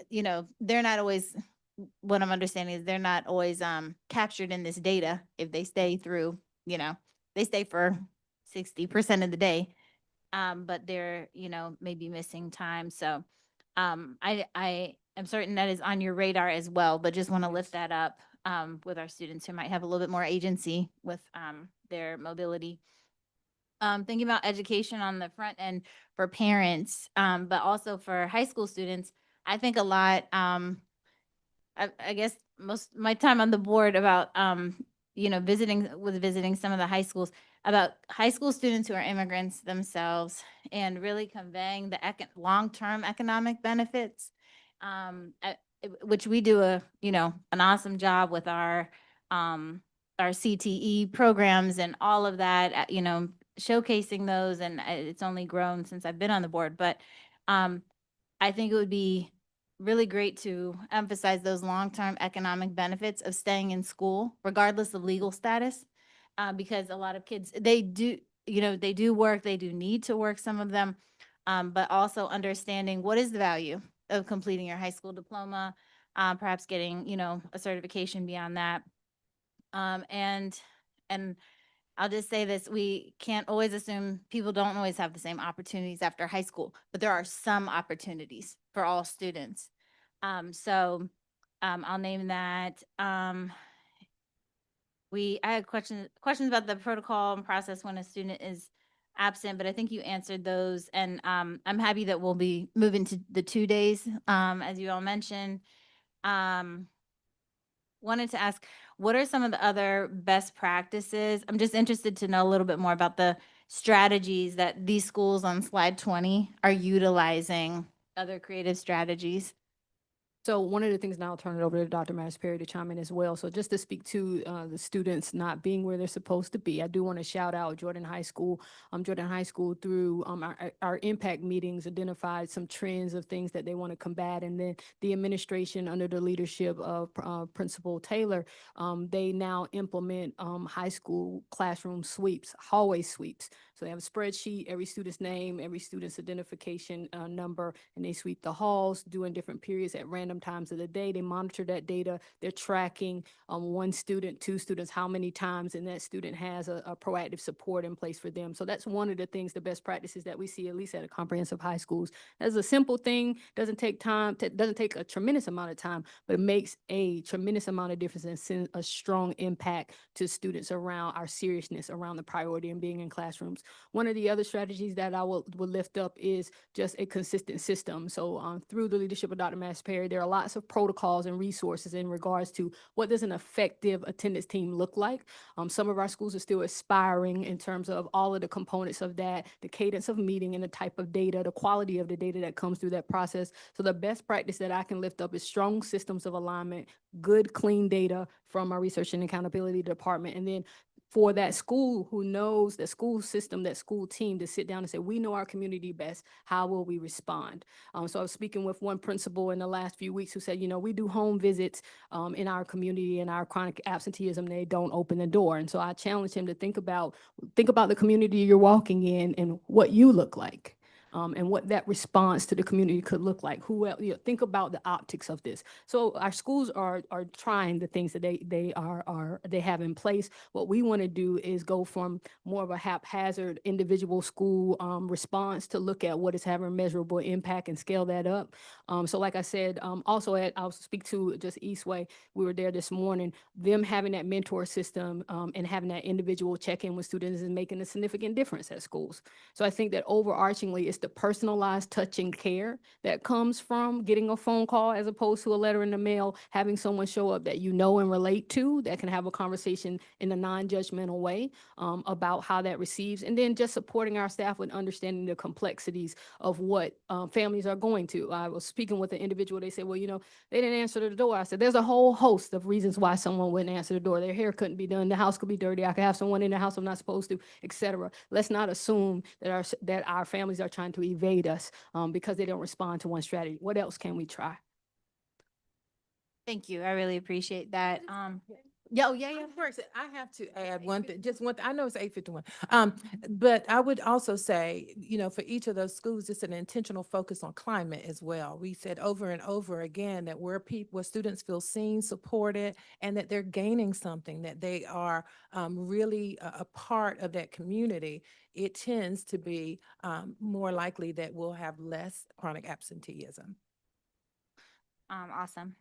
you know, they're not always, what I'm understanding is they're not always, captured in this data if they stay through, you know, they stay for 60% of the day. But they're, you know, maybe missing time. So, I am certain that is on your radar as well, but just want to lift that up, with our students who might have a little bit more agency with, their mobility. Thinking about education on the front end for parents, but also for high school students. I think a lot, I guess most my time on the board about, you know, visiting some of the high schools, about high school students who are immigrants themselves, and really conveying the long-term economic benefits, which we do an awesome job with our CTE programs and all of that, you know, showcasing those, and it's only grown since I've been on the board. But I think it would be really great to emphasize those long-term economic benefits of staying in school, regardless of legal status, because a lot of kids, they do, you know, they do work, they do need to work, some of them, but also understanding what is the value of completing your high school diploma, perhaps getting, you know, a certification beyond that. And I'll just say this, we can't always assume people don't always have the same opportunities after high school, but there are some opportunities for all students. I'll name that. I had questions about the protocol and process when a student is absent, but I think you answered those. And I'm happy that we'll be moving to the 2 days, as you all mentioned. Wanted to ask, what are some of the other best practices? I'm just interested to know a little bit more about the strategies that these schools on slide 20 are utilizing, other creative strategies. So one of the things, now I'll turn it over to Dr. Perry to chime in as well. So just to speak to the students not being where they're supposed to be, I do want to shout out Jordan High School. Jordan High School, through our impact meetings, identified some trends of things that they want to combat. And then the administration, under the leadership of Principal Taylor, they now implement high school classroom sweeps, hallway sweeps. So they have a spreadsheet, every student's name, every student's identification number, and they sweep the halls during different periods at random times of the day. They monitor that data. They're tracking one student, two students, how many times, and that student has a proactive support in place for them. So that's one of the things, the best practices that we see, at least at a comprehensive high schools. That's a simple thing, doesn't take time, doesn't take a tremendous amount of time, but it makes a tremendous amount of difference and sends a strong impact to students around our seriousness around the priority and being in classrooms. One of the other strategies that I will lift up is just a consistent system. So through the leadership of Dr. Perry, there are lots of protocols and resources in regards to what does an effective attendance team look like. Some of our schools are still aspiring in terms of all of the components of that, the cadence of meeting and the type of data, the quality of the data that comes through that process. So the best practice that I can lift up is strong systems of alignment, good, clean data from our research and accountability department, and then for that school who knows the school system, that school team, to sit down and say, we know our community best, how will we respond? So I was speaking with one principal in the last few weeks who said, you know, we do home visits in our community, and our chronic absenteeism, they don't open the door. And so I challenged him to think about the community you're walking in and what you look like. And what that response to the community could look like. Who else, think about the optics of this. So our schools are trying the things that they have in place. What we want to do is go from more of a haphazard individual school response to look at what is having measurable impact and scale that up. So like I said, also I'll speak to just Eastway. We were there this morning. Them having that mentor system and having that individual check-in with students is making a significant difference at schools. So I think that overarchingly, it's the personalized touching care that comes from getting a phone call as opposed to a letter in the mail, having someone show up that you know and relate to, that can have a conversation in a non-judgmental way about how that receives, and then just supporting our staff with understanding the complexities of what families are going to. I was speaking with an individual, they said, well, you know, they didn't answer the door. I said, there's a whole host of reasons why someone wouldn't answer the door. Their hair couldn't be done, the house could be dirty, I could have someone in the house I'm not supposed to, etc. Let's not assume that our families are trying to evade us because they don't respond to one strategy. What else can we try? Thank you. I really appreciate that. Yeah, oh, yeah. First, I have to add one thing, just one, I know it's 8:51. But I would also say, for each of those schools, it's an intentional focus on climate as well. We said over and over again that where students feel seen, supported, and that they're gaining something, that they are really a part of that community, it tends to be more likely that we'll have less chronic absenteeism. Awesome.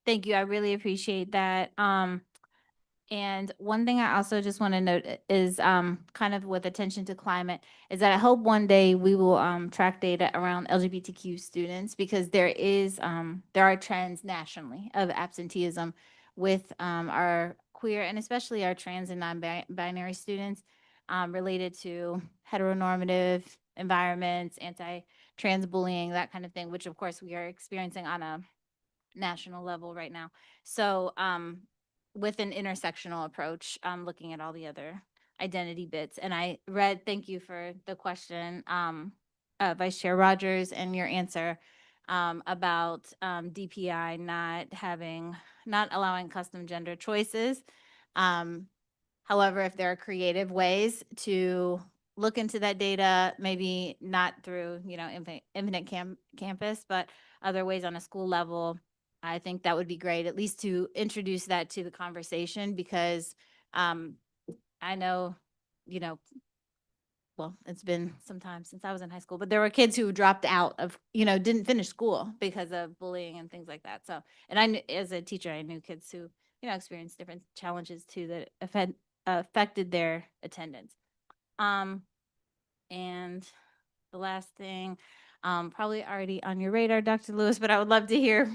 Thank you. I really appreciate that. And one thing I also just want to note is kind of with attention to climate is that I hope one day we will track data around LGBTQ students, because there are trends nationally of absenteeism with our queer and especially our trans and non-binary students related to heteronormative environments, anti-trans bullying, that kind of thing, which of course we are experiencing on a national level right now. So with an intersectional approach, looking at all the other identity bits. And thank you for the question, Vice Chair Rogers, and your answer about DPI not allowing custom gender choices. However, if there are creative ways to look into that data, maybe not through, Infinite Campus, but other ways on a school level, I think that would be great, at least to introduce that to the conversation, because I know, well, it's been some time since I was in high school, but there were kids who dropped out of, didn't finish school because of bullying and things like that. So, and as a teacher, I knew kids who, experienced different challenges too that affected their attendance. And the last thing, probably already on your radar, Dr. Lewis, but I would love to hear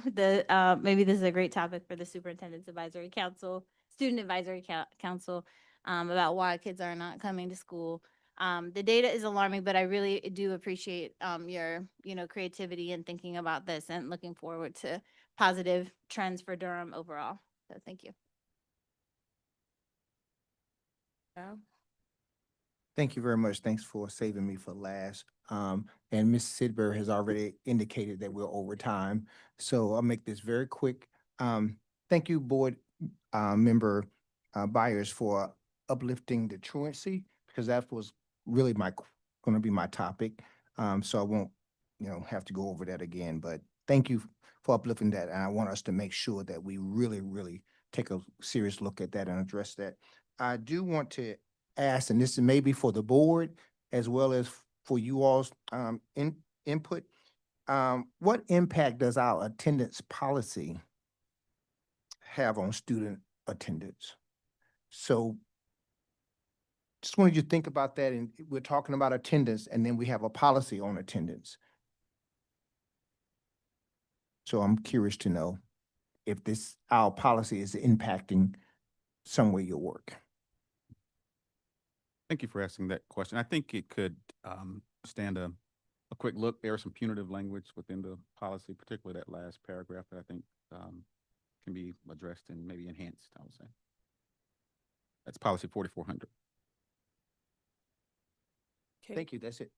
maybe this is a great topic for the Superintendent's Advisory Council, Student Advisory Council, about why kids are not coming to school. The data is alarming, but I really do appreciate your, creativity in thinking about this, and looking forward to positive trends for Durham overall. So thank you. Yeah. Thank you very much. Thanks for saving me for last. And Ms. Sidber has already indicated that we're over time, so I'll make this very quick. Thank you, board member Byers, for uplifting the truancy, because that was really going to be my topic. So I won't, have to go over that again. But thank you for uplifting that, and I want us to make sure that we really, really take a serious look at that and address that. I do want to ask, and this is maybe for the board as well as for you all's input, what impact does our attendance policy have on student attendance? So just wanted you to think about that, and we're talking about attendance, and then we have a policy on attendance. So I'm curious to know if our policy is impacting some way your work. Thank you for asking that question. I think it could stand a quick look. There is some punitive language within the policy, particularly that last paragraph, that I think can be addressed and maybe enhanced, I would say. That's policy 4400. Okay. Thank you. That's it.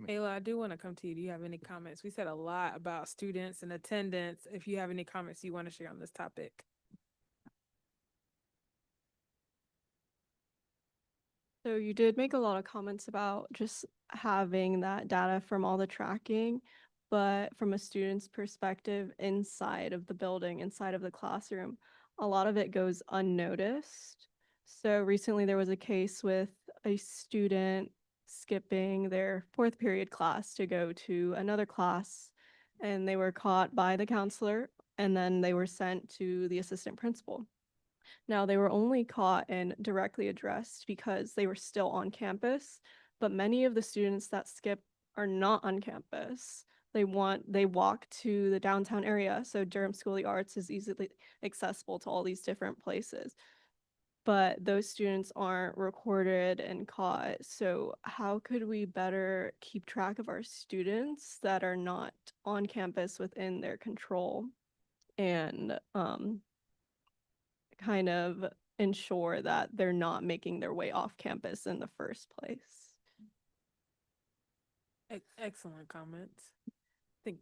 Ayla, I do want to come to you. Do you have any comments? We said a lot about students and attendance. If you have any comments you want to share on this topic. So you did make a lot of comments about just having that data from all the tracking, but from a student's perspective inside of the building, inside of the classroom, a lot of it goes unnoticed. So recently there was a case with a student skipping their 4th period class to go to another class, and they were caught by the counselor, and then they were sent to the assistant principal. Now, they were only caught and directly addressed because they were still on campus, but many of the students that skip are not on campus. They walk to the downtown area, so Durham School of the Arts is easily accessible to all these different places. But those students aren't recorded and caught. So how could we better keep track of our students that are not on campus within their control, and kind of ensure that they're not making their way off campus in the first place? Excellent comments. I think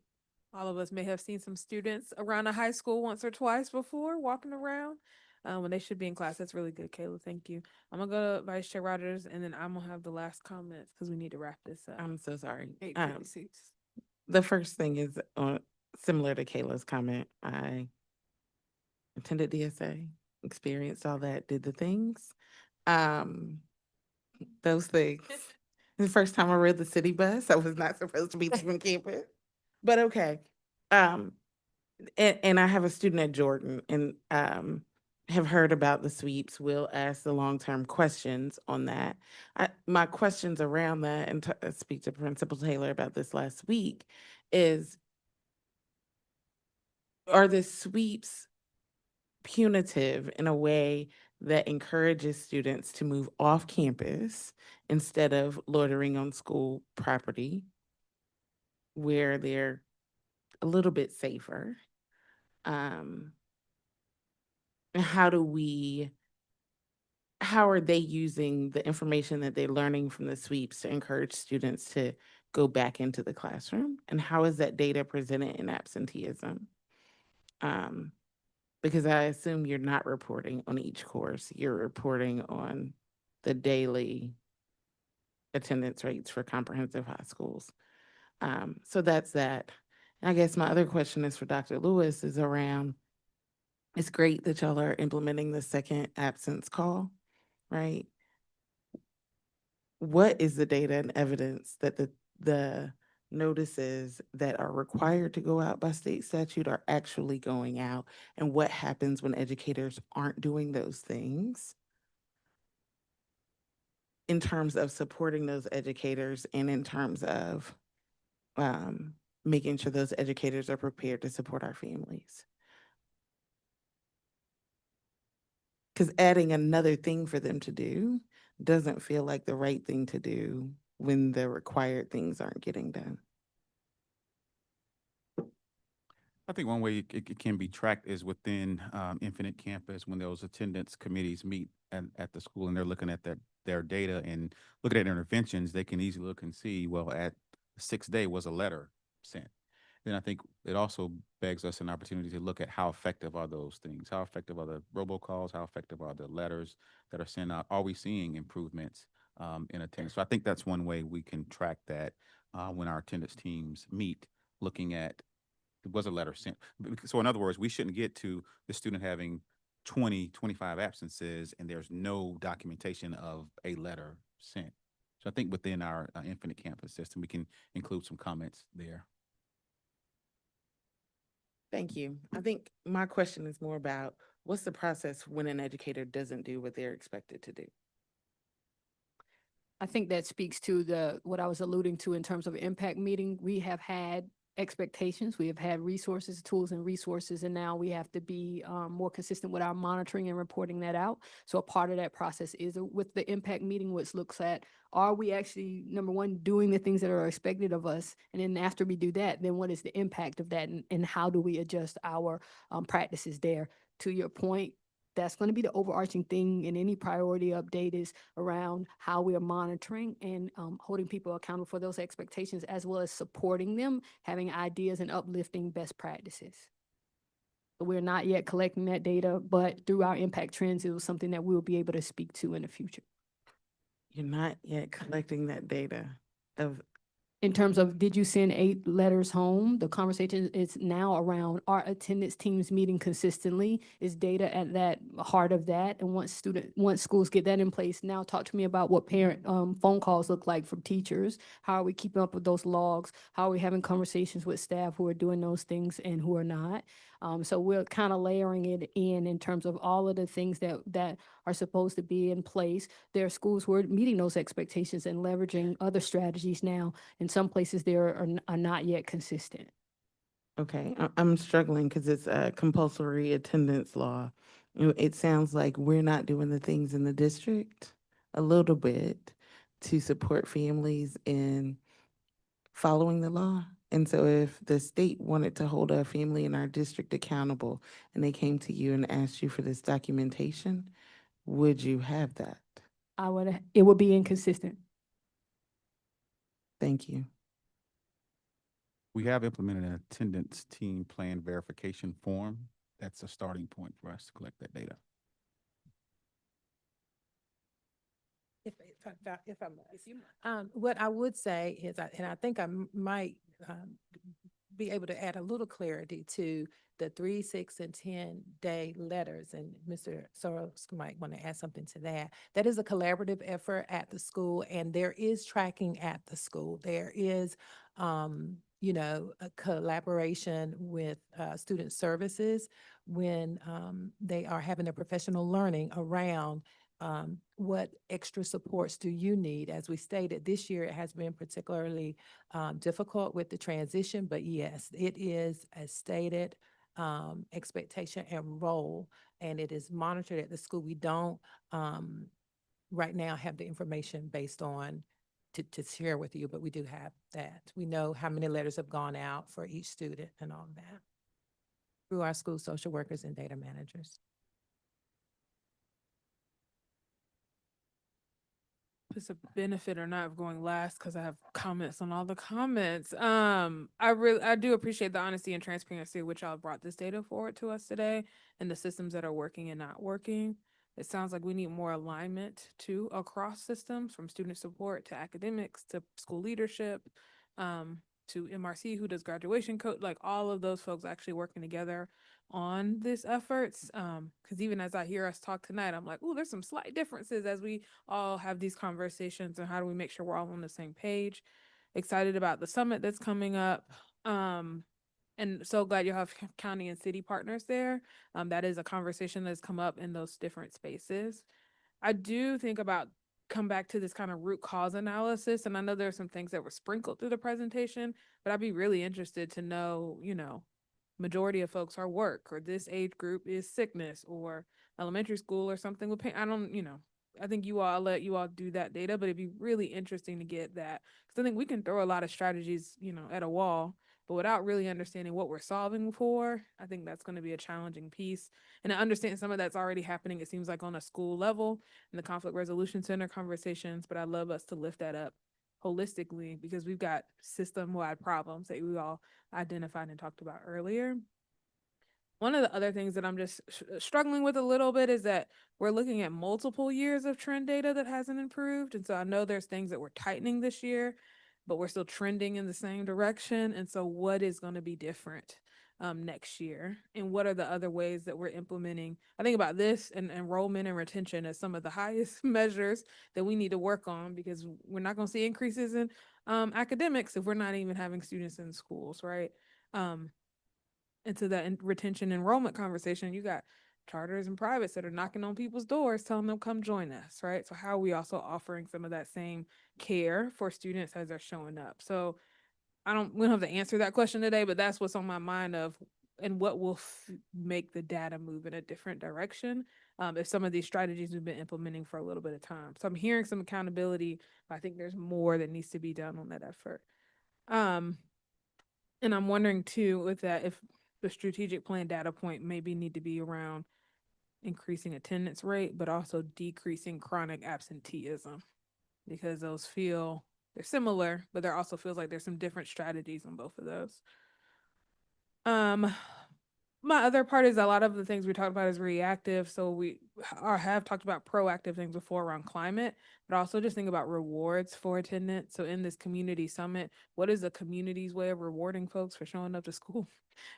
all of us may have seen some students around a high school once or twice before walking around. when they should be in class. That's really good, Kayla. Thank you. I'm gonna go to Vice Chair Rogers, and then I'm gonna have the last comments because we need to wrap this up. I'm so sorry. 8:56. The first thing is similar to Kayla's comment. I attended DSA, experienced all that, did the things. Those things. The first time I rode the city bus, I was not supposed to be leaving campus, but okay. And I have a student at Jordan and have heard about the sweeps. We'll ask the long-term questions on that. My questions around that, and speak to Principal Taylor about this last week, is are the sweeps punitive in a way that encourages students to move off campus instead of loitering on school property where they're a little bit safer? And how are they using the information that they're learning from the sweeps to encourage students to go back into the classroom? And how is that data presented in absenteeism? Because I assume you're not reporting on each course, you're reporting on the daily attendance rates for comprehensive high schools. So that's that. And I guess my other question is for Dr. Lewis is around, it's great that y'all are implementing the second absence call, right? What is the data and evidence that the notices that are required to go out by state statute are actually going out? And what happens when educators aren't doing those things in terms of supporting those educators and in terms of making sure those educators are prepared to support our families? Because adding another thing for them to do doesn't feel like the right thing to do when the required things aren't getting done. I think one way it can be tracked is within Infinite Campus when those attendance committees meet at the school and they're looking at their data and looking at interventions, they can easily look and see, well, at the 6th day was a letter sent. Then I think it also begs us an opportunity to look at how effective are those things? How effective are the robocalls? How effective are the letters that are sent out? Are we seeing improvements in attendance? So I think that's one way we can track that when our attendance teams meet, looking at, was a letter sent. So in other words, we shouldn't get to the student having 20, 25 absences and there's no documentation of a letter sent. So I think within our Infinite Campus system, we can include some comments there. Thank you. I think my question is more about what's the process when an educator doesn't do what they're expected to do? I think that speaks to what I was alluding to in terms of impact meeting. We have had expectations, we have had resources, tools and resources, and now we have to be more consistent with our monitoring and reporting that out. So a part of that process is with the impact meeting, which looks at, are we actually, number one, doing the things that are expected of us? And then after we do that, then what is the impact of that, and how do we adjust our practices there? To your point, that's going to be the overarching thing in any priority update, is around how we are monitoring and holding people accountable for those expectations, as well as supporting them, having ideas and uplifting best practices. But we're not yet collecting that data, but through our impact trends, it was something that we'll be able to speak to in the future. You're not yet collecting that data of, In terms of, did you send 8 letters home? The conversation is now around, our attendance teams meeting consistently? Is data at that heart of that? And once schools get that in place, now talk to me about what parent phone calls look like from teachers. How are we keeping up with those logs? How are we having conversations with staff who are doing those things and who are not? So we're kind of layering it in terms of all of the things that are supposed to be in place. There are schools who are meeting those expectations and leveraging other strategies now. In some places, they are not yet consistent. okay, I'm struggling because it's a compulsory attendance law. It sounds like we're not doing the things in the district a little bit to support families in following the law. And so if the state wanted to hold a family in our district accountable and they came to you and asked you for this documentation, would you have that? It would be inconsistent. Thank you. We have implemented an attendance team plan verification form. That's a starting point for us to collect that data. If I must. What I would say is, and I think I might be able to add a little clarity to the 3, 6, and 10-day letters, and Mr. Soros might want to add something to that. That is a collaborative effort at the school, and there is tracking at the school. There is, a collaboration with student services when they are having their professional learning around what extra supports do you need? As we stated, this year it has been particularly difficult with the transition, but yes, it is a stated expectation and role, and it is monitored at the school. We don't right now have the information based on to share with you, but we do have that. We know how many letters have gone out for each student and all of that through our school social workers and data managers. It's a benefit or not of going last because I have comments on all the comments. I do appreciate the honesty and transparency which y'all brought this data forward to us today and the systems that are working and not working. It sounds like we need more alignment too across systems, from student support to academics to school leadership, to MRC who does graduation code, like all of those folks actually working together on these efforts. Because even as I hear us talk tonight, I'm like, oh, there's some slight differences as we all have these conversations, and how do we make sure we're all on the same page. Excited about the summit that's coming up. And so glad you have county and city partners there. That is a conversation that's come up in those different spaces. I do think about come back to this kind of root cause analysis. And I know there are some things that were sprinkled through the presentation, but I'd be really interested to know, majority of folks are work, or this age group is sickness, or elementary school or something with pain. I think I'll let you all do that data, but it'd be really interesting to get that. Because I think we can throw a lot of strategies, at a wall, but without really understanding what we're solving for, I think that's going to be a challenging piece. And I understand some of that's already happening, it seems like, on a school level in the conflict resolution center conversations, but I'd love us to lift that up holistically because we've got system-wide problems that we all identified and talked about earlier. One of the other things that I'm just struggling with a little bit is that we're looking at multiple years of trend data that hasn't improved. And so I know there's things that we're tightening this year, but we're still trending in the same direction. And so what is going to be different next year? And what are the other ways that we're implementing? I think about this and enrollment and retention as some of the highest measures that we need to work on, because we're not going to see increases in academics if we're not even having students in schools, right? Into that retention enrollment conversation, you got charters and privates that are knocking on people's doors telling them come join us, right? So how are we also offering some of that same care for students as they're showing up? So we don't have to answer that question today, but that's what's on my mind of, and what will make the data move in a different direction if some of these strategies we've been implementing for a little bit of time. So I'm hearing some accountability, but I think there's more that needs to be done on that effort. And I'm wondering too with that, if the strategic plan data point maybe need to be around increasing attendance rate, but also decreasing chronic absenteeism, because they're similar, but there also feels like there's some different strategies on both of those. My other part is a lot of the things we talked about is reactive. So we have talked about proactive things before around climate, but also just think about rewards for attendance. So in this community summit, what is the community's way of rewarding folks for showing up to school?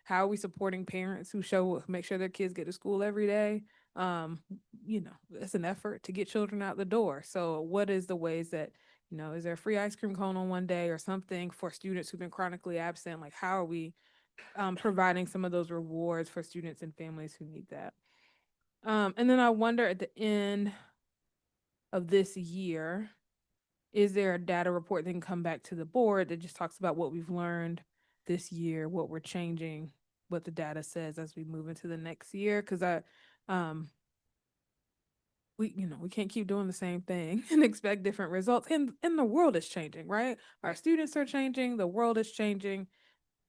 How are we supporting parents who make sure their kids get to school every day? It's an effort to get children out the door. So what is the ways that, is there a free ice cream cone on one day or something for students who've been chronically absent? Like, how are we providing some of those rewards for students and families who need that? And then I wonder at the end of this year, is there a data report that can come back to the board that just talks about what we've learned this year, what we're changing, what the data says as we move into the next year? Because we can't keep doing the same thing and expect different results. And the world is changing, right? Our students are changing, the world is changing.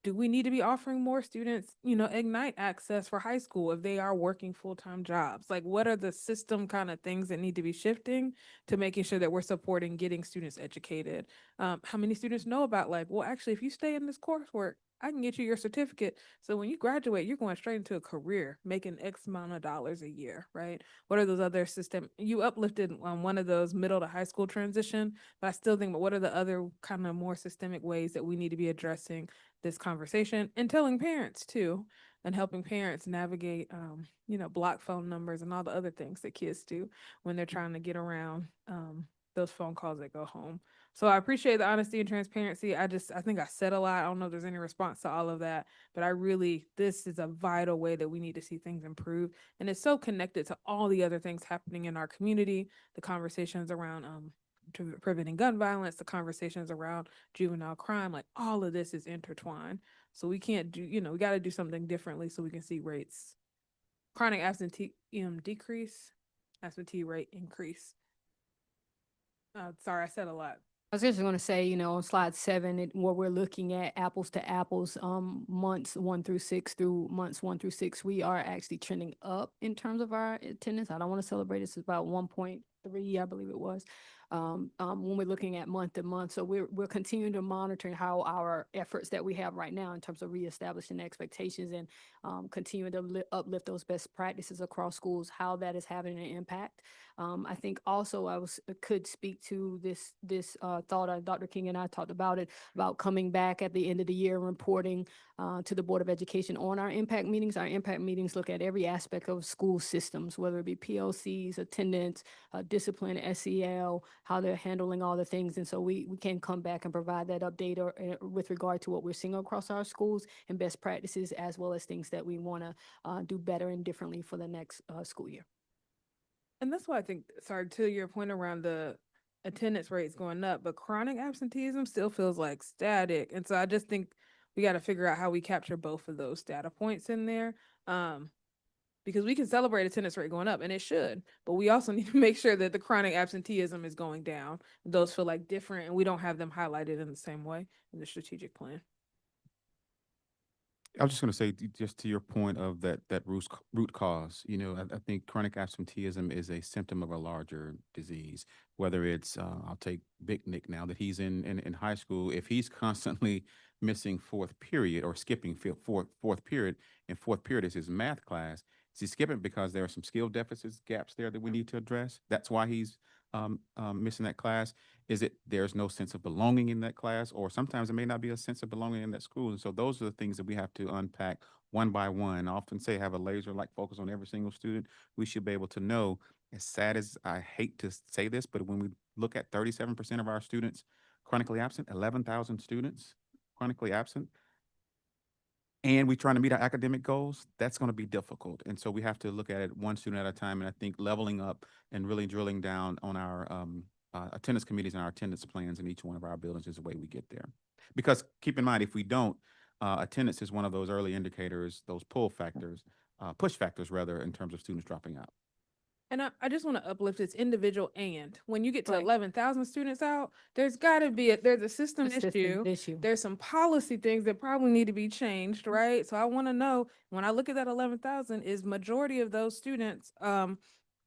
Do we need to be offering more students, Ignite access for high school if they are working full-time jobs? Like, what are the system kind of things that need to be shifting to making sure that we're supporting getting students educated? How many students know about, like, well, actually, if you stay in this coursework, I can get you your certificate. So when you graduate, you're going straight into a career, making X amount of dollars a year, right? What are those other system? You uplifted on one of those middle to high school transition, but I still think, but what are the other kind of more systemic ways that we need to be addressing this conversation and telling parents too, and helping parents navigate, block phone numbers and all the other things that kids do when they're trying to get around those phone calls that go home. So I appreciate the honesty and transparency. I think I said a lot. I don't know if there's any response to all of that, but this is a vital way that we need to see things improve. And it's so connected to all the other things happening in our community, the conversations around preventing gun violence, the conversations around juvenile crime, like all of this is intertwined. So we can't we got to do something differently so we can see rates, chronic absenteeism decrease, absentee rate increase. Sorry, I said a lot. I was just going to say, on slide 7, where we're looking at apples to apples, months 1 through 6 through months 1 through 6, we are actually trending up in terms of our attendance. I don't want to celebrate. It's about 1.3, I believe it was, when we're looking at month to month. So we're continuing to monitor how our efforts that we have right now in terms of reestablishing expectations and continuing to uplift those best practices across schools, how that is having an impact. I think also could speak to this thought. Dr. King and I talked about it, about coming back at the end of the year and reporting to the Board of Education on our impact meetings. Our impact meetings look at every aspect of school systems, whether it be PLCs, attendance, discipline, SEL, how they're handling all the things. And so we can come back and provide that update with regard to what we're seeing across our schools and best practices, as well as things that we want to do better and differently for the next school year. And that's why I think, sorry, to your point around the attendance rates going up, but chronic absenteeism still feels like static. And so I just think we got to figure out how we capture both of those data points in there. Because we can celebrate attendance rate going up, and it should, but we also need to make sure that the chronic absenteeism is going down. Those feel like different, and we don't have them highlighted in the same way in the strategic plan. I was just going to say, just to your point of that root cause, I think chronic absenteeism is a symptom of a larger disease. Whether it's, I'll take Big Nick now that he's in high school. If he's constantly missing fourth period or skipping fourth period, and fourth period is his math class, is he skipping because there are some skill deficits, gaps there that we need to address? That's why he's missing that class. Is it there's no sense of belonging in that class, or sometimes it may not be a sense of belonging in that school? And so those are the things that we have to unpack one by one. I often say have a laser-like focus on every single student. We should be able to know, as sad as I hate to say this, but when we look at 37% of our students chronically absent, 11,000 students chronically absent, and we're trying to meet our academic goals, that's going to be difficult. And so we have to look at it one student at a time. And I think leveling up and really drilling down on our attendance committees and our attendance plans in each one of our buildings is the way we get there. Because keep in mind, if we don't, attendance is one of those early indicators, those push factors rather, in terms of students dropping out. And I just want to uplift this individual. And when you get to Right. 11,000 students out, there's got to be there's a system A system issue. issue. There's some policy things that probably need to be changed, right? So I want to know, when I look at that 11,000, is majority of those students,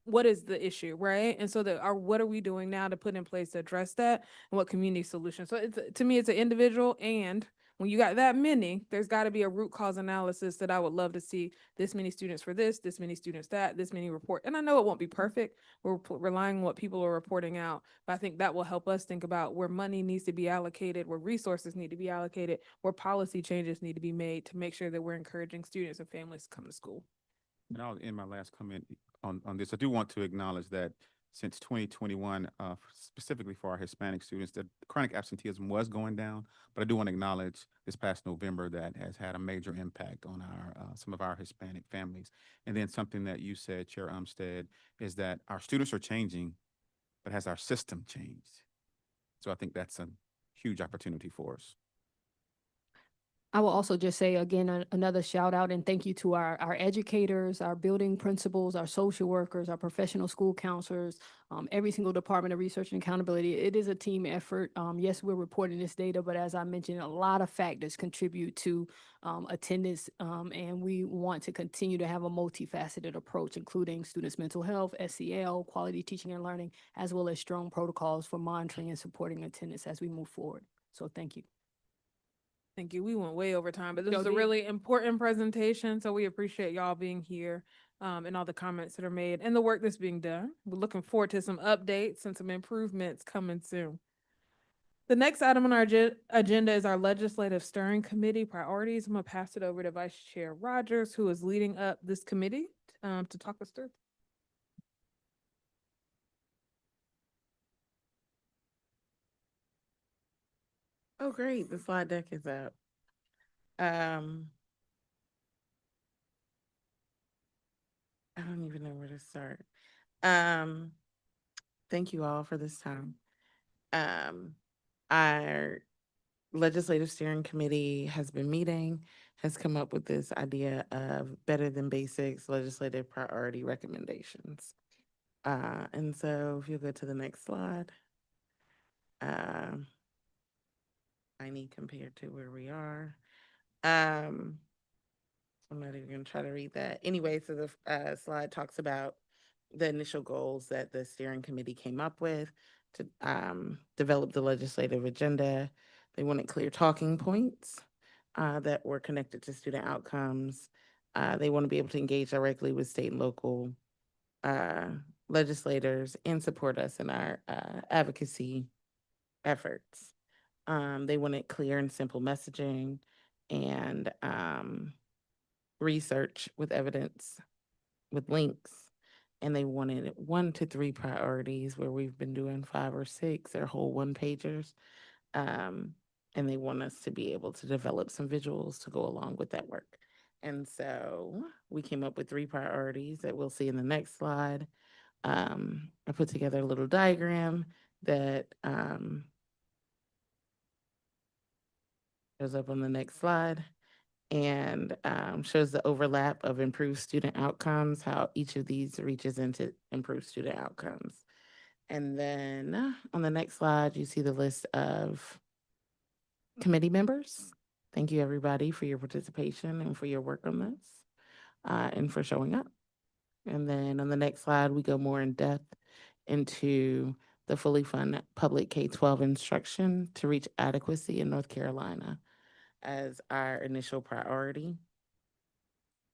what is the issue, right? And so what are we doing now to put in place to address that, and what community solutions? So to me, it's an individual, and when you got that many, there's got to be a root cause analysis that I would love to see. This many students for this many students that, this many report. And I know it won't be perfect. We're relying on what people are reporting out, but I think that will help us think about where money needs to be allocated, where resources need to be allocated, where policy changes need to be made to make sure that we're encouraging students and families to come to school. And I'll end my last comment on this. I do want to acknowledge that since 2021, specifically for our Hispanic students, that chronic absenteeism was going down. But I do want to acknowledge this past November that has had a major impact on our some of our Hispanic families. And then something that you said, Chair Umstead, is that our students are changing, but has our system changed? So I think that's a huge opportunity for us. I will also just say again, another shout out and thank you to our educators, our building principals, our social workers, our professional school counselors, every single department of research and accountability. It is a team effort. Yes, we're reporting this data, but as I mentioned, a lot of factors contribute to attendance, and we want to continue to have a multifaceted approach, including students' mental health, SEL, quality teaching and learning, as well as strong protocols for monitoring and supporting attendance as we move forward. So thank you. Thank you. We went way over time, but this was a Jody? really important presentation, so we appreciate y'all being here, and all the comments that are made and the work that's being done. We're looking forward to some updates and some improvements coming soon. The next item on our agenda is our Legislative Steering Committee priorities. I'm gonna pass it over to Vice Chair Rogers, who is leading up this committee, to talk us through. Oh, great. The slide deck is up. I don't even know where to start. Thank you all for this time. Our Legislative Steering Committee has been meeting, has come up with this idea of better than basics legislative priority recommendations. And so if you'll go to the next slide. Tiny compared to where we are. I'm not even gonna try to read that. Anyway, so the slide talks about the initial goals that the steering committee came up with to develop the legislative agenda. They wanted clear talking points that were connected to student outcomes. They want to be able to engage directly with state and local legislators and support us in our advocacy efforts. They wanted clear and simple messaging and research with evidence, with links. And they wanted 1 to 3 priorities where we've been doing 5 or 6 or whole one-pagers. And they want us to be able to develop some visuals to go along with that work. And so we came up with 3 priorities that we'll see in the next slide. I put together a little diagram that goes up on the next slide and shows the overlap of improved student outcomes, how each of these reaches into improved student outcomes. And then on the next slide, you see the list of committee members. Thank you, everybody, for your participation and for your work on this and for showing up. And then on the next slide, we go more in depth into the fully funded public K-12 instruction to reach adequacy in North Carolina as our initial priority.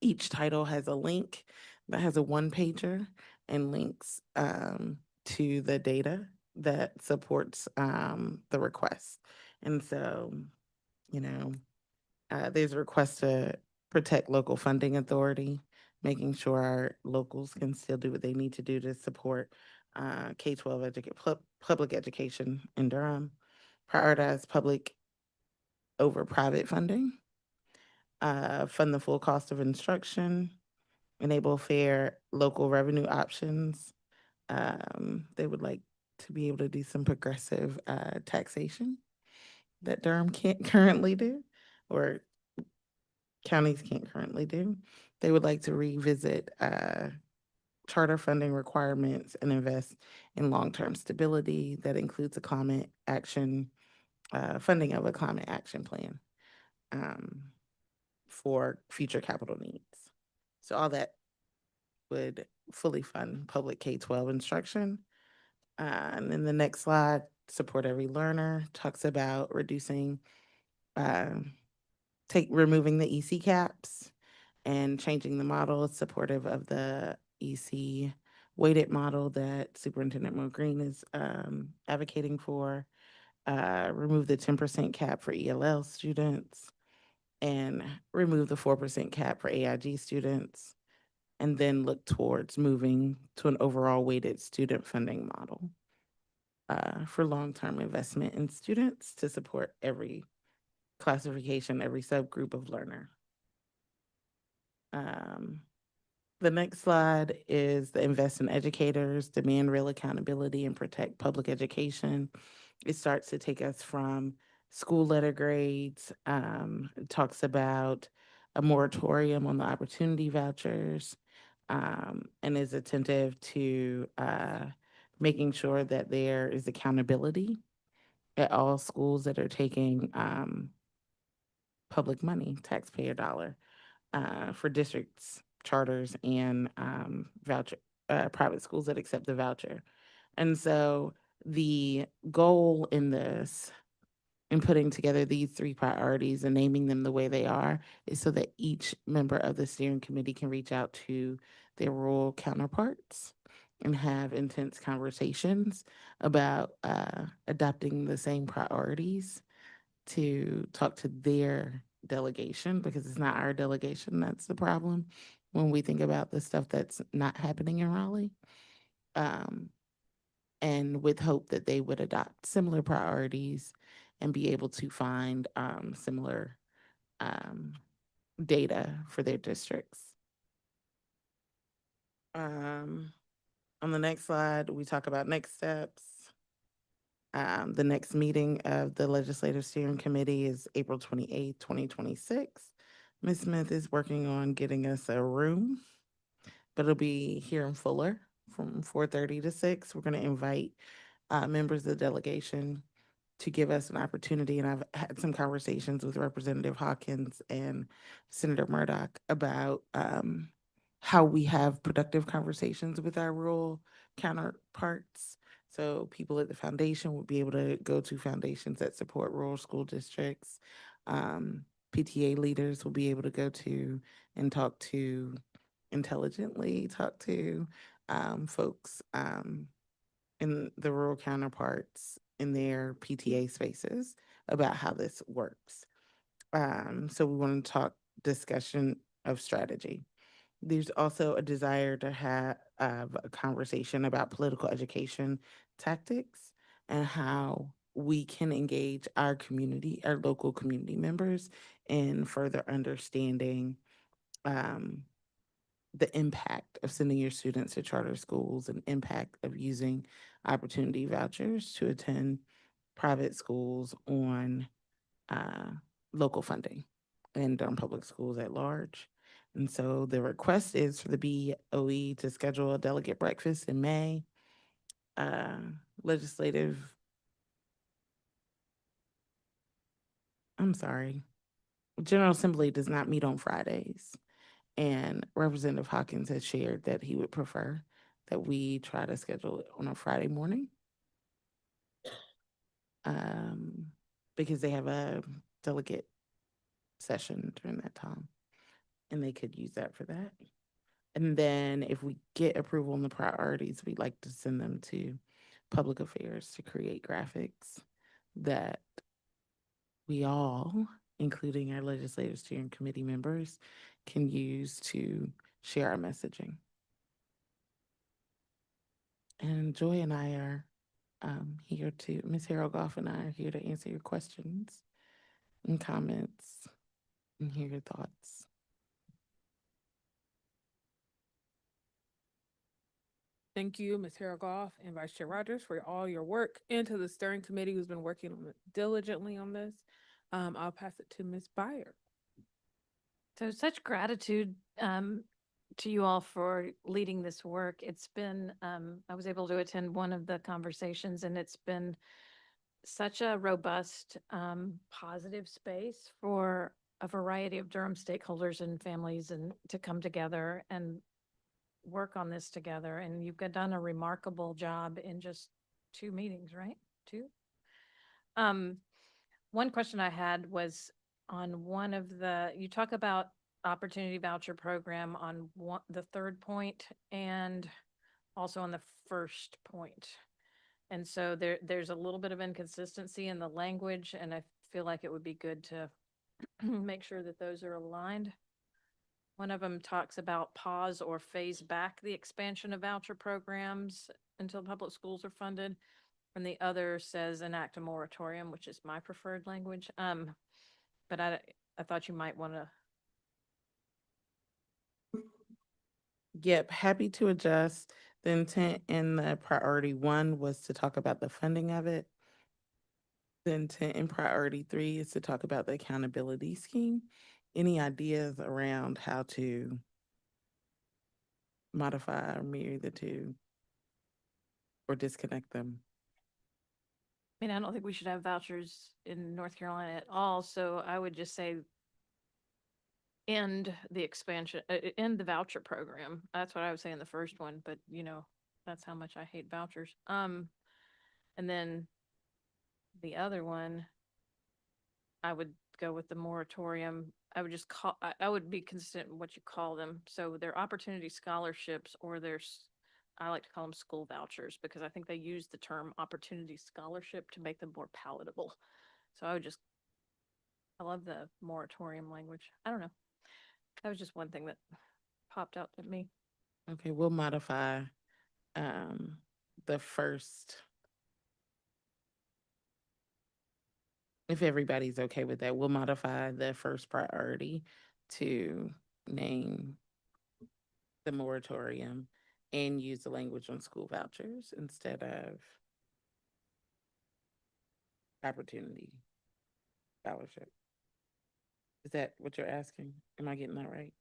Each title has a link that has a one-pager and links to the data that supports the request. And so, there's a request to protect local funding authority, making sure our locals can still do what they need to do to support K-12 public education in Durham, prioritize public over private funding, fund the full cost of instruction, enable fair local revenue options. They would like to be able to do some progressive taxation that Durham can't currently do, or counties can't currently do. They would like to revisit charter funding requirements and invest in long-term stability that includes a climate action, funding of a climate action plan for future capital needs. So all that would fully fund public K-12 instruction. And then the next slide, support every learner, talks about reducing, removing the EC caps and changing the model. It's supportive of the EC weighted model that Superintendent Mo Green is advocating for. Remove the 10% cap for ELL students and remove the 4% cap for AIG students, and then look towards moving to an overall weighted student funding model for long-term investment in students to support every classification, every subgroup of learner. The next slide is the invest in educators, demand real accountability, and protect public education. It starts to take us from school letter grades. It talks about a moratorium on the opportunity vouchers, and is attentive to making sure that there is accountability at all schools that are taking public money, taxpayer dollar, for districts, charters, and private schools that accept the voucher. And so the goal in this in putting together these three priorities and naming them the way they are is so that each member of the steering committee can reach out to their rural counterparts and have intense conversations about adopting the same priorities to talk to their delegation, because it's not our delegation that's the problem when we think about the stuff that's not happening in Raleigh. And with hope that they would adopt similar priorities and be able to find similar data for their districts. On the next slide, we talk about next steps. The next meeting of the Legislative Steering Committee is April 28th, 2026. Ms. Smith is working on getting us a room, but it'll be here in Fuller from 4:30 to 6. We're going to invite members of the delegation to give us an opportunity. And I've had some conversations with Representative Hawkins and Senator Murdoch about how we have productive conversations with our rural counterparts. So people at the foundation would be able to go to foundations that support rural school districts. PTA leaders will be able to go to and talk to intelligently, talk to folks in the rural counterparts in their PTA spaces about how this works. So we want to talk discussion of strategy. There's also a desire to have a conversation about political education tactics and how we can engage our community, our local community members in further understanding the impact of sending your students to charter schools and impact of using opportunity vouchers to attend private schools on local funding and Durham Public Schools at large. And so the request is for the BOE to schedule a delegate breakfast in May. General Assembly does not meet on Fridays. And Representative Hawkins has shared that he would prefer that we try to schedule it on a Friday morning. Because they have a delegate session during that time, and they could use that for that. And then if we get approval on the priorities, we'd like to send them to Public Affairs to create graphics that we all, including our Legislative Steering Committee members, can use to share our messaging. And Joy and I are here to, Ms. Harold Goff and I are here to answer your questions and comments and hear your thoughts. Thank you, Ms. Haragoff and Vice Chair Rogers, for all your work, and to the steering committee who's been working on diligently on this. I'll pass it to Ms. Byer. So such gratitude to you all for leading this work. It's been, I was able to attend one of the conversations, and it's been such a robust, positive space for a variety of Durham stakeholders and families and to come together and work on this together. And you've done a remarkable job in just 2 meetings, right? 2? One question I had was on one of you talk about opportunity voucher program on the 3rd point and also on the 1st point. And so there's a little bit of inconsistency in the language, and I feel like it would be good to make sure that those are aligned. One of them talks about pause or phase back the expansion of voucher programs until public schools are funded. And the other says enact a moratorium, which is my preferred language. But I thought you might want to. Yep, happy to adjust. The intent in the priority 1 was to talk about the funding of it. The intent in priority 3 is to talk about the accountability scheme. Any ideas around how to modify or mirror the two or disconnect them? I mean, I don't think we should have vouchers in North Carolina at all. So I would just say end the expansion, end the voucher program. That's what I would say in the first one, but that's how much I hate vouchers. And then the other one, I would go with the moratorium. I would just call, I would be consistent in what you call them. So they're opportunity scholarships or I like to call them school vouchers because I think they use the term opportunity scholarship to make them more palatable. So I love the moratorium language. I don't know. That was just one thing that popped out at me. Okay, we'll modify um the first, if everybody's okay with that, we'll modify the first priority to name the moratorium and use the language on school vouchers instead of opportunity scholarship. Is that what you're asking? Am I getting that right?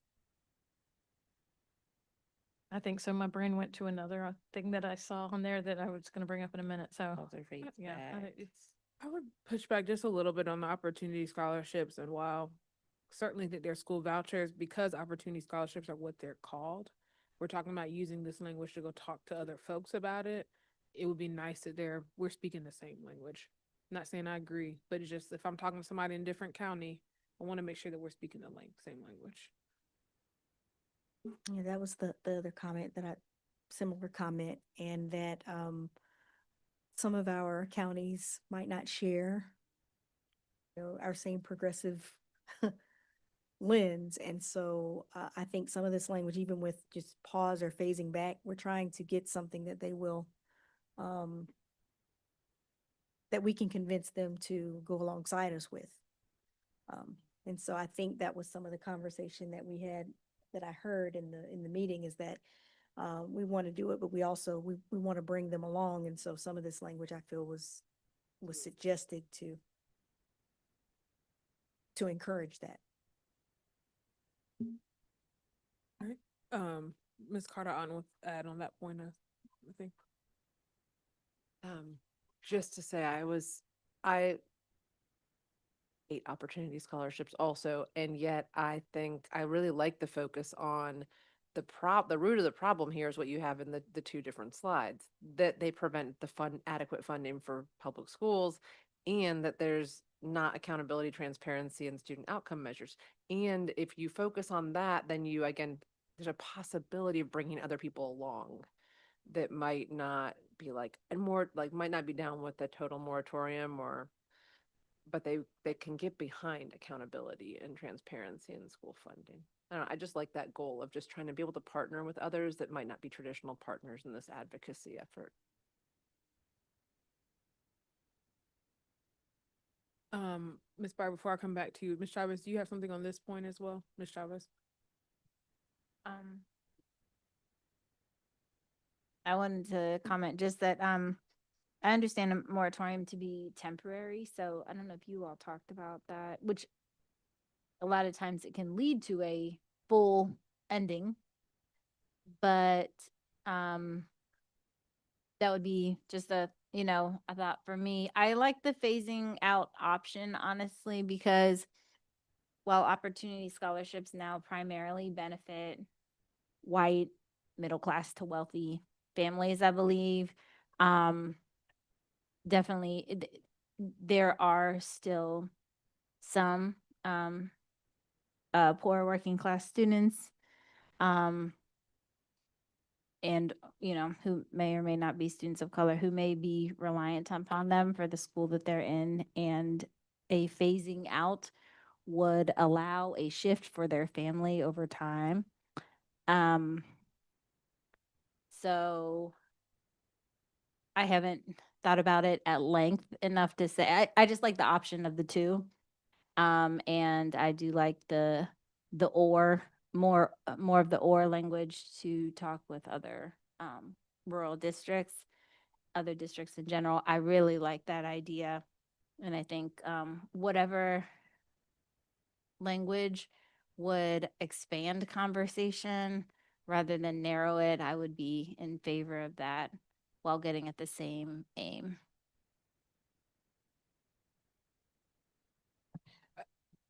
I think so. My brain went to another thing that I saw on there that I was going to bring up in a minute. So Hold their face yeah, back. I would push back just a little bit on the opportunity scholarships, and while certainly that they're school vouchers, because opportunity scholarships are what they're called, we're talking about using this language to go talk to other folks about it. It would be nice that we're speaking the same language. Not saying I agree, but it's just if I'm talking to somebody in a different county, I want to make sure that we're speaking the same language. Yeah, that was the other comment similar comment, and that some of our counties might not share, our same progressive lens. And so I think some of this language, even with just pause or phasing back, we're trying to get something that they will, that we can convince them to go alongside us with. And so I think that was some of the conversation that we had, that I heard in the meeting, is that we want to do it, but we also, we want to bring them along. And so some of this language I feel was suggested to encourage that. All right. Ms. Carter, I want to add on that point, I think. Just to say, I hate opportunity scholarships also, and yet I think I really like the focus on the root of the problem here is what you have in the two different slides, that they prevent the adequate funding for public schools, and that there's not accountability, transparency, and student outcome measures. And if you focus on that, then there's a possibility of bringing other people along that might not be might not be down with the total moratorium, but they can get behind accountability and transparency in school funding. I don't know, I just like that goal of just trying to be able to partner with others that might not be traditional partners in this advocacy effort. Ms. Barr, before I come back to you, Ms. Chavez, do you have something on this point as well, Ms. Chavez? I wanted to comment just that I understand a moratorium to be temporary, so I don't know if you all talked about that, which a lot of times it can lead to a full ending, but that would be just a thought for me. I like the phasing out option, honestly, because while opportunity scholarships now primarily benefit white, middle class to wealthy families, I believe, definitely there are still some poor working class students, and who may or may not be students of color, who may be reliant upon them for the school that they're in, and a phasing out would allow a shift for their family over time. So I haven't thought about it at length enough to say. I just like the option of the two. And I do like the or more of the or language to talk with other rural districts, other districts in general. I really like that idea. And I think whatever language would expand conversation rather than narrow it, I would be in favor of that while getting at the same aim.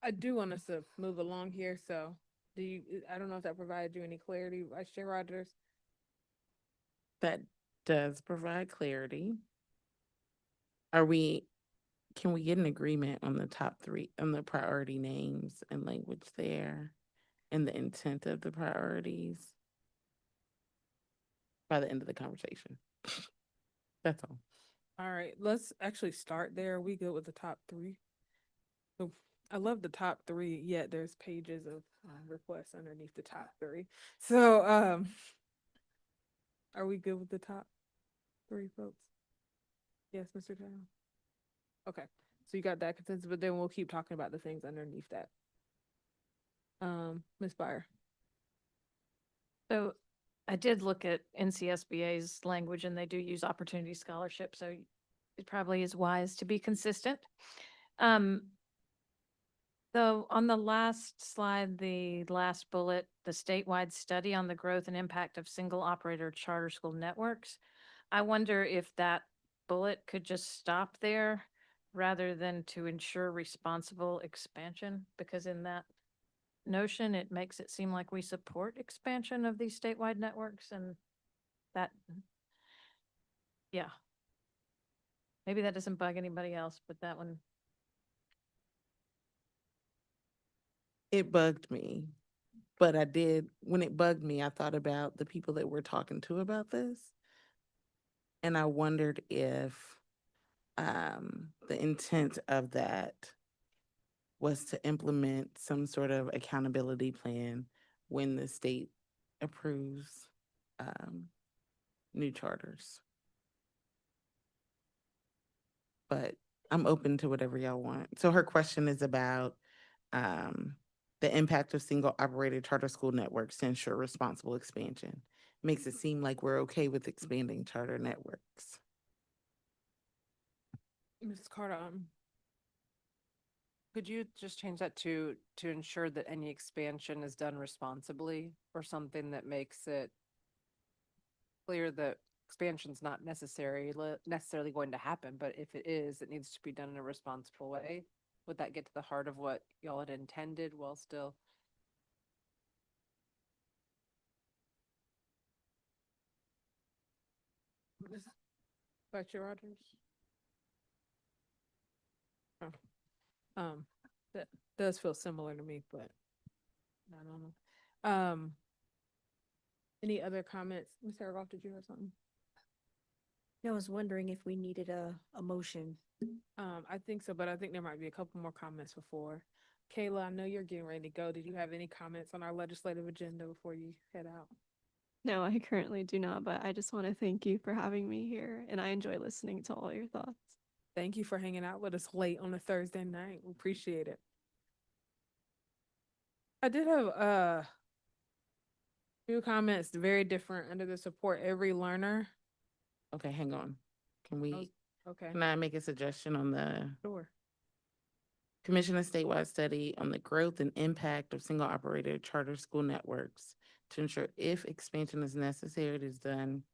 I do want us to move along here, so I don't know if that provided you any clarity, Vice Chair Rogers? That does provide clarity. Are we Can we get an agreement on the top three, on the priority names and language there and the intent of the priorities by the end of the conversation? That's all. All right, let's actually start there. We good with the top three? So I love the top three, yet there's pages of requests underneath the top three. So, are we good with the top three, folks? Yes, Mr. Taylor? Okay, so you got that consensus, but then we'll keep talking about the things underneath that. Ms. Byer. So I did look at NCSBA's language and they do use opportunity scholarship, so it probably is wise to be consistent. So on the last slide, the last bullet, the statewide study on the growth and impact of single operator charter school networks. I wonder if that bullet could just stop there rather than to ensure responsible expansion, because in that notion, it makes it seem like we support expansion of these statewide networks and that, yeah. Maybe that doesn't bug anybody else, but that one, It bugged me, but when it bugged me, I thought about the people that we're talking to about this. And I wondered if the intent of that was to implement some sort of accountability plan when the state approves new charters. But I'm open to whatever y'all want. So her question is about the impact of single operated charter school networks to ensure responsible expansion. Makes it seem like we're okay with expanding charter networks. Mrs. Carter, Could you just change that to ensure that any expansion is done responsibly, or something that makes it clear that expansion's not necessarily going to happen, but if it is, it needs to be done in a responsible way? Would that get to the heart of what y'all had intended while still? Dr. Rogers? Oh. That does feel similar to me, but I don't know. Any other comments? Ms. Harrell, did you have something? I was wondering if we needed a motion. I think so, but I think there might be a couple more comments before. Kayla, I know you're getting ready to go. Did you have any comments on our legislative agenda before you head out? No, I currently do not, but I just want to thank you for having me here, and I enjoy listening to all your thoughts. Thank you for hanging out with us late on a Thursday night. We appreciate it. I did have few comments, very different under the support every learner. Okay, hang on. Okay. Can I make a suggestion on the Sure. commission a statewide study on the growth and impact of single operator charter school networks to ensure if expansion is necessary, it is done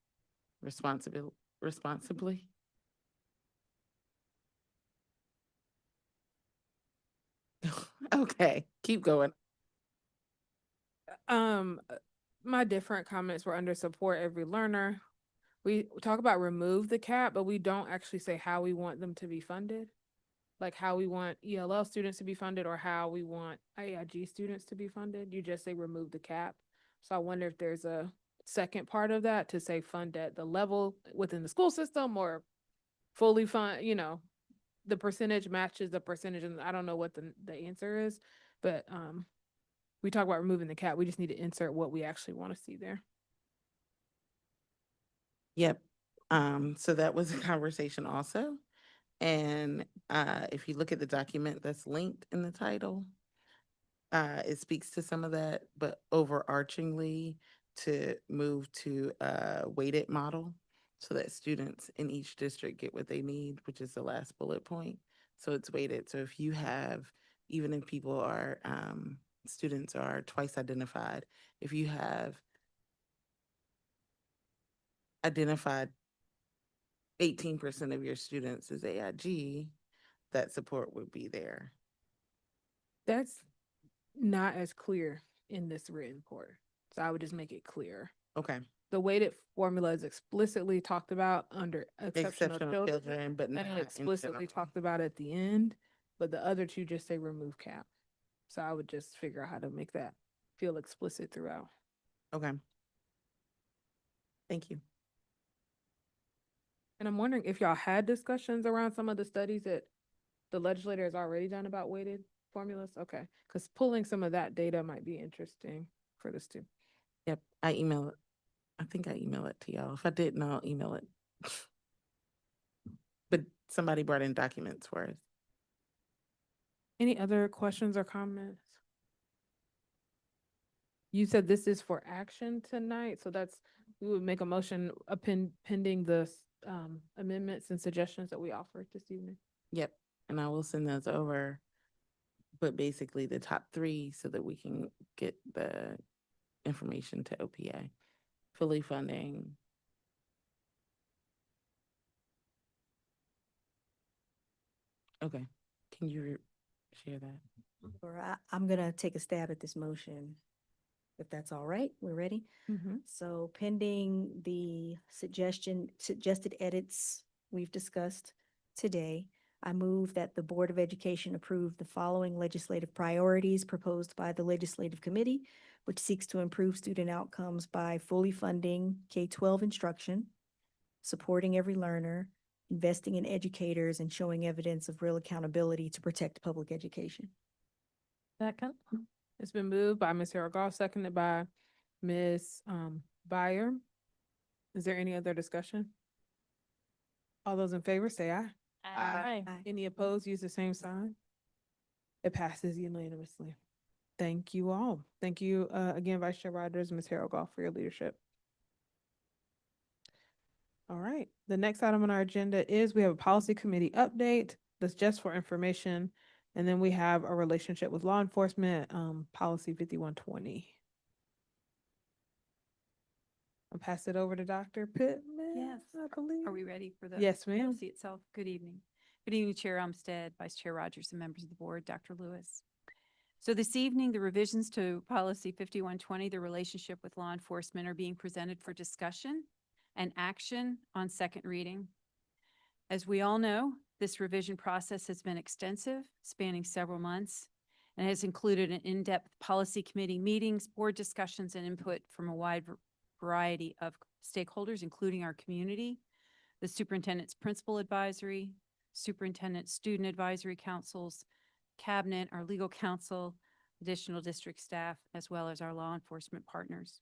responsibly? Okay, keep going. My different comments were under support every learner. We talk about remove the cap, but we don't actually say how we want them to be funded. Like how we want ELL students to be funded or how we want IIG students to be funded. You just say remove the cap. So I wonder if there's a second part of that to say fund at the level within the school system or fully fund, the percentage matches the percentage. And I don't know what the answer is, but we talk about removing the cap. We just need to insert what we actually want to see there. Yep. So that was a conversation also. And if you look at the document that's linked in the title, it speaks to some of that, but overarchingly to move to a weighted model so that students in each district get what they need, which is the last bullet point. So it's weighted. So if you have, even if people are, students are twice identified, if you have identified 18% of your students as AIG, that support would be there. That's not as clear in this written report. So I would just make it clear. Okay. The weighted formula is explicitly talked about under exceptional children. children, but not And in explicitly general. talked about at the end, but the other two just say remove cap. So I would just figure out how to make that feel explicit throughout. Okay. Thank you. And I'm wondering if y'all had discussions around some of the studies that the legislator has already done about weighted formulas? Okay, because pulling some of that data might be interesting for this too. Yep, I email it. I think I email it to y'all. If I didn't, I'll email it. But somebody brought in documents for us. Any other questions or comments? You said this is for action tonight, so that's, we would make a motion pending the amendments and suggestions that we offered this evening. Yep, and I will send those over. But basically the top 3 so that we can get the information to OPA. Fully funding. Okay, can you share that? Or I'm gonna take a stab at this motion, if that's all right. We're ready? So pending the suggested edits we've discussed today, I move that the Board of Education approve the following legislative priorities proposed by the Legislative Committee, which seeks to improve student outcomes by fully funding K-12 instruction, supporting every learner, investing in educators, and showing evidence of real accountability to protect public education. Second. It's been moved by Ms. Harrell, seconded by Ms. Byer. Is there any other discussion? All those in favor say aye. Aye. Any opposed, use the same sign. It passes unanimously. Thank you all. Thank you again, Vice Chair Rogers, Ms. Harrell, for your leadership. All right, the next item on our agenda is we have a policy committee update that's just for information. And then we have a relationship with law enforcement, policy 5120. I'll pass it over to Dr. Pittman. Yes. I believe. Are we ready for the Yes, ma'am. policy itself? Good evening. Good evening, Chair Umstead, Vice Chair Rogers, and members of the board, Dr. Lewis. So this evening, the revisions to policy 5120, the relationship with law enforcement, are being presented for discussion and action on second reading. As we all know, this revision process has been extensive, spanning several months, and has included an in-depth policy committee meetings, board discussions, and input from a wide variety of stakeholders, including our community, the superintendent's principal advisory, superintendent student advisory councils, cabinet, our legal counsel, additional district staff, as well as our law enforcement partners.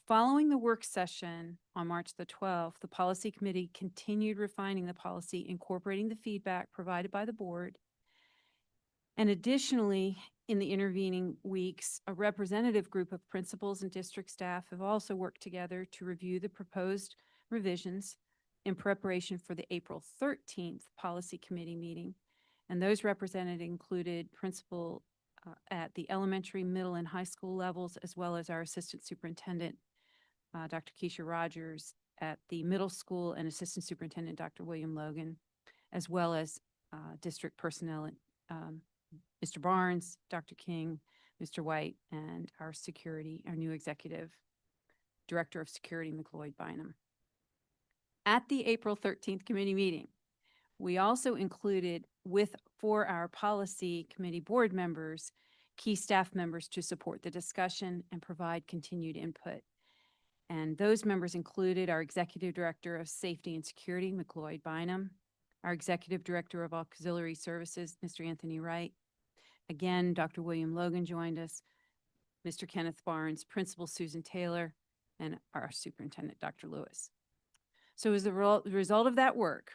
Following the work session on March the 12th, the policy committee continued refining the policy, incorporating the feedback provided by the board. And additionally, in the intervening weeks, a representative group of principals and district staff have also worked together to review the proposed revisions in preparation for the April 13th policy committee meeting. And those represented included principal at the elementary, middle, and high school levels, as well as our assistant superintendent, Dr. Keisha Rogers, at the middle school, and assistant superintendent, Dr. William Logan, as well as district personnel, Mr. Barnes, Dr. King, Mr. White, and our new executive director of security, McLeod Bynum. At the April 13th committee meeting, we also included for our policy committee board members, key staff members to support the discussion and provide continued input. And those members included our executive director of safety and security, McLeod Bynum, our executive director of auxiliary services, Mr. Anthony Wright. Again, Dr. William Logan joined us, Mr. Kenneth Barnes, Principal Susan Taylor, and our superintendent, Dr. Lewis. So as the result of that work,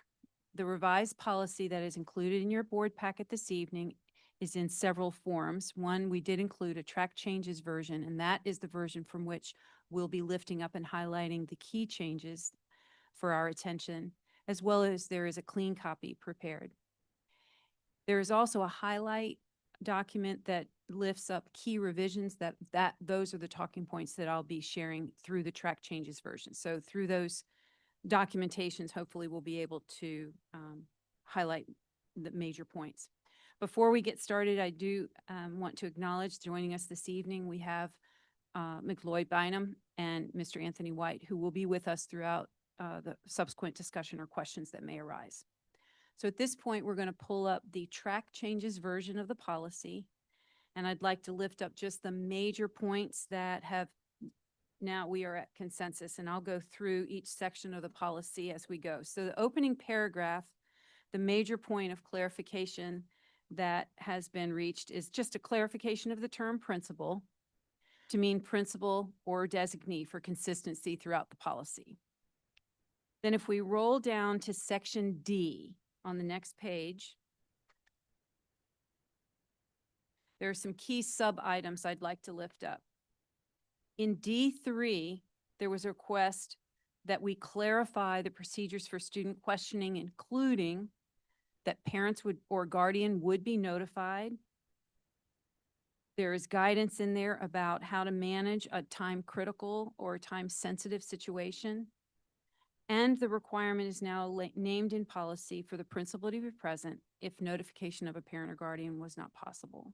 the revised policy that is included in your board packet this evening is in several forms. One, we did include a track changes version, and that is the version from which we'll be lifting up and highlighting the key changes for our attention, as well as there is a clean copy prepared. There is also a highlight document that lifts up key revisions those are the talking points that I'll be sharing through the track changes version. So through those documentations, hopefully we'll be able to highlight the major points. Before we get started, I do want to acknowledge joining us this evening. We have McLeod Bynum and Mr. Anthony White, who will be with us throughout the subsequent discussion or questions that may arise. So at this point, we're going to pull up the track changes version of the policy. And I'd like to lift up just the major points that have, now we are at consensus, and I'll go through each section of the policy as we go. So the opening paragraph, the major point of clarification that has been reached is just a clarification of the term principal to mean principal or designee for consistency throughout the policy. Then if we roll down to section D on the next page, there are some key sub-items I'd like to lift up. In D3, there was a request that we clarify the procedures for student questioning, including that parents would or guardian would be notified. There is guidance in there about how to manage a time-critical or time-sensitive situation. And the requirement is now named in policy for the principal to be present if notification of a parent or guardian was not possible.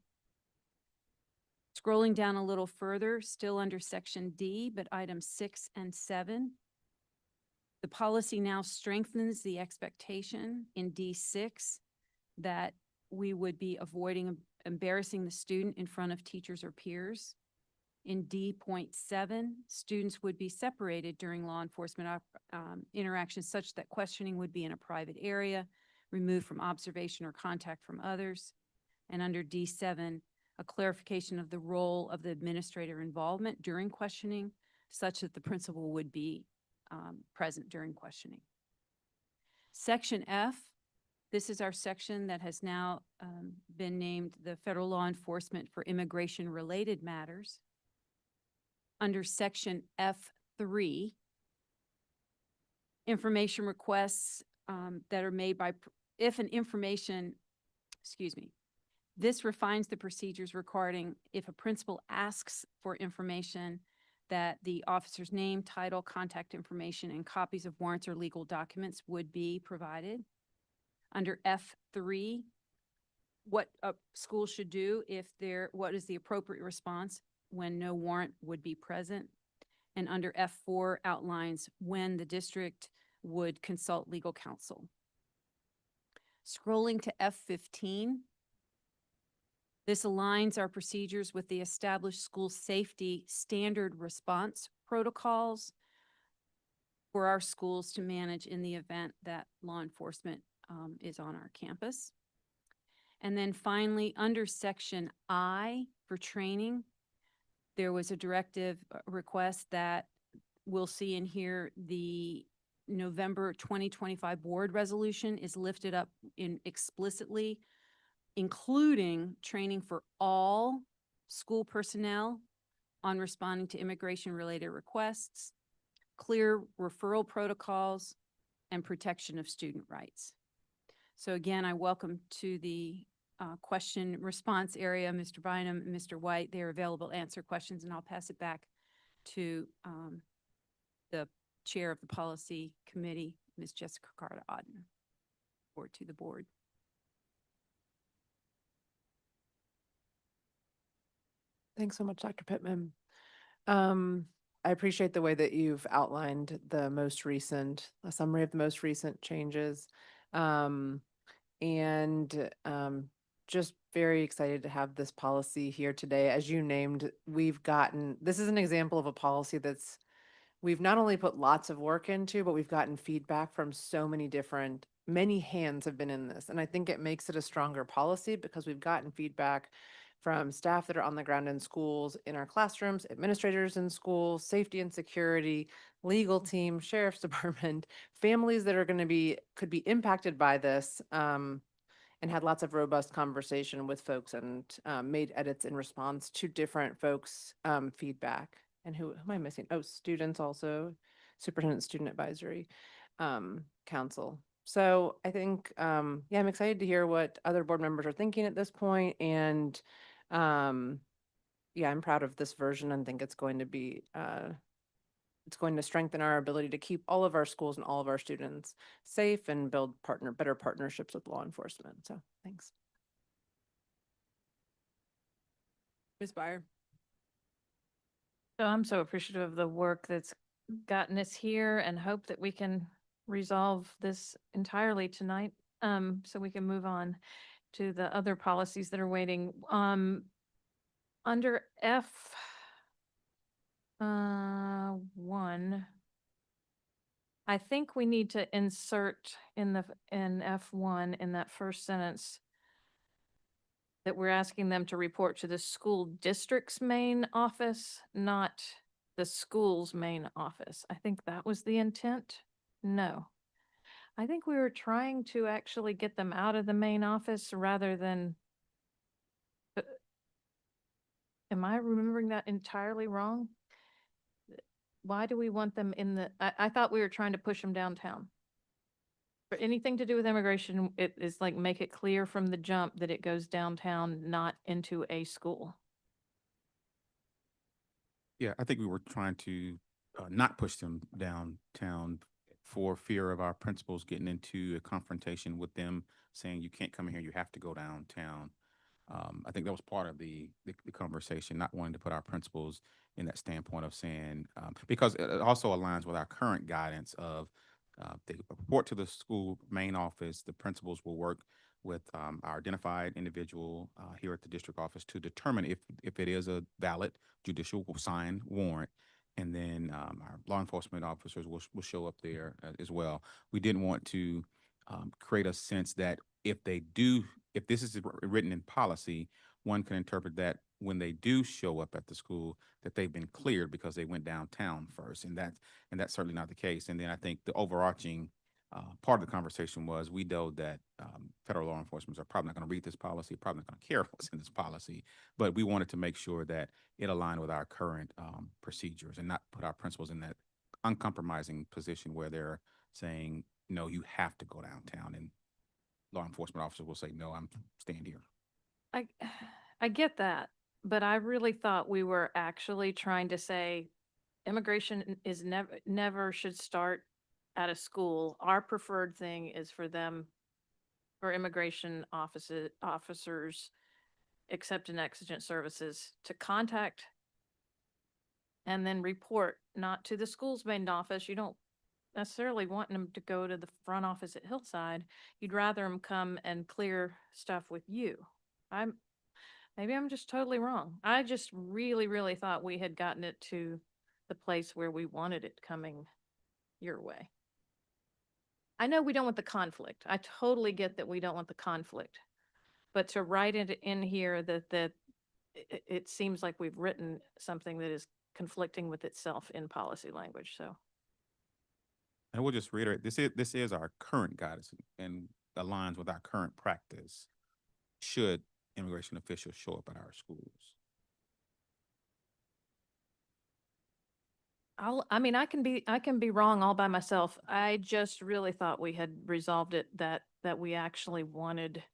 Scrolling down a little further, still under section D, but items 6 and 7, the policy now strengthens the expectation in D6 that we would be avoiding embarrassing the student in front of teachers or peers. In D.7, students would be separated during law enforcement interactions such that questioning would be in a private area, removed from observation or contact from others. And under D7, a clarification of the role of the administrator involvement during questioning such that the principal would be present during questioning. Section F, this is our section that has now been named the Federal Law Enforcement for Immigration-Related Matters. Under section F3, information requests that are made by, this refines the procedures regarding if a principal asks for information that the officer's name, title, contact information, and copies of warrants or legal documents would be provided. Under F3, what a school should do what is the appropriate response when no warrant would be present. And under F4 outlines when the district would consult legal counsel. Scrolling to F15, this aligns our procedures with the established school safety standard response protocols for our schools to manage in the event that law enforcement is on our campus. And then finally, under section I for training, there was a directive request that we'll see in here. The November 2025 board resolution is lifted up explicitly, including training for all school personnel on responding to immigration-related requests, clear referral protocols, and protection of student rights. So again, I welcome to the question response area, Mr. Bynum and Mr. White. They're available to answer questions, and I'll pass it back to the chair of the policy committee, Ms. Jessica Carter-Auden, or to the board. Thanks so much, Dr. Pittman. I appreciate the way that you've outlined a summary of the most recent changes. Just very excited to have this policy here today. As you named, this is an example of a policy we've not only put lots of work into, but we've gotten feedback from so many hands have been in this. And I think it makes it a stronger policy because we've gotten feedback from staff that are on the ground in schools, in our classrooms, administrators in schools, safety and security, legal team, sheriff's department, families that could be impacted by this, and had lots of robust conversation with folks and made edits in response to different folks' feedback. And who am I missing? Oh, students also, Superintendent Student Advisory Council. So I think, I'm excited to hear what other board members are thinking at this point. And I'm proud of this version and think it's going to be, it's going to strengthen our ability to keep all of our schools and all of our students safe and build better partnerships with law enforcement. So thanks. Ms. Byer. So I'm so appreciative of the work that's gotten us here and hope that we can resolve this entirely tonight. So we can move on to the other policies that are waiting. Under F, one, I think we need to insert in F1 in that first sentence that we're asking them to report to the school district's main office, not the school's main office. I think that was the intent. No. I think we were trying to actually get them out of the main office rather than. Am I remembering that entirely wrong? Why do we want them in the, I thought we were trying to push them downtown. For anything to do with immigration, it is like make it clear from the jump that it goes downtown, not into a school. Yeah, I think we were trying to not push them downtown for fear of our principals getting into a confrontation with them saying, you can't come in here, you have to go downtown. I think that was part of the conversation, not wanting to put our principals in that standpoint of saying, because it also aligns with our current guidance of they report to the school main office, the principals will work with our identified individual here at the district office to determine if it is a valid judicial signed warrant. And then our law enforcement officers will show up there as well. We didn't want to create a sense that if this is written in policy, one can interpret that when they do show up at the school, that they've been cleared because they went downtown first, and that's certainly not the case. And then I think the overarching part of the conversation was we know that federal law enforcement are probably not going to read this policy, probably not going to care what's in this policy, but we wanted to make sure that it aligned with our current procedures and not put our principals in that uncompromising position where they're saying, no, you have to go downtown, and law enforcement officers will say, no, I'm staying here. I get that, but I really thought we were actually trying to say immigration is never should start at a school. Our preferred thing is for immigration officers, except in exigent services, to contact and then report, not to the school's main office. You don't necessarily want them to go to the front office at Hillside. You'd rather them come and clear stuff with you. Maybe I'm just totally wrong. I just really, really thought we had gotten it to the place where we wanted it coming your way. I know we don't want the conflict. I totally get that we don't want the conflict. But to write it in here that it seems like we've written something that is conflicting with itself in policy language, so. And we'll just reiterate, this is our current guidance and aligns with our current practice should immigration officials show up at our schools. I can be wrong all by myself. I just really thought we had resolved it that we actually wanted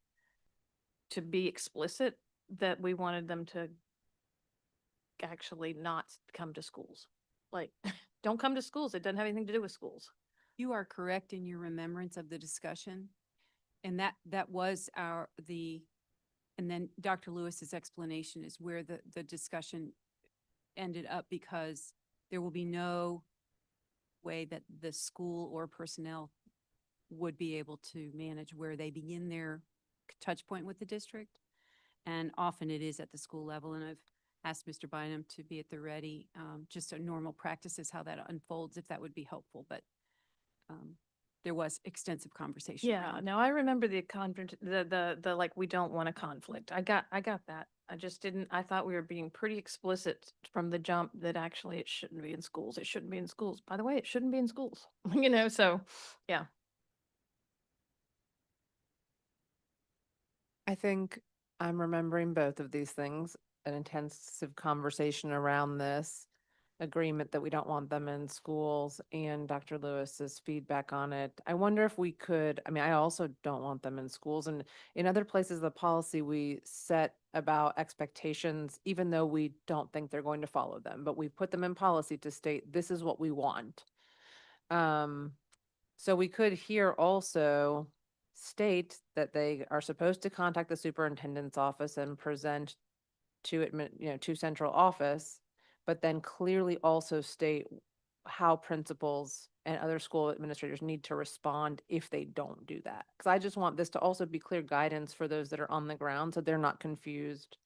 to be explicit, that we wanted them to actually not come to schools. Like, don't come to schools. It doesn't have anything to do with schools. You are correct in your remembrance of the discussion. And that was and then Dr. Lewis's explanation is where the discussion ended up, because there will be no way that the school or personnel would be able to manage where they begin their touch point with the district. And often it is at the school level. And I've asked Mr. Bynum to be at the ready, just a normal practice is how that unfolds, if that would be helpful. But there was extensive conversation. Yeah, around. no, I remember the like, we don't want a conflict. I got that. I just didn't, I thought we were being pretty explicit from the jump that actually it shouldn't be in schools. It shouldn't be in schools. By the way, it shouldn't be in schools, so, yeah. I think I'm remembering both of these things, an intensive conversation around this, agreement that we don't want them in schools, and Dr. Lewis's feedback on it. I wonder if we could, I also don't want them in schools, and in other places of the policy we set about expectations, even though we don't think they're going to follow them, but we put them in policy to state this is what we want. So we could here also state that they are supposed to contact the superintendent's office and present to to central office, but then clearly also state how principals and other school administrators need to respond if they don't do that. Because I just want this to also be clear guidance for those that are on the ground, so they're not confused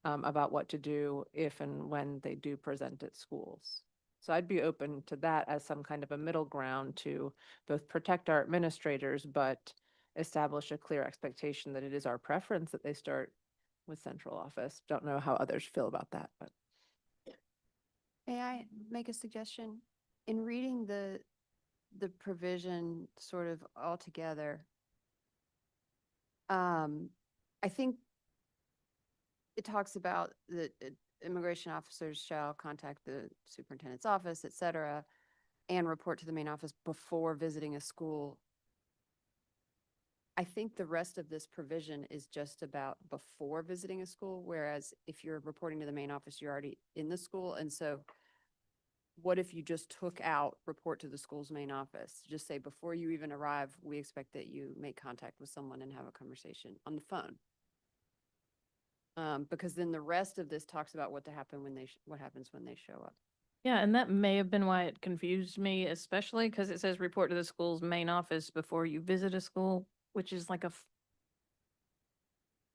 about what to do if and when they do present at schools. So I'd be open to that as some kind of a middle ground to both protect our administrators, but establish a clear expectation that it is our preference that they start with central office. Don't know how others feel about that, but. May I make a suggestion? In reading the provision sort of all together, I think it talks about the immigration officers shall contact the superintendent's office, et cetera, and report to the main office before visiting a school. I think the rest of this provision is just about before visiting a school, whereas if you're reporting to the main office, you're already in the school. And so what if you just took out report to the school's main office? Just say before you even arrive, we expect that you make contact with someone and have a conversation on the phone. Because then the rest of this talks about what happens when they show up. Yeah, and that may have been why it confused me, especially because it says report to the school's main office before you visit a school, which is like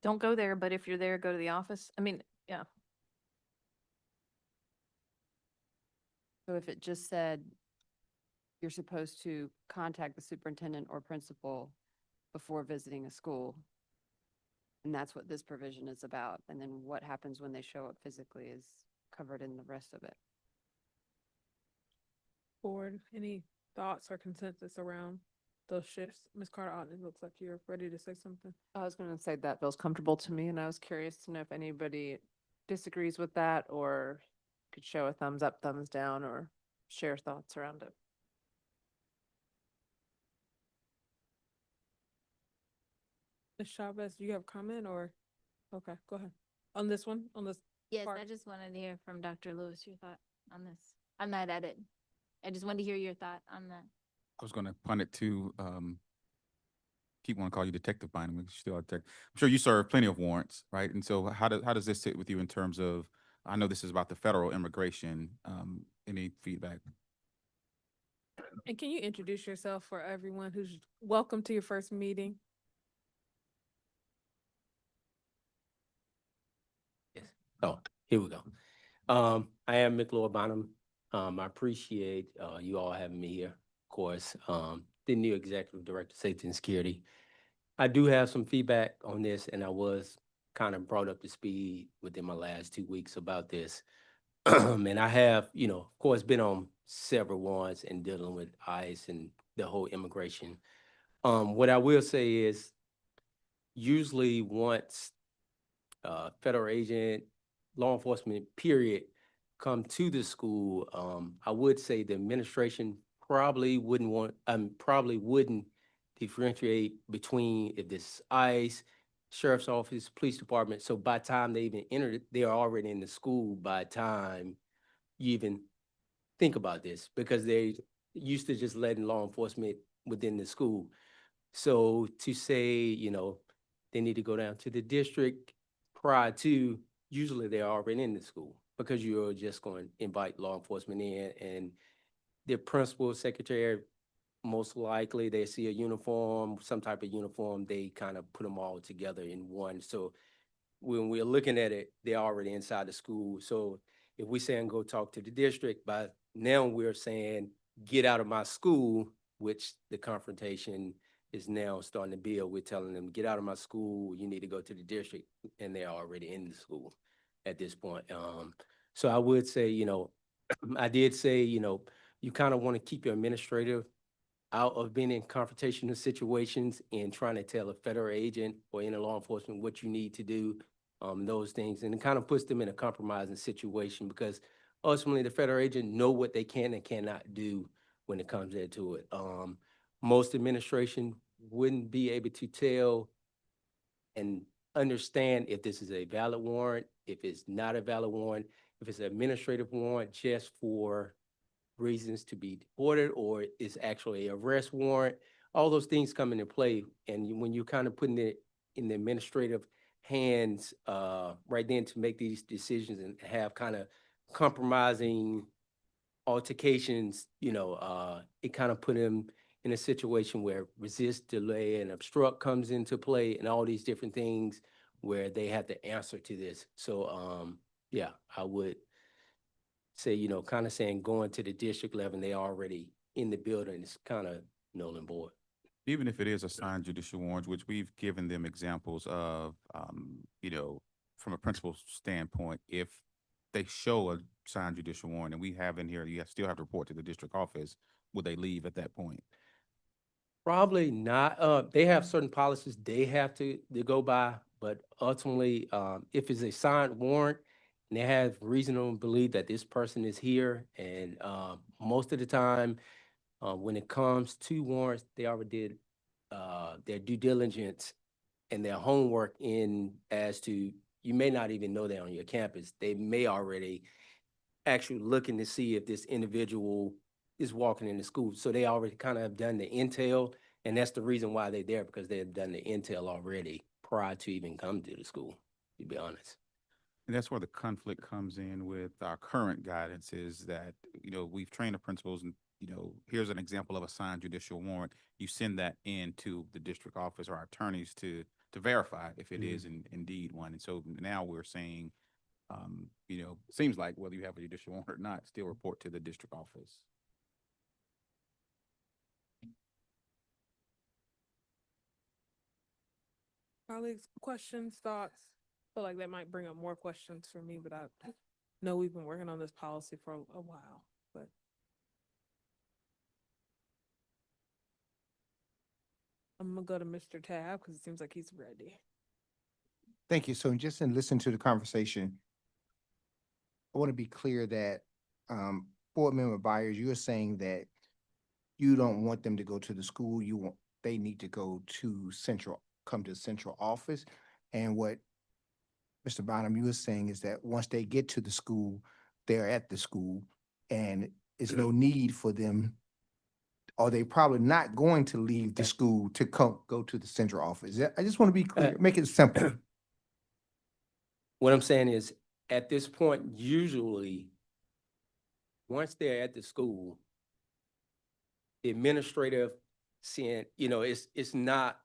don't go there, but if you're there, go to the office. I mean, yeah. So if it just said you're supposed to contact the superintendent or principal before visiting a school, and that's what this provision is about, and then what happens when they show up physically is covered in the rest of it. Board, any thoughts or consensus around those shifts? Ms. Carter, it looks like you're ready to say something. I was going to say that feels comfortable to me, and I was curious to know if anybody disagrees with that or could show a thumbs up, thumbs down, or share thoughts around it. Ms. Chavez, do you have a comment or? Okay, go ahead. On this one, on this Yes, part? I just wanted to hear from Dr. Lewis, your thought on this. I'm not at it. I just wanted to hear your thought on that. I was going to punt it to, keep wanting to call you Detective Bynum. We still are I'm sure you serve plenty of warrants, right? And so how does this sit with you in terms of, I know this is about the federal immigration, any feedback? And can you introduce yourself for everyone who's welcome to your first meeting? Yes. Oh, here we go. I am McLeod Bonham. I appreciate you all having me here. Of course, the new executive director, safety and security. I do have some feedback on this, and I was kind of brought up to speed within my last 2 weeks about this. And I have, of course, been on several ones and dealing with ICE and the whole immigration. What I will say is usually once federal agent, law enforcement, period, come to the school, I would say the administration probably wouldn't differentiate between if this ICE, sheriff's office, police department. So by the time they even entered, they're already in the school by the time you even think about this, because they used to just letting law enforcement within the school. So to say, they need to go down to the district prior to, usually they're already in the school, because you're just going to invite law enforcement in, and the principal, secretary, most likely they see a uniform, some type of uniform, they kind of put them all together in one. So when we're looking at it, they're already inside the school. So if we saying go talk to the district, but now we're saying get out of my school, which the confrontation is now starting to build. We're telling them, get out of my school, you need to go to the district, and they're already in the school at this point. So I would say, I did say, you kind of want to keep your administrative out of being in confrontational situations and trying to tell a federal agent or any law enforcement what you need to do, those things. And it kind of puts them in a compromising situation, because ultimately the federal agent know what they can and cannot do when it comes into it. Most administration wouldn't be able to tell and understand if this is a valid warrant, if it's not a valid warrant, if it's an administrative warrant just for reasons to be deported, or it's actually an arrest warrant. All those things come into play. And when you're kind of putting it in the administrative hands right then to make these decisions and have kind of compromising altercations, it kind of put him in a situation where resist, delay, and obstruct comes into play and all these different things where they have to answer to this. So, yeah, I would say, kind of saying going to the district level, and they already in the building is kind of null and void. Even if it is a signed judicial warrant, which we've given them examples of, from a principal standpoint, if they show a signed judicial warrant and we have in here, still have to report to the district office, would they leave at that point? Probably not. They have certain policies they have to go by, but ultimately, if it's a signed warrant and they have reason to believe that this person is here, and most of the time, when it comes to warrants, they already did their due diligence and their homework in as to, you may not even know they're on your campus. They may already actually looking to see if this individual is walking into school. So they already kind of have done the intel, and that's the reason why they're there, because they have done the intel already prior to even coming to the school, to be honest. And that's where the conflict comes in with our current guidance is that, we've trained the principals and, here's an example of a signed judicial warrant. You send that in to the district office or our attorneys to verify if it is indeed one. And so now we're saying, seems like whether you have a judicial warrant or not, still report to the district office. Colleagues, questions, thoughts? Feel like that might bring up more questions for me, but I know we've been working on this policy for a while, but. I'm gonna go to Mr. Tab because it seems like he's ready. Thank you. So just in listening to the conversation, I want to be clear that Board Member Byers, you're saying that you don't want them to go to the school. They need to come to the central office. And what Mr. Bonham, you were saying is that once they get to the school, they're at the school and there's no need for them, or they probably not going to leave the school to go to the central office. I just want to be clear, make it simple. What I'm saying is, at this point, usually, once they're at the school, the administrative it's not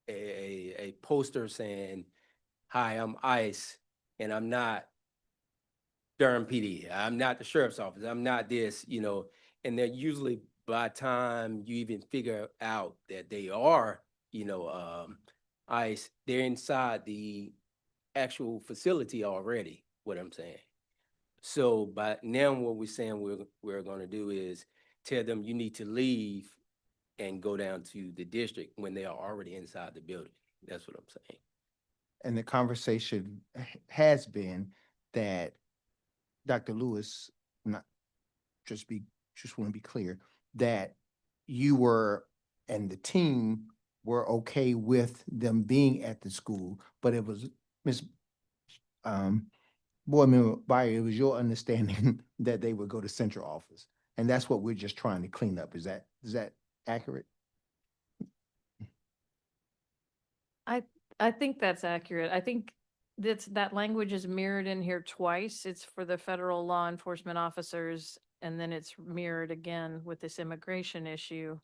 a poster saying, "Hi, I'm ICE, and I'm not Durham PD. I'm not the sheriff's office. I'm not this," and they're usually, by the time you even figure out that they are, ICE, they're inside the actual facility already, what I'm saying. So by now, what we're saying we're going to do is tell them you need to leave and go down to the district when they are already inside the building. That's what I'm saying. And the conversation has been that Dr. Lewis, just want to be clear, that you were and the team were okay with them being at the school, but it was Board Member Byer, it was your understanding that they would go to central office. And that's what we're just trying to clean up. Is that accurate? I think that's accurate. I think that language is mirrored in here twice. It's for the federal law enforcement officers, and then it's mirrored again with this immigration issue.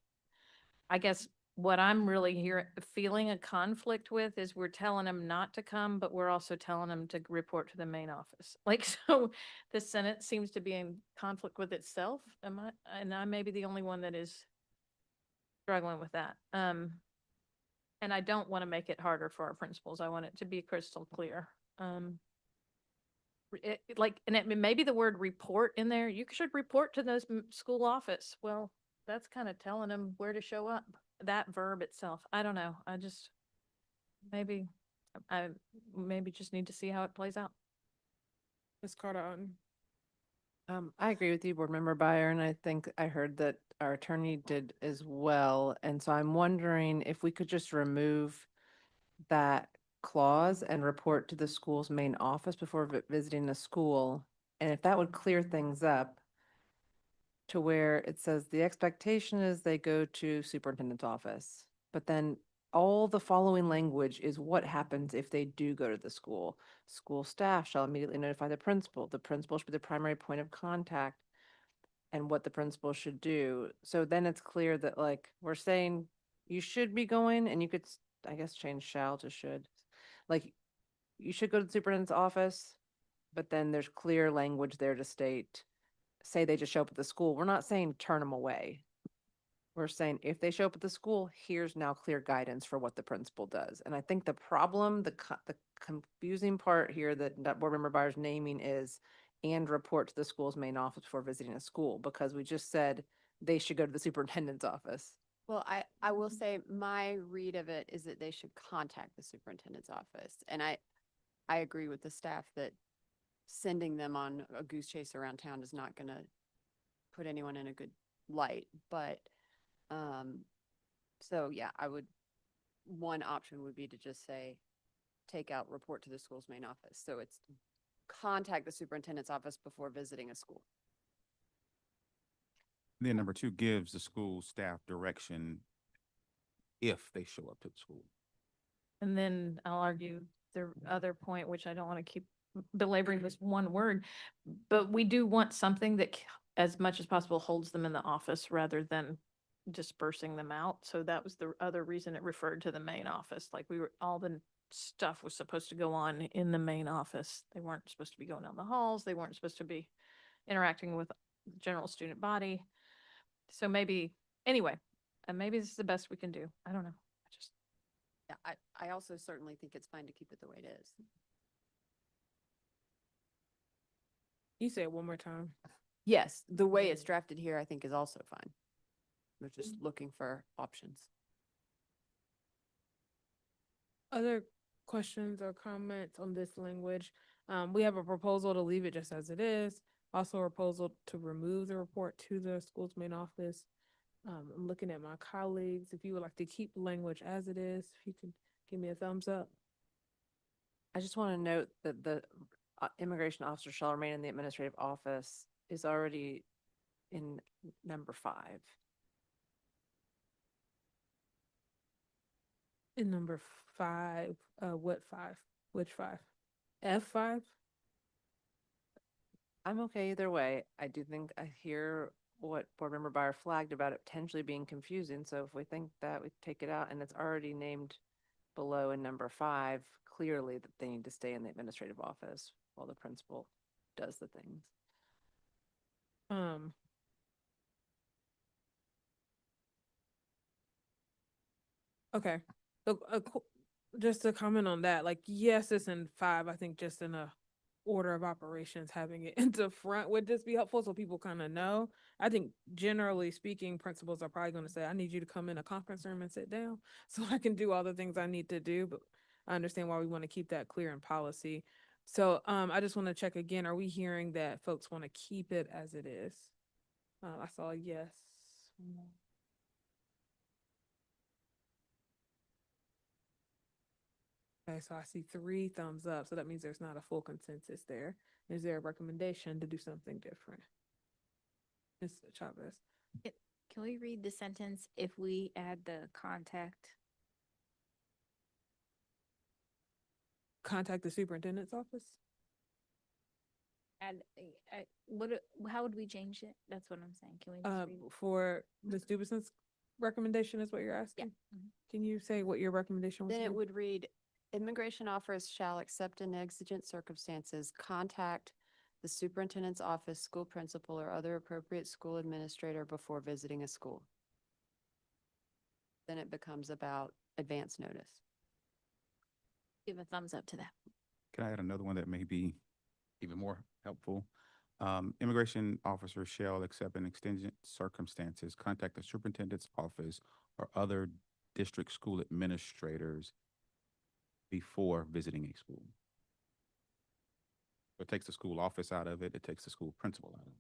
I guess what I'm really feeling a conflict with is we're telling them not to come, but we're also telling them to report to the main office. Like, so the Senate seems to be in conflict with itself. And I may be the only one that is struggling with that. And I don't want to make it harder for our principals. I want it to be crystal clear. And maybe the word report in there, you should report to those school office. Well, that's kind of telling them where to show up. That verb itself. I don't know. I maybe just need to see how it plays out. Ms. Carter. I agree with you, Board Member Byer, and I think I heard that our attorney did as well. And so I'm wondering if we could just remove that clause and report to the school's main office before visiting the school. And if that would clear things up to where it says the expectation is they go to superintendent's office, but then all the following language is what happens if they do go to the school. School staff shall immediately notify the principal. The principal should be the primary point of contact and what the principal should do. So then it's clear that like we're saying you should be going and you could, I guess, change shall to should. Like you should go to the superintendent's office, but then there's clear language there to state, say they just show up at the school. We're not saying turn them away. We're saying if they show up at the school, here's now clear guidance for what the principal does. And I think the problem, the confusing part here that board member Byers naming is and report to the school's main office before visiting a school, because we just said they should go to the superintendent's office. Well, I will say my read of it is that they should contact the superintendent's office. And I agree with the staff that sending them on a goose chase around town is not gonna put anyone in a good light, but so yeah, one option would be to just say, take out report to the school's main office. So it's contact the superintendent's office before visiting a school. Then number two gives the school staff direction if they show up to the school. And then I'll argue the other point, which I don't want to keep belaboring this one word, but we do want something that as much as possible holds them in the office rather than dispersing them out. So that was the other reason it referred to the main office. Like all the stuff was supposed to go on in the main office. They weren't supposed to be going down the halls. They weren't supposed to be interacting with the general student body. So maybe, anyway, and maybe this is the best we can do. I don't know. Yeah, I also certainly think it's fine to keep it the way it is. You say it one more time. Yes, the way it's drafted here, I think is also fine. We're just looking for options. Other questions or comments on this language? We have a proposal to leave it just as it is. Also a proposal to remove the report to the school's main office. I'm looking at my colleagues. If you would like to keep the language as it is, if you can give me a thumbs up. I just want to note that the immigration officer shall remain in the administrative office is already in number 5. In number 5, what 5? Which 5? F5? I'm okay either way. I do think I hear what board member Byer flagged about it potentially being confusing. So if we think that, we take it out, and it's already named below in number 5, clearly that they need to stay in the administrative office while the principal does the things. Okay. So, just to comment on that, like, yes, it's in 5. I think just in a order of operations, having it into front would just be helpful so people kind of know. I think generally speaking, principals are probably going to say, I need you to come in a conference room and sit down so I can do all the things I need to do. But I understand why we want to keep that clear in policy. So I just want to check again, are we hearing that folks want to keep it as it is? I saw a yes. Okay, so I see 3 thumbs up, so that means there's not a full consensus there. Is there a recommendation to do something different? Ms. Chavez? Can we read the sentence if we add the contact? Contact the superintendent's office? And how would we change it? That's what I'm saying. Can we just read it? For Ms. Dubison's recommendation is what you're asking? Can you say what your recommendation was? Then it would read, immigration office shall, except in exigent circumstances, contact the superintendent's office, school principal, or other appropriate school administrator before visiting a school. Then it becomes about advance notice. Give a thumbs up to that. Can I add another one that may be even more helpful? Immigration officers shall, except in exigent circumstances, contact the superintendent's office or other district school administrators before visiting a school. It takes the school office out of it. It takes the school principal out of it.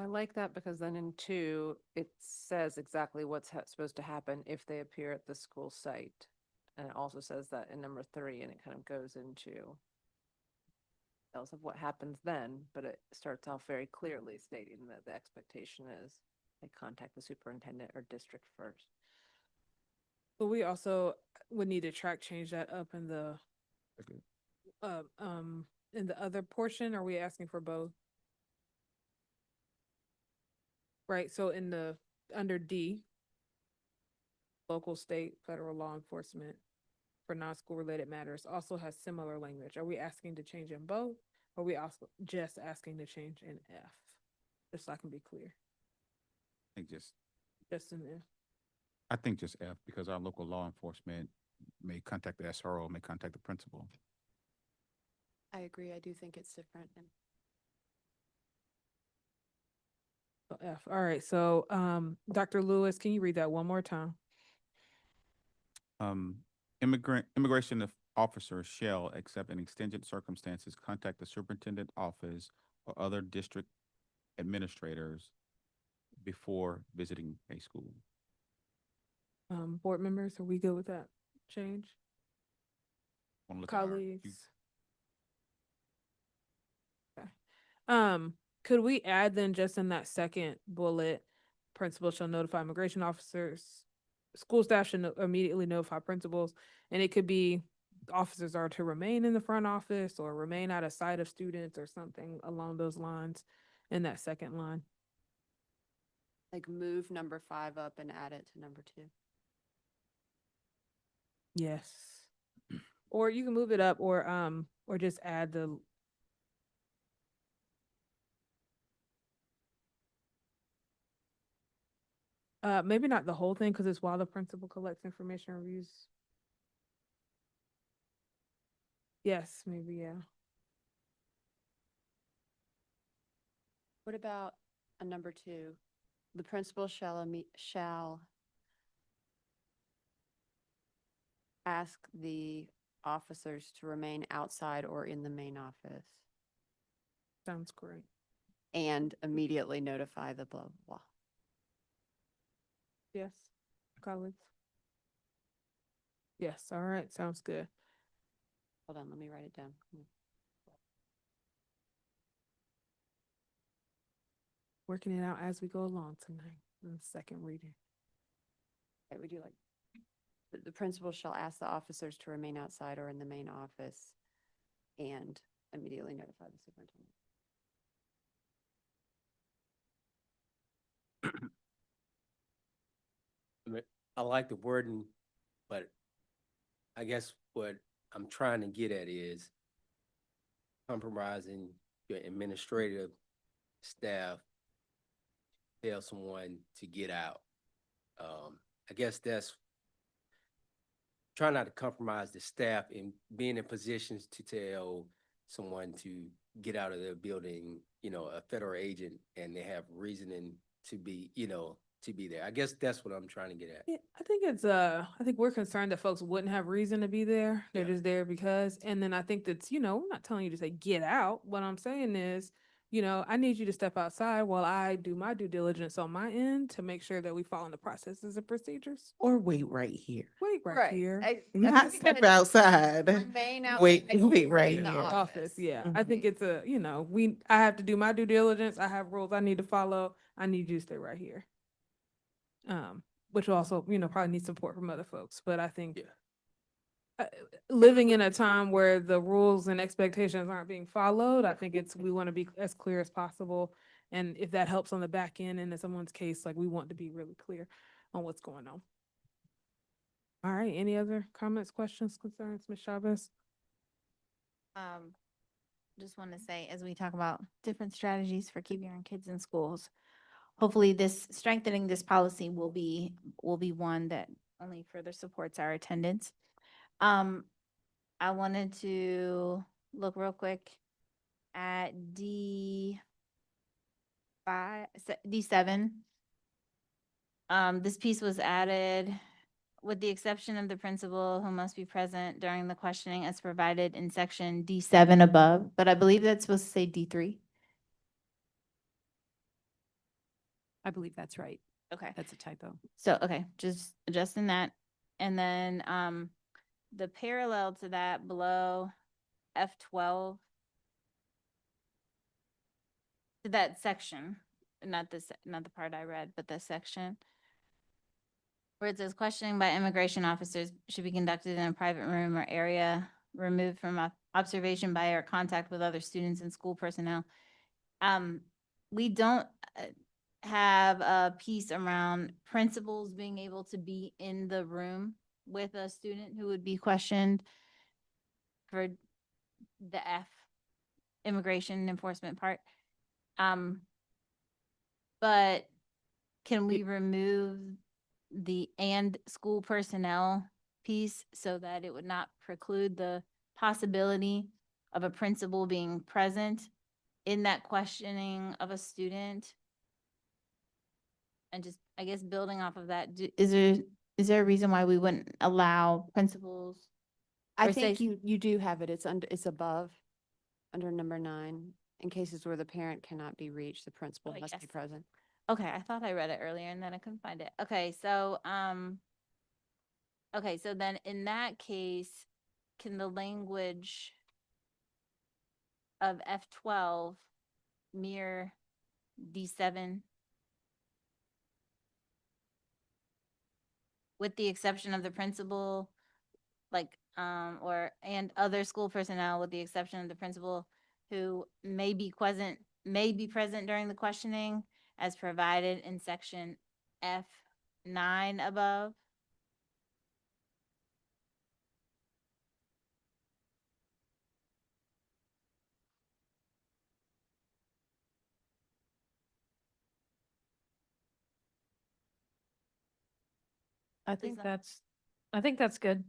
I like that because then in 2, it says exactly what's supposed to happen if they appear at the school site. And it also says that in number 3, and it kind of goes into details of what happens then, but it starts off very clearly stating that the expectation is they contact the superintendent or district first. But we also would need to change that up in the, in the other portion. Are we asking for both? Right, so in the, under D, local, state, federal law enforcement for non-school related matters also has similar language. Are we asking to change in both? Or are we also just asking to change in F? Just so I can be clear, I think just just in F. I think just F, because our local law enforcement may contact the SRO, may contact the principal. I agree. I do think it's different. And So F, all right, so, Dr. Lewis, can you read that one more time? Immigration officers shall, except in extenuating circumstances, contact the superintendent office or other district administrators before visiting a school. Board members, are we good with that change? Wanna look at our- Colleagues? Okay. Could we add then just in that second bullet, principals shall notify immigration officers, school staff should immediately notify principals, and it could be officers are to remain in the front office or remain out of sight of students or something along those lines in that second line. like move number 5 up and add it to number 2. Yes. Or you can move it up or just add the maybe not the whole thing, because it's while the principal collects information and reviews. Yes, maybe, yeah. What about a number 2? The principal shall ask the officers to remain outside or in the main office Sounds great. and immediately notify the blah, blah, blah. Yes, colleagues. Yes, all right, sounds good. Hold on, let me write it down. Working it out as we go along tonight in the second reading. Okay, we do like, the principal shall ask the officers to remain outside or in the main office and immediately notify the superintendent. I like the wording, but I guess what I'm trying to get at is compromising your administrative staff, tell someone to get out. I guess that's trying not to compromise the staff in being in positions to tell someone to get out of their building, a federal agent, and they have reasoning to be, to be there. I guess that's what I'm trying to get at. Yeah, I think we're concerned that folks wouldn't have reason to be there. They're just there because, and then I think that's, I'm not telling you to say get out. What I'm saying is, I need you to step outside while I do my due diligence on my end to make sure that we follow the processes and procedures. Or wait right here. Wait right here. Not step outside. Remain Wait, outside wait right in the here. Office, yeah. I Mhm. think it's I have to do my due diligence. I have rules I need to follow. I need you to stay right here. Which will also, probably need support from other folks, but I think living in a time where the rules and expectations aren't being followed, I think we want to be as clear as possible. And if that helps on the back end and in someone's case, we want to be really clear on what's going on. All right, any other comments, questions, concerns, Ms. Chavez? Just want to say, as we talk about different strategies for keeping our kids in schools, hopefully strengthening this policy will be one that only further supports our attendance. I wanted to look real quick at D7. This piece was added with the exception of the principal who must be present during the questioning as provided in section D7 above, but I believe that's supposed to say D3. I believe that's right. Okay. That's a typo. So, okay, just adjusting that. And then, the parallel to that below F12, to that section, not not the part I read, but the section where it says questioning by immigration officers should be conducted in a private room or area removed from observation by or contact with other students and school personnel. We don't have a piece around principals being able to be in the room with a student who would be questioned for the immigration enforcement part. But can we remove the and school personnel piece so that it would not preclude the possibility of a principal being present in that questioning of a student? And just, I guess, building off of that, is there a reason why we wouldn't allow principals? I or think say- you do have it. It's above, under number 9. In cases where the parent cannot be reached, the principal Oh, must be yes. present. Okay, I thought I read it earlier and then I couldn't find it. Okay, so then in that case, can the language of F12 mirror D7? With the exception of the principal, like, and other school personnel, with the exception of the principal who may be present during the questioning as provided in section F9 above? I think that's good.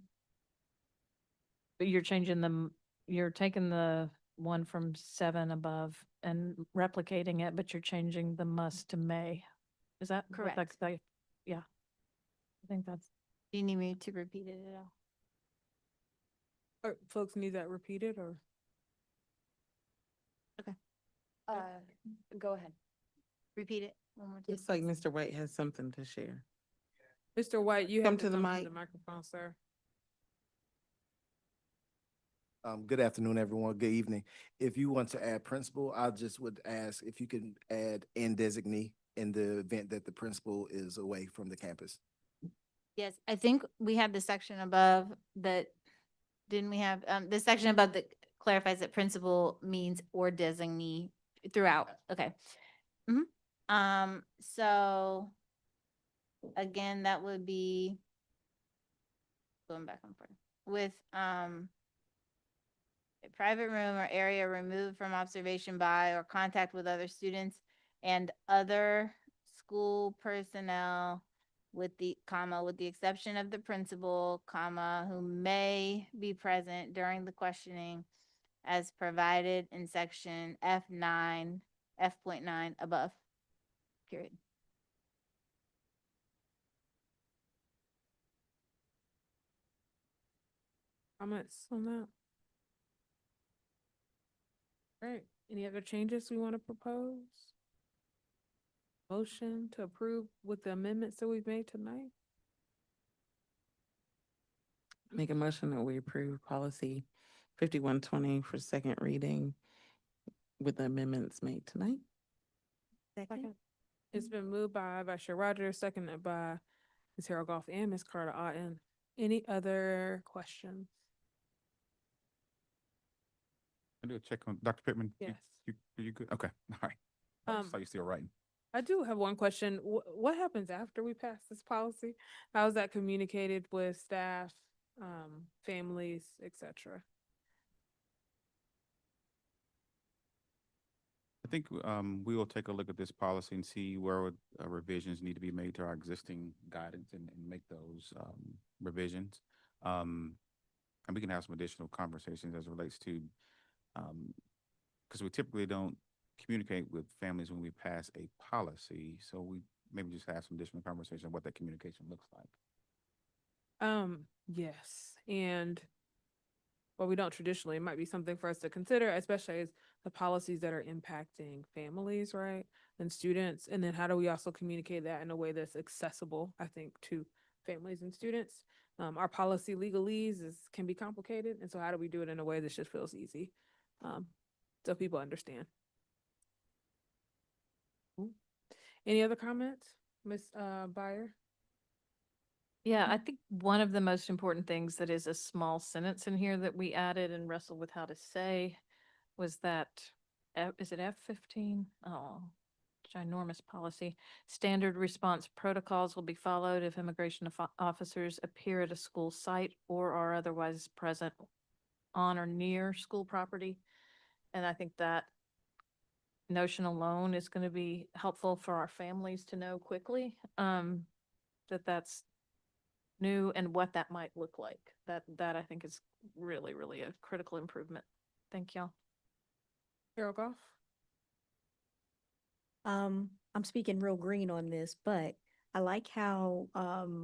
But you're changing them, you're taking the one from 7 above and replicating it, but you're changing the must to may. Is that what Correct. that's like? Yeah. I think that's, Do you need me to repeat it at all? Or folks need that repeated or? Go ahead. Repeat it one more time. Looks like Mr. White has something to share. Mr. White, you Come have to to the come to mic. the microphone, sir. Good afternoon, everyone. Good evening. If you want to add principal, I just would ask if you can add and designee in the event that the principal is away from the campus. Yes, I think we have the section above that, didn't we have, the section above that clarifies that principal means or designee throughout, okay. So again, that would be going back and forth with, a private room or area removed from observation by or contact with other students and other school personnel with the exception of the principal, who may be present during the questioning as provided in section F9, F.9 above, period. Comments on that? Right, any other changes we want to propose? Motion to approve with the amendments that we've made tonight? Make a motion that we approve policy 5120 for second reading with the amendments made tonight. Second. It's been moved by Vice Chair Rogers, seconded by Ms. Harold Goff and Ms. Carter Otten. Any other questions? I do a check on Dr. Pittman. Yes. You good? Okay, all right. I Um, saw you still writing. I do have one question. What happens after we pass this policy? How is that communicated with staff, families, et cetera? I think we will take a look at this policy and see where revisions need to be made to our existing guidance and make those revisions. And we can have some additional conversations as it relates to, because we typically don't communicate with families when we pass a policy. So we maybe just have some additional conversation on what that communication looks like. Yes, and what we don't traditionally, it might be something for us to consider, especially as the policies that are impacting families, right? And students, and then how do we also communicate that in a way that's accessible, I think, to families and students? Our policy legalese can be complicated, and so how do we do it in a way that just feels easy? So people understand. Any other comments? Ms. Byer? Yeah, I think one of the most important things that is a small sentence in here that we added and wrestled with how to say was that, is it F15? Oh, ginormous policy. Standard response protocols will be followed if immigration officers appear at a school site or are otherwise present on or near school property. And I think that notion alone is going to be helpful for our families to know quickly, that that's new and what that might look like. That I think is really, really a critical improvement. Thank y'all. Carol Goff? I'm speaking real green on this, but I like how,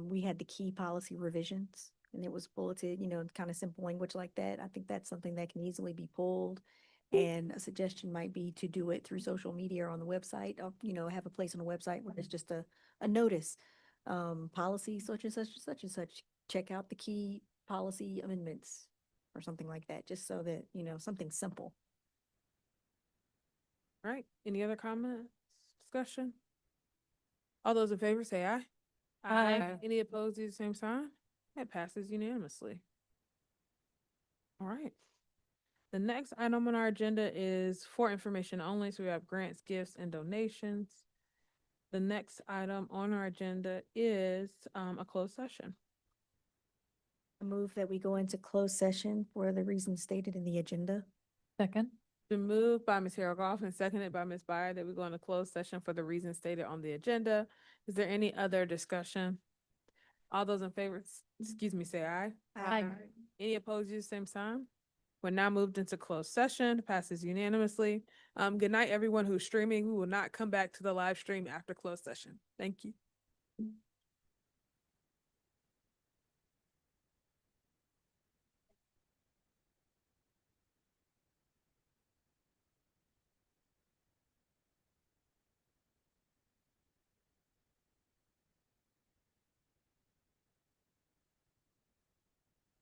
we had the key policy revisions and it was bulleted, kind of simple language like that. I think that's something that can easily be pulled. And a suggestion might be to do it through social media or on the website, or, have a place on the website where there's just a notice. Policy such and such and such and such, check out the key policy amendments or something like that, just so that, something simple. All right, any other comments, discussion? All those in favor say aye. Aye. Any opposed, use the same sign. That passes unanimously. All right. The next item on our agenda is for information only, so we have grants, gifts, and donations. The next item on our agenda is a closed session. I move that we go into closed session for the reasons stated in the agenda. Second. Been moved by Ms. Harold Goff and seconded by Ms. Byer that we go into closed session for the reasons stated on the agenda. Is there any other discussion? All those in favor, say aye. Aye. Any opposed, use the same sign. We're now moved into closed session, passes unanimously. Good night, everyone who's streaming. We will not come back to the live stream after closed session. Thank you.